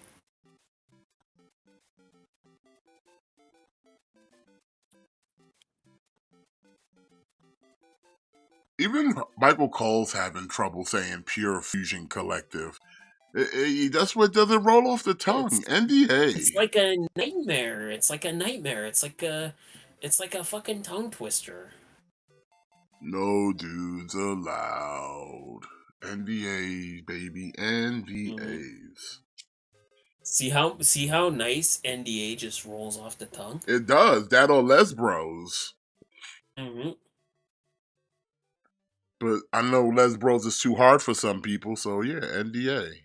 Even Michael Cole's having trouble saying Pure Fusion Collective. That's what doesn't roll off the tongue. NDA. It's like a nightmare. It's like a nightmare. It's like a fucking tongue twister. No dudes allowed. NDAs, baby, NDAs. See how nice NDA just rolls off the tongue? It does. That or Les Bros. But I know Les Bros is too hard for some people, so yeah, NDA.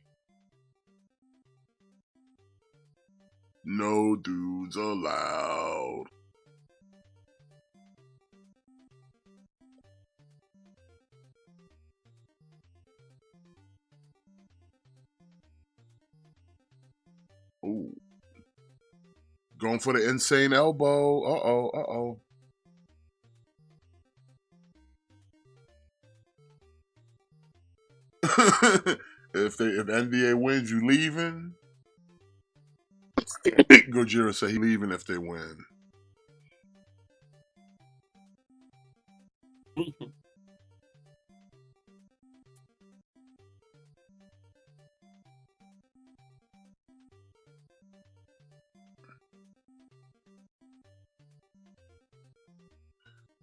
No dudes allowed. Ooh. Going for the insane elbow. Uh-oh. If NDA wins, you leaving? Gojira said he leaving if they win.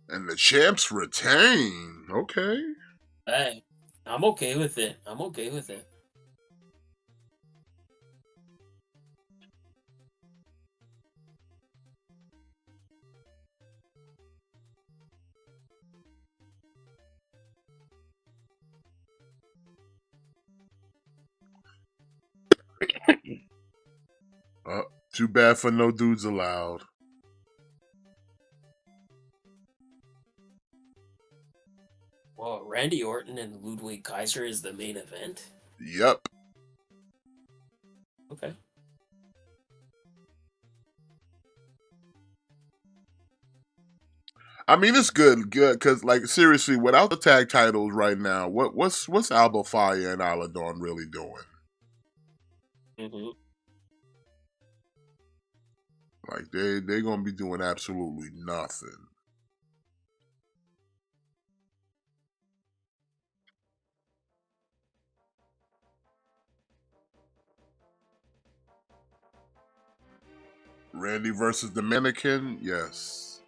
And the champs retain. Okay. Hey, I'm okay with it. Too bad for no dudes allowed. Well, Randy Orton and Ludwig Kaiser is the main event? Yep. Okay. I mean, it's good, because like seriously, without the tag titles right now, what's Alba Fire and Aladon really doing? Like they're gonna be doing absolutely nothing. Randy versus the Mannequin, yes.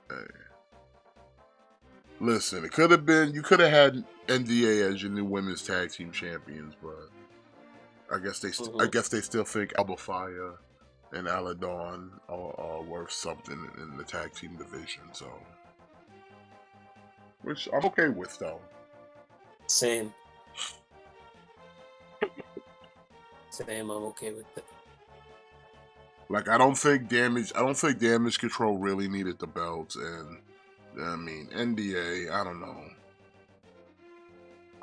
Hey. Listen, it could have been, you could have had NDA as your new women's tag team champions, but I guess they still think Alba Fire and Aladon are worth something in the tag team division, so which I'm okay with though. Same, I'm okay with it. Like I don't think Damage Control really needed the belts, and I mean NDA, I don't know.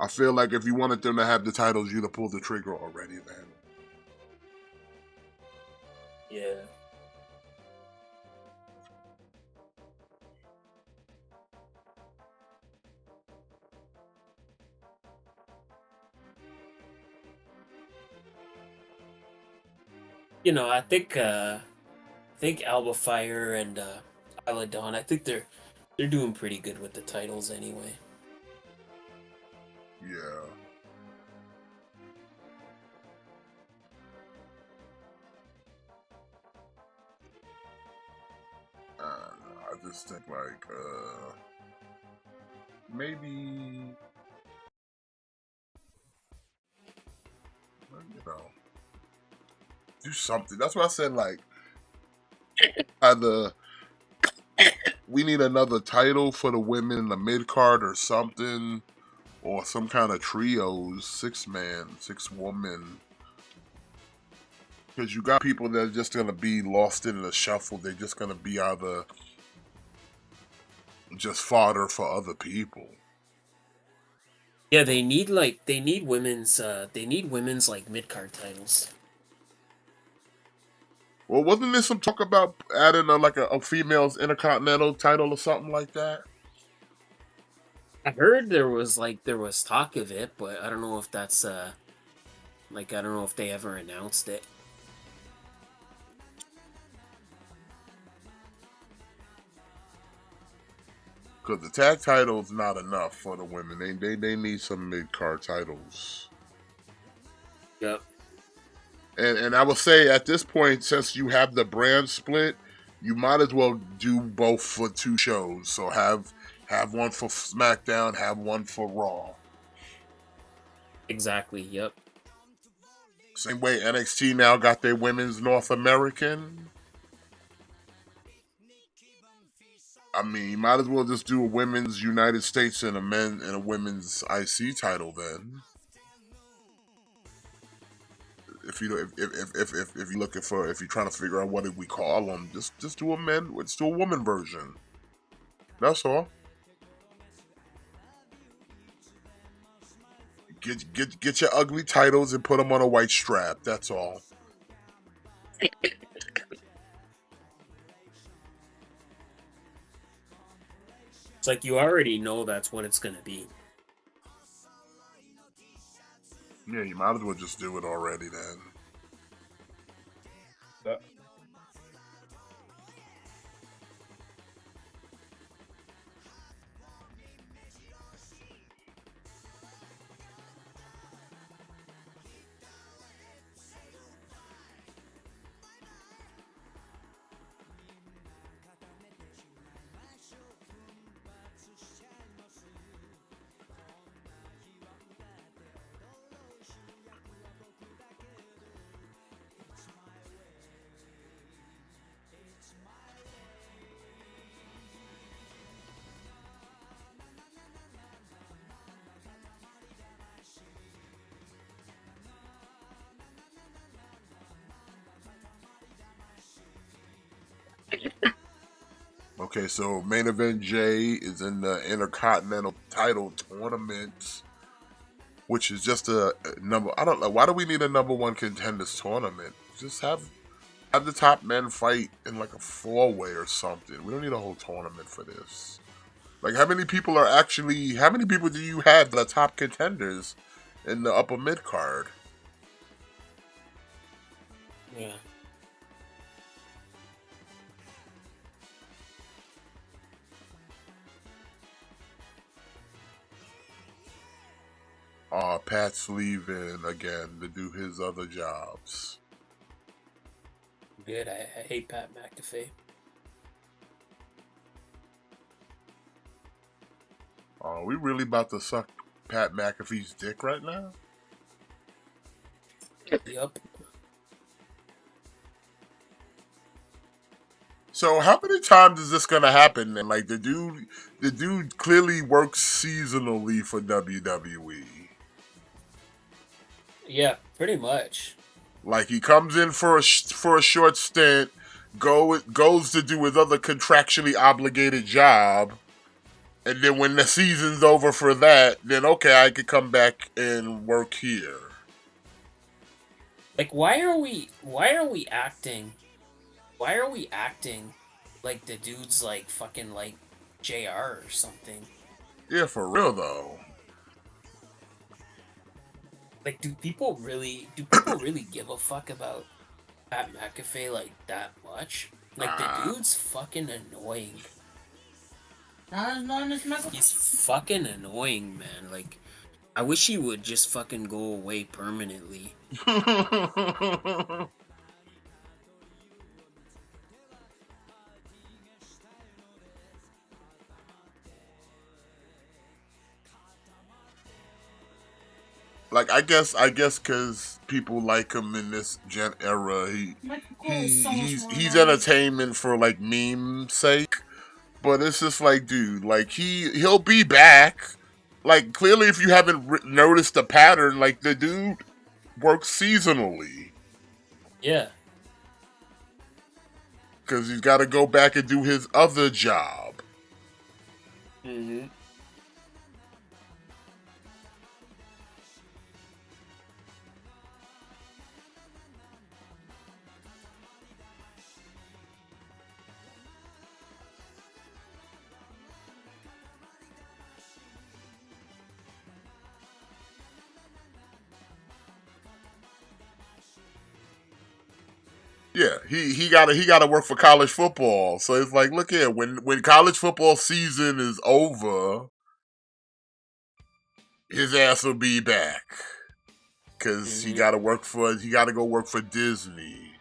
I feel like if you wanted them to have the titles, you'd have pulled the trigger already, man. Yeah. I think Alba Fire and Isla Dawn, I think they're doing pretty good with the titles anyway. Yeah. I just think like maybe do something. That's what I said. Like either we need another title for the women in the mid card or something, or some kind of trios, 6-man, 6-woman. Because you got people that are just gonna be lost in the shuffle. They're just gonna be either just fodder for other people. Yeah, they need women's like mid card titles. Well, wasn't there some talk about adding a female's intercontinental title or something like that? I heard there was talk of it, but I don't know if that's I don't know if they ever announced it. Because the tag title's not enough for the women. They need some mid-card titles. Yep. And I will say at this point, since you have the brand split, you might as well do both for 2 shows. So have one for SmackDown, have one for Raw. Exactly, yep. Same way NXT now got their women's North American. I mean, you might as well just do a women's United States and a women's IC title then. If you're trying to figure out what did we call them, just do a woman version. That's all. Get your ugly titles and put them on a white strap. That's all. It's like you already know that's what it's gonna be. Yeah, you might as well just do it already then. Okay, so main event Jay is in the Intercontinental title tournament, which is just a number. I don't know. Why do we need a number 1 contenders tournament? Just have the top men fight in like a 4-way or something. We don't need a whole tournament for this. Like, how many people do you have that are top contenders in the upper mid card? Yeah. Pat's leaving again to do his other jobs. Good. I hate Pat McAfee. Are we really about to suck Pat McAfee's dick right now? Yep. So how many times is this gonna happen? And like the dude clearly works seasonally for WWE. Yeah, pretty much. Like he comes in for a short stint, goes to do his other contractually obligated job, And then when the season's over for that, then okay, I could come back and work here. Like, why are we acting like the dude's like fucking like JR or something? Yeah, for real though. Like, do people really give a fuck about Pat McAfee like that much? Like, the dude's fucking annoying. Not as long as Michael. He's fucking annoying, man. Like, I wish he would just fucking go away permanently. Like I guess because people like him in this gen era, he's entertainment for like meme sake. But it's just like, dude, like he'll be back. Like clearly, if you haven't noticed the pattern, like the dude works seasonally. Yeah. Because he's got to go back and do his other job. Mm-hmm. Yeah, he gotta work for college football. So it's like, look here, when college football season is over, his ass will be back. Cause he gotta go work for Disney.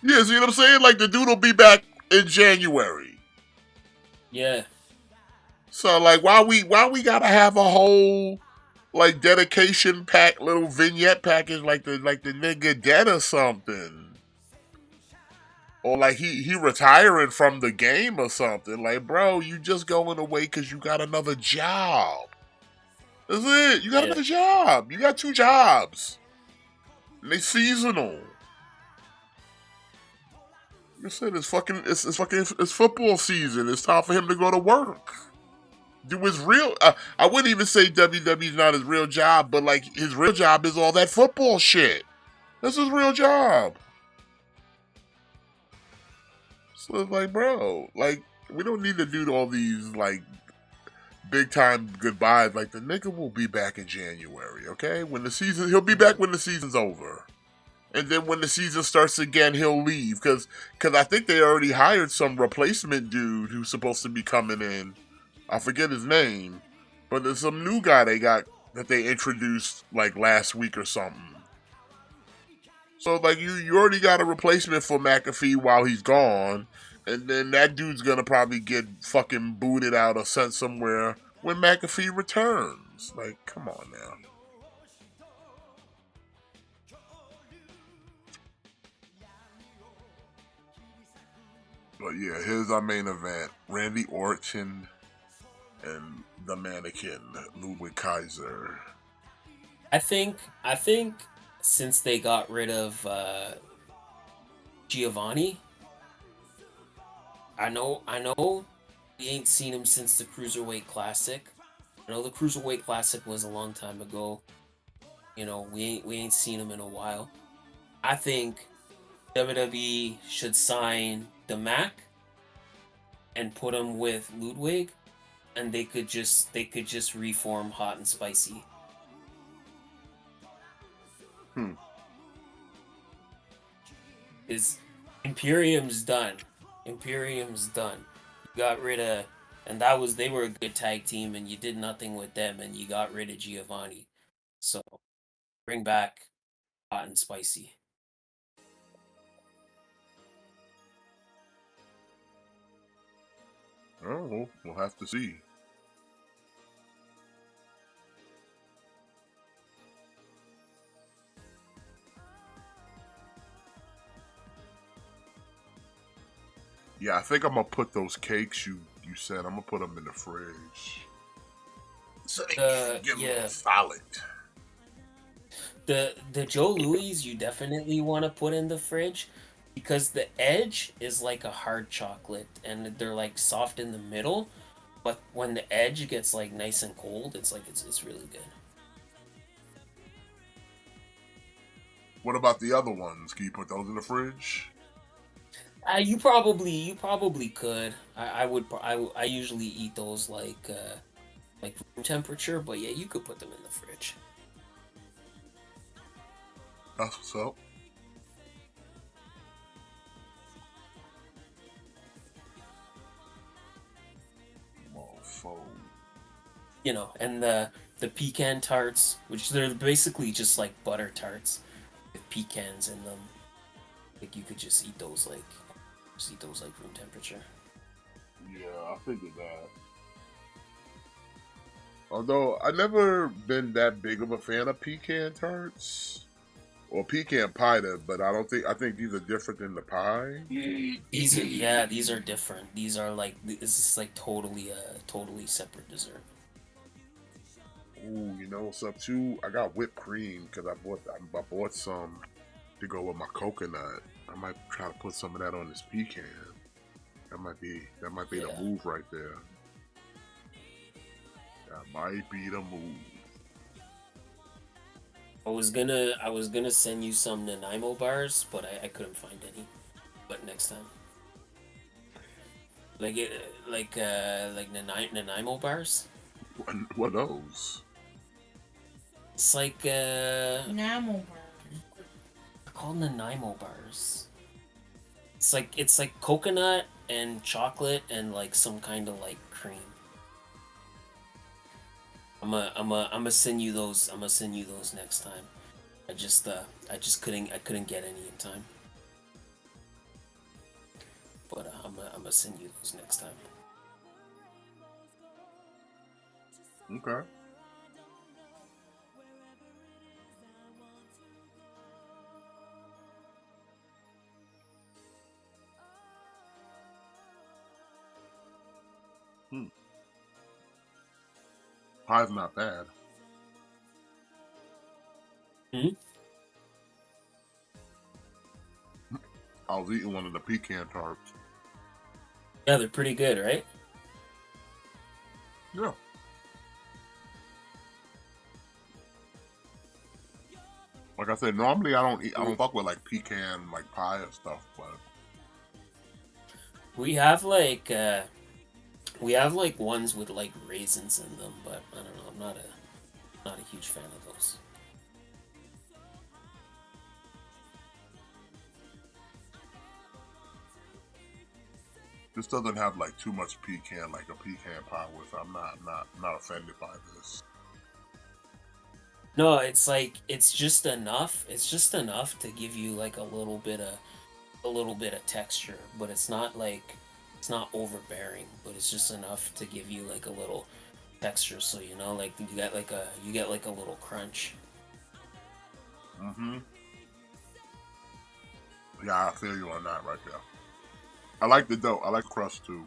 Yeah, see what I'm saying? Like the dude will be back in January. Yeah. So like why we gotta have a whole like dedication pack little vignette package like the nigga dead or something? Or like he retiring from the game or something. Like, bro, you just going away because you got another job. That's it. You got another job. You got 2 jobs. And they seasonal. Like I said, it's football season. It's time for him to go to work. Do his real. I wouldn't even say WWE's not his real job, but like his real job is all that football shit. That's his real job. So it's like, bro, like we don't need to do all these like big time goodbyes. Like the nigga will be back in January, okay? He'll be back when the season's over. And then when the season starts again, he'll leave. Because I think they already hired some replacement dude who's supposed to be coming in. I forget his name. But there's some new guy that they introduced like last week or something. So like you already got a replacement for McAfee while he's gone. And then that dude's gonna probably get fucking booted out or sent somewhere when McAfee returns. Like, come on now. But yeah, here's our main event. Randy Orton and the mannequin, Ludwig Kaiser. I think since they got rid of Giovanni, I know we ain't seen him since the Cruiserweight Classic. I know the Cruiserweight Classic was a long time ago. You know, we ain't seen him in a while. I think WWE should sign the Mac and put him with Ludwig, and they could just reform Hot and Spicy. Is Imperium's done. You got rid of, and they were a good tag team, and you did nothing with them, and you got rid of Giovanni. So bring back Hot and Spicy. Oh, we'll have to see. Yeah, I think I'm gonna put those cakes you said. I'm gonna put them in the fridge. So they get a little solid. The Joe Louis you definitely want to put in the fridge because the edge is like a hard chocolate and they're like soft in the middle, but when the edge gets like nice and cold, it's like it's really good. What about the other ones? Can you put those in the fridge? You probably could. I usually eat those like room temperature, but yeah, you could put them in the fridge. That's what's up. Mofo. You know, and the pecan tarts, which they're basically just like butter tarts with pecans in them. Like you could just eat those like room temperature. Yeah, I figured that. Although I never been that big of a fan of pecan tarts or pecan pie, but I think these are different than the pie. These are different. These are like this is like totally separate dessert. Ooh, you know what's up too? I got whipped cream because I bought some to go with my coconut. I might try to put some of that on this pecan. That might be the Yeah. move right there. That might be the move. I was gonna send you some Nanaimo bars, but I couldn't find any. But next time, like it, like Nanaimo bars. What are those? It's like Enamel they're called Nanaimo bars. It's like coconut and chocolate and like some kind of like cream. I'm gonna send you those. I'm gonna send you those next time. I couldn't get any in time. But I'm gonna send you those next time. Okay. Hmm. Pie's not bad. Hmm? I was eating one of the pecan tarts. Yeah, they're pretty good, right? Yeah. Like I said, normally I don't fuck with like pecan like pie and stuff, but We have like uh we have like ones with like raisins in them, but I don't know. I'm not a huge fan of those. this doesn't have like too much pecan like a pecan pie with. I'm not offended by this. No, it's like it's just enough. It's just enough to give you like a little bit of texture, but it's not overbearing, but it's just enough to give you like a little texture so like you get like a little crunch. Mm-hmm. Yeah, I feel you on that right there. I like the dough. I like crust too.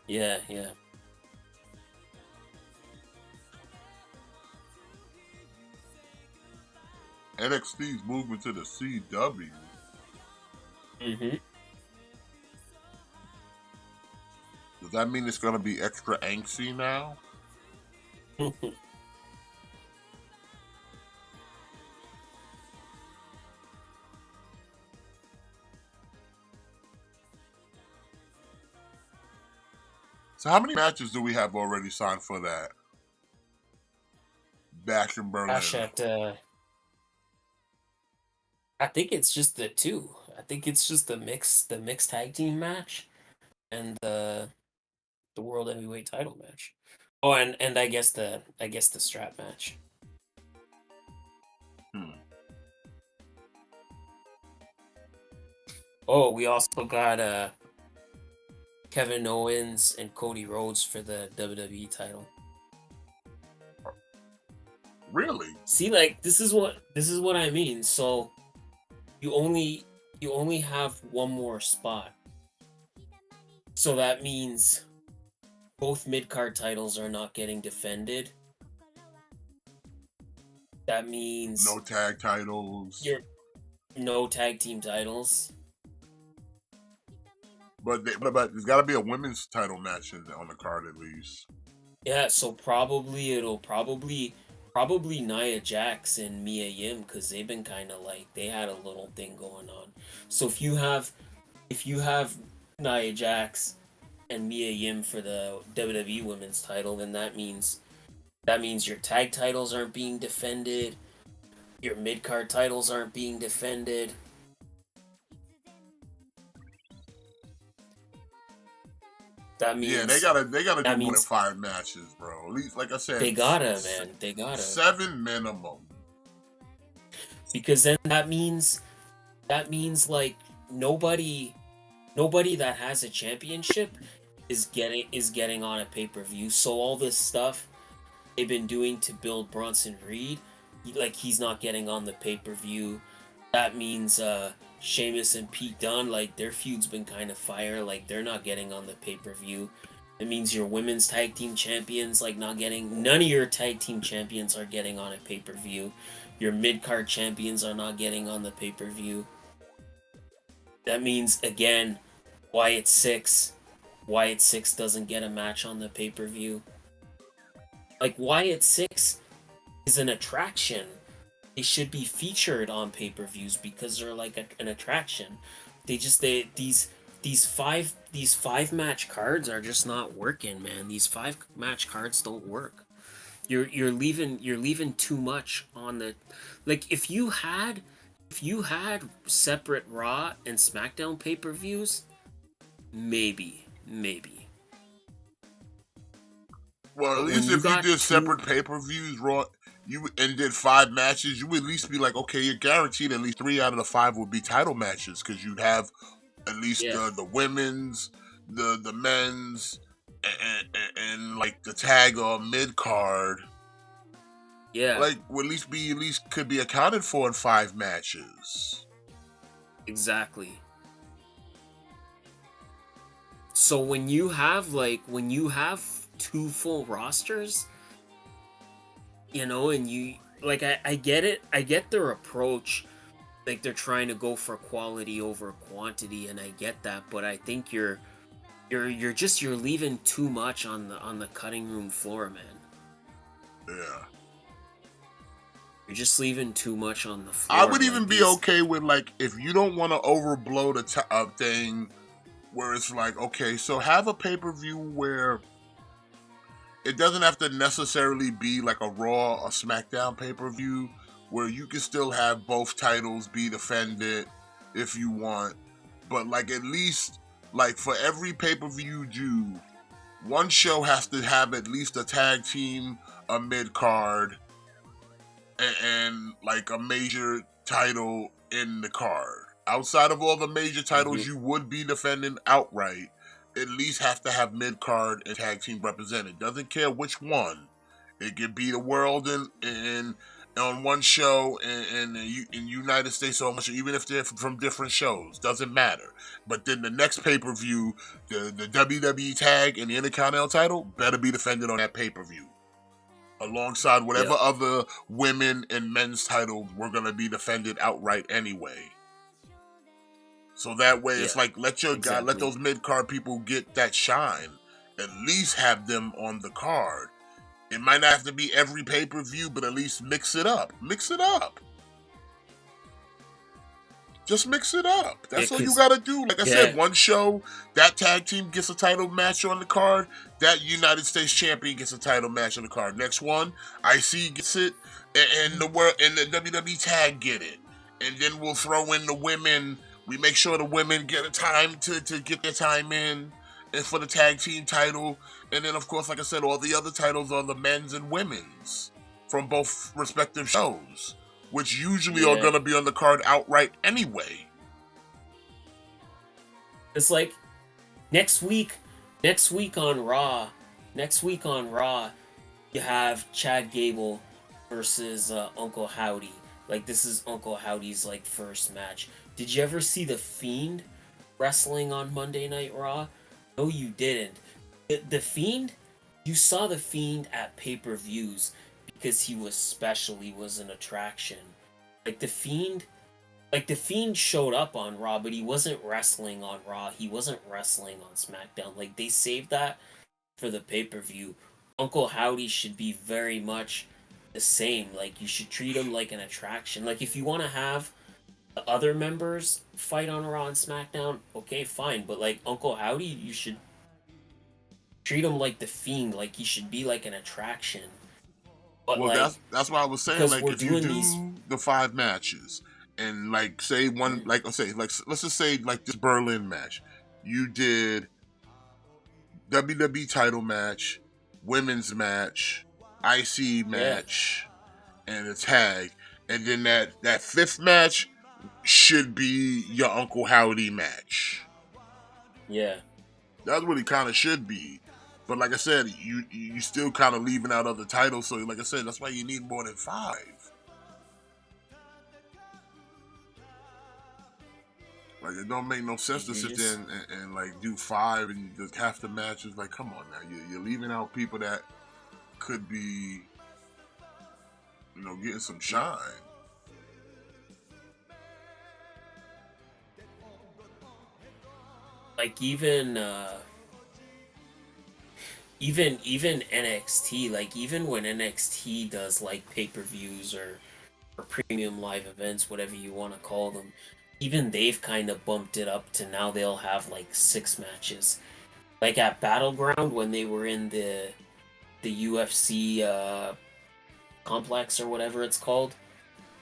Yeah, yeah. NXT's moving to the CW. Mhm. Does that mean it's gonna be extra angsty now? So how many matches do we have already signed for that? Bash in Gosh, Berlin. I think it's just the two. I think it's just the mixed tag team match and the world heavyweight title match. Oh, and I guess the strap match. Hmm. Oh, we also got Kevin Owens and Cody Rhodes for the WWE title. Really? See, like this is what I mean. So you only you only have one more spot. So that means both mid card titles are not getting defended. That means No tag titles. you're no tag team titles. But there's got to be a women's title match on the card at least. Yeah, so it'll probably Nia Jax and Mia Yim, because they've been kind of like, they had a little thing going on. So if you have Nia Jax and Mia Yim for the WWE Women's title, then that means your tag titles aren't being defended, your mid card titles aren't being defended. That means, yeah, they gotta do more than means 5 matches, bro. At least, like I said, they gotta, man. They gotta 7 minimum. Because then that means like nobody that has a championship is getting on a pay-per-view. So all this stuff they've been doing to build Bronson Reed, like, he's not getting on the pay-per-view. That means Sheamus and Pete Dunne, like, their feud's been kind of fire, like, they're not getting on the pay-per-view. It means your women's tag team champions, like, none of your tag team champions are getting on a pay-per-view. Your mid-card champions are not getting on the pay-per-view. That means, again, Wyatt Six doesn't get a match on the pay-per-view. Like, Wyatt Six is an attraction. They should be featured on pay-per-views because they're like an attraction. These 5 match cards are just not working, man. These 5 match cards don't work. You're leaving too much on the, like, if you had separate Raw and SmackDown pay-per-views, maybe. Well, at least if you did separate pay-per-views, Raw, and did 5 matches, you would at least be like, okay, you're guaranteed at least 3 out of the 5 would be title matches, because you'd have at least the women's, the men's, and like the tag or mid card. Yeah, like would at least could be accounted for in 5 matches. Exactly. So when you have 2 full rosters, you know, and you, like, I get it. I get their approach. Like, they're trying to go for quality over quantity, and I get that, but I think you're leaving too much on the cutting room floor, man. Yeah. You're just leaving too much on the floor. I would even be okay with, like, if you don't want to overblow the thing, where it's like, okay, so have a pay-per-view where it doesn't have to necessarily be like a Raw or SmackDown pay-per-view, where you can still have both titles be defended if you want. But, like, at least, like, for every pay-per-view you do, one show has to have at least a tag team, a mid-card, and like a major title in the card. Outside of all the major titles you would be defending outright, at least have to have mid-card and tag team represented. Doesn't care which one. It could be the world in on one show in United States or even if they're from different shows. Doesn't matter. But then the next pay-per-view, the WWE tag and the Intercontinental title better be defended on that pay-per-view, alongside whatever other women and men's titles were going to be defended outright anyway. So that way, it's like, let those mid-card people get that shine. At least have them on the card. It might not have to be every pay-per-view, but at least mix it up. Mix it up. Just mix it up. That's all you gotta do. Like I said, one show, that tag team gets a title match on the card. That United States champion gets a title match on the card. Next one, IC gets it, and the WWE tag get it. And then we'll throw in the women. We make sure the women get a time to get their time in, and for the tag team title. And then, of course, like I said, all the other titles are the men's and women's from both respective shows, which usually are going to be on the card outright anyway. It's like next week on Raw, you have Chad Gable versus Uncle Howdy. Like, this is Uncle Howdy's, like, first match. Did you ever see The Fiend wrestling on Monday Night Raw? No, you didn't. The Fiend, you saw The Fiend at pay-per-views because he was special. He was an attraction. Like the Fiend, like the Fiend showed up on Raw, but he wasn't wrestling on Raw. He wasn't wrestling on SmackDown. Like they saved that for the pay-per-view. Uncle Howdy should be very much the same. Like you should treat him like an attraction. Like if you want to have the other members fight on Raw and SmackDown, okay, fine. But like Uncle Howdy, you should treat him like the Fiend. Like he should be like an attraction. But Well, like that's why I was saying, because like, we're if you doing do these, the 5 matches and like say one, like let's say, like let's just say like this Berlin match, you did WWE title match, women's match, IC match, and a tag, and then that 5th match should be your Uncle Howdy match. yeah. That's what it kind of should be. But like I said, you still kind of leaving out other titles. So like I said, that's why you need more than 5. Like it don't make no sense to sit there and like do 5 and just half the matches. Like, come on now, you're leaving out people that could be, getting some shine. Like even NXT, like even when NXT does like pay-per-views or premium live events, whatever you want to call them, even they've kind of bumped it up to now they'll have like 6 matches. Like at Battleground when they were in the UFC complex or whatever it's called,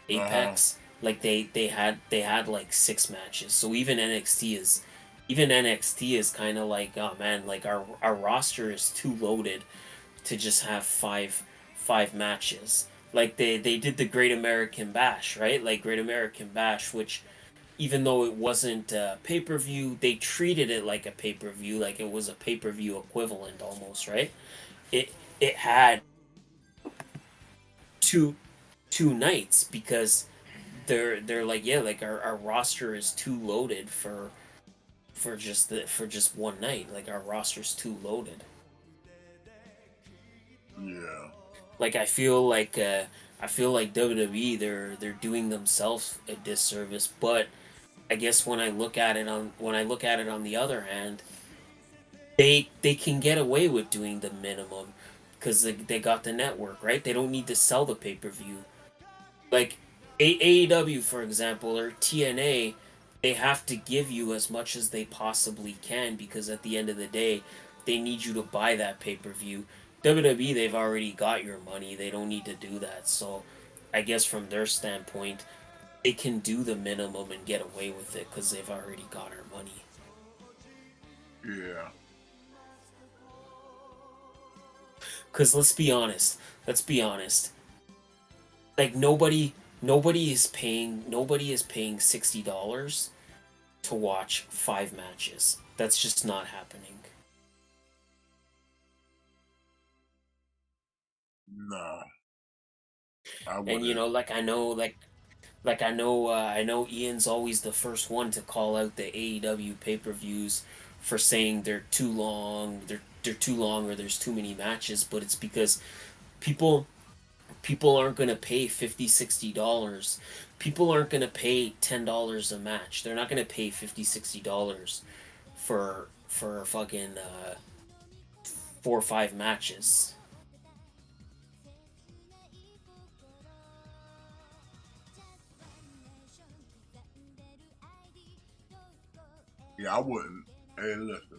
Apex, like they had like 6 matches. So even NXT is kind of like, oh man, like our roster is too loaded to just have five matches. Like they did the Great American Bash, right? Like Great American Bash, which even though it wasn't pay-per-view, they treated it like a pay-per-view, like it was a pay-per-view equivalent almost, right? It had two nights because they're like, yeah, like our roster is too loaded for just one night. Like our roster's too loaded. Yeah. Like I feel like WWE they're doing themselves a disservice, but I guess when I look at it on the other hand, they can get away with doing the minimum because they got the network, right? They don't need to sell the pay-per-view. Like AEW, for example, or TNA, they have to give you as much as they possibly can because at the end of the day, they need you to buy that pay-per-view. WWE, they've already got your money. They don't need to do that. So I guess from their standpoint, they can do the minimum and get away with it because they've already got our money. Yeah. Because let's be honest. Like nobody is paying $60 to watch 5 matches. That's just not happening. No. I wouldn't. And like I know Ian's always the first one to call out the AEW pay-per-views for saying they're too long, they're too long or there's too many matches, but it's because people aren't going to pay $50-$60. People aren't going to pay $10 a match. They're not going to pay $50-$60 for fucking 4 or 5 matches. Yeah, I wouldn't. Hey, listen.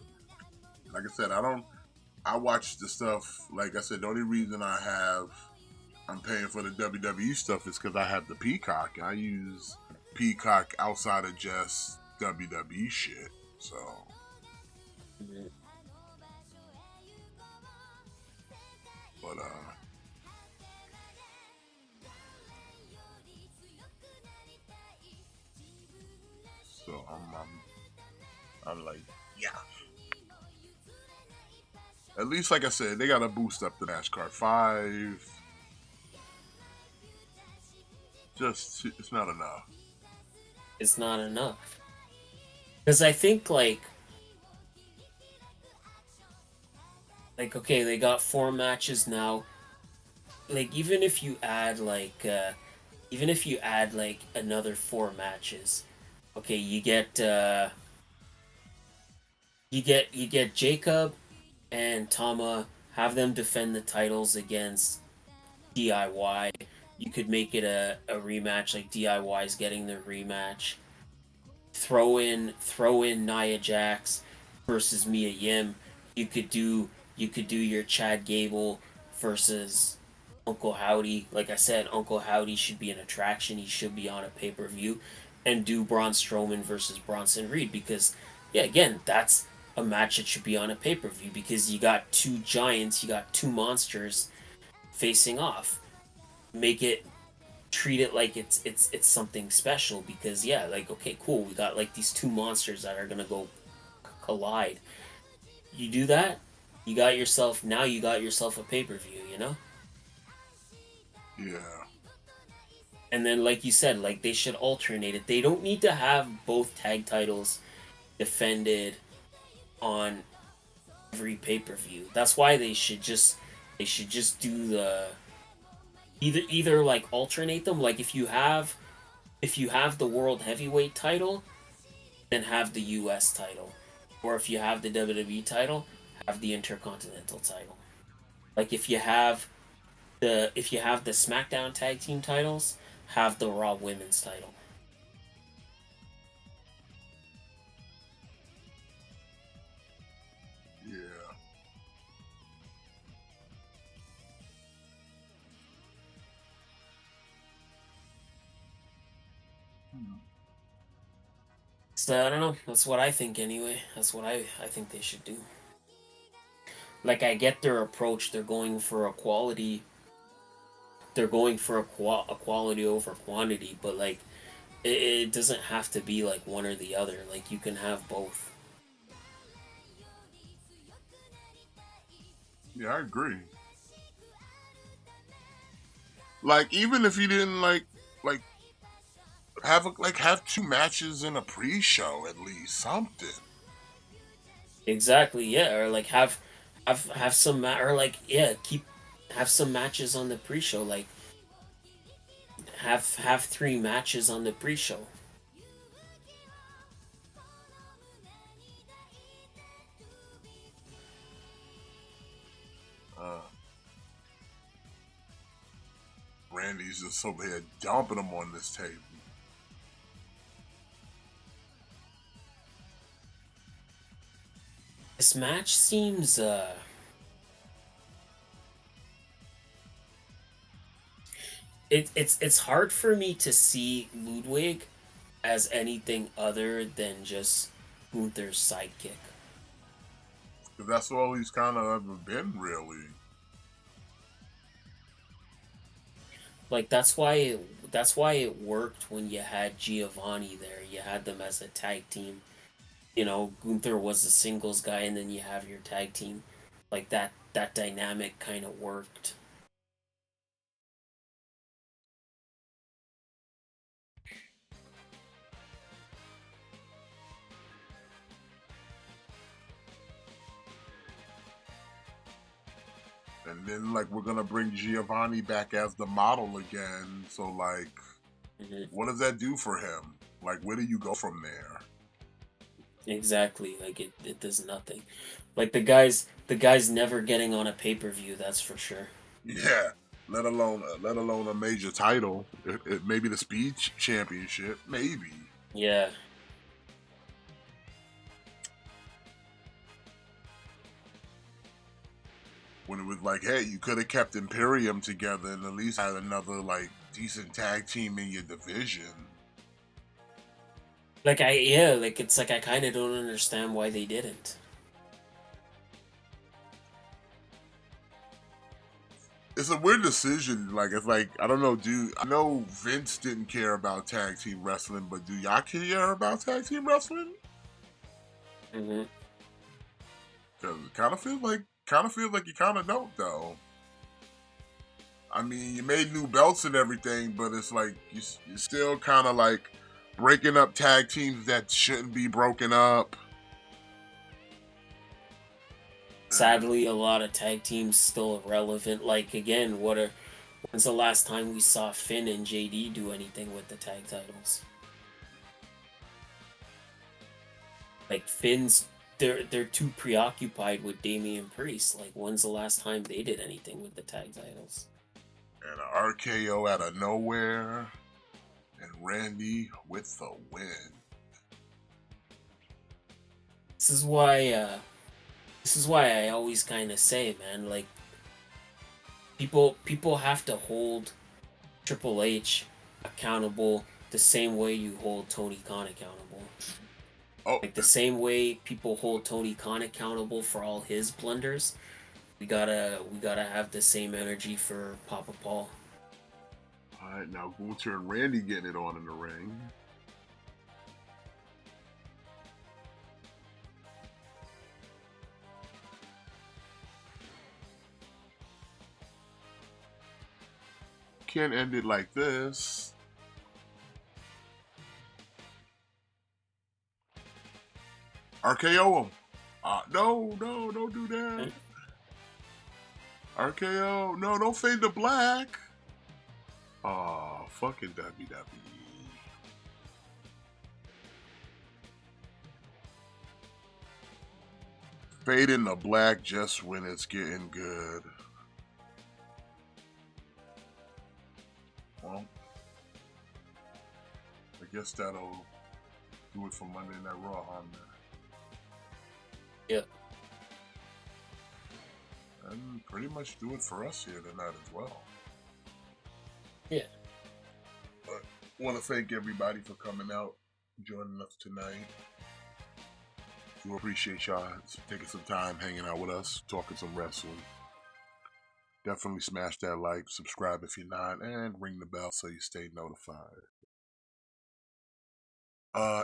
Like I said, I watch the stuff. Like I said, the only reason I'm paying for the WWE stuff is because I have the Peacock. I use Peacock outside of just WWE shit. So. Mm-hmm. But so I'm like, yeah. At least, like I said, they gotta boost up the NASCAR 5. It's not enough. It's not enough. Because I think like okay, they got 4 matches now. even if you add another 4 matches, okay, you get Jacob and Tama, have them defend the titles against DIY. You could make it a rematch, like DIY's getting their rematch. Throw in Nia Jax versus Mia Yim. You could do your Chad Gable versus Uncle Howdy. Like I said, Uncle Howdy should be an attraction. He should be on a pay-per-view. And do Braun Strowman versus Bronson Reed, because yeah, again, that's a match that should be on a pay-per-view, because you got two giants, you got two monsters facing off. Make it Treat it like it's something special, because yeah, like, okay, cool, we got like these two monsters that are gonna go collide. You do that, you got yourself a pay-per-view, you know. Yeah. And then, like you said, like, they should alternate it. They don't need to have both tag titles defended on every pay-per-view. That's why they should just do the either like alternate them. Like, if you have the world heavyweight title, then have the US title. Or if you have the WWE title, have the Intercontinental title. Like, if you have the SmackDown tag team titles, have the Raw women's title. Yeah. So I don't know. That's what I think anyway. That's what I think they should do. Like, I get their approach. They're going for a quality. They're going for a quality over quantity, but like, it doesn't have to be like one or the other. Like, you can have both. Yeah, I agree. Like, even if you didn't like have two matches in a pre-show, at least something. Exactly. Yeah. Or like, have some or like, yeah, keep have some matches on the pre-show. Like, have 3 matches on the pre-show. Uh, Randy's just over here dumping them on this table. This match seems it's hard for me to see Ludwig as anything other than just Gunther's sidekick. 'Cause that's all he's kind of ever been, really. Like, that's why it worked when you had Giovanni there. You had them as a tag team. Gunther was the singles guy, and then you have your tag team. Like, that dynamic kind of worked. And then, like, we're gonna bring Giovanni back as the model again. So, like, Hmm. what does that do for him? Like, where do you go from there? Exactly. Like, it does nothing. Like, the guy's never getting on a pay-per-view, that's for sure. Yeah, let alone a major title. Maybe the Speed Championship, maybe. Yeah. When it was like, hey, you could have kept Imperium together and at least had another like decent tag team in your division. Like, it's like, I kind of don't understand why they didn't. It's a weird decision. Like, it's like, I don't know, dude. I know Vince didn't care about tag team wrestling, but do y'all care about tag team wrestling? Hmm. Because it kind of feels like you kind of don't though. I mean, you made new belts and everything, but it's like you're still kind of like breaking up tag teams that shouldn't be broken up. Sadly, a lot of tag teams still irrelevant. Like, again, When's the last time we saw Finn and JD do anything with the tag titles? Like they're too preoccupied with Damian Priest. Like, when's the last time they did anything with the tag titles? And an RKO out of nowhere, and Randy with the win. This is why I always kind of say, man, like, people have to hold Triple H accountable the same way you hold Tony Khan accountable. Oh, Like, the same way people hold Tony Khan accountable for all his blunders, we gotta have the same energy for Papa Paul. all right, now Gunther and Randy getting it on in the ring. Can't end it like this. RKO him. No, don't do that. RKO. No, don't fade to black. Aw, fucking WWE. Fade into black just when it's getting good. Well, I guess that'll do it for Monday Night Raw, huh, man? Yep. And pretty much do it for us here tonight as well. Yeah. But want to thank everybody for coming out, joining us tonight. We appreciate y'all taking some time hanging out with us, talking some wrestling. Definitely smash that like, subscribe if you're not, and ring the bell so you stay notified.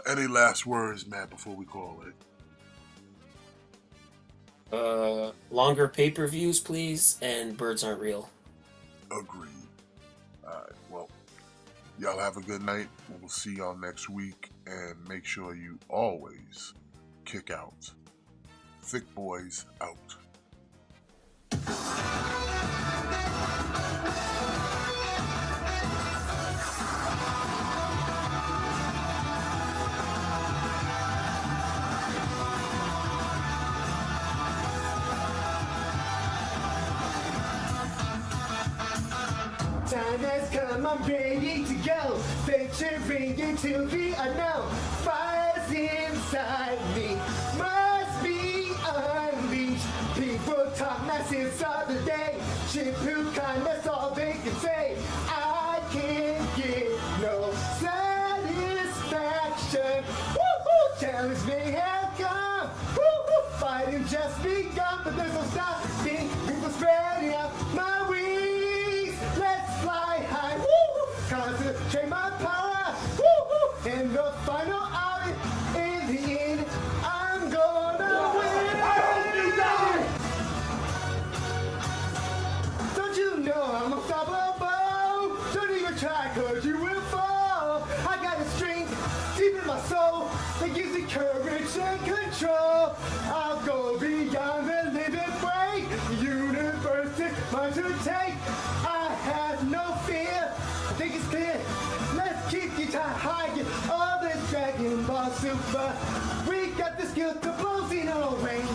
Any last words, Matt, before we call it? Longer pay-per-views, please, and birds aren't real. Agreed. Alright, well, y'all have a good night. We'll see y'all next week, and make sure you always kick out. Thick Boys out. Time has come, I'm ready to go. Venturing into the unknown. Fire's inside me, must be unleashed. People talk nonsense all the day. Shampoo kind, that's all they can say. I can't get no satisfaction. Woo-hoo! Challenge may have come. Woo-hoo! Fighting just begun, but there's no stopping. People spreading out my wings. Let's fly high. Woo-hoo! Concentrate my power. Woo-hoo! In the final hour, in the end, I'm gonna win. I hope you die. Don't you know I'm unstoppable? Don't even try, cause you will fall. I got a strength deep in my soul that gives me courage and control. I'll go beyond the limit break. The universe is mine to take. I have no fear. I think it's clear. Let's keep you tight high. Get all this Dragon Ball Super. We got the skill to blow Xeno rain.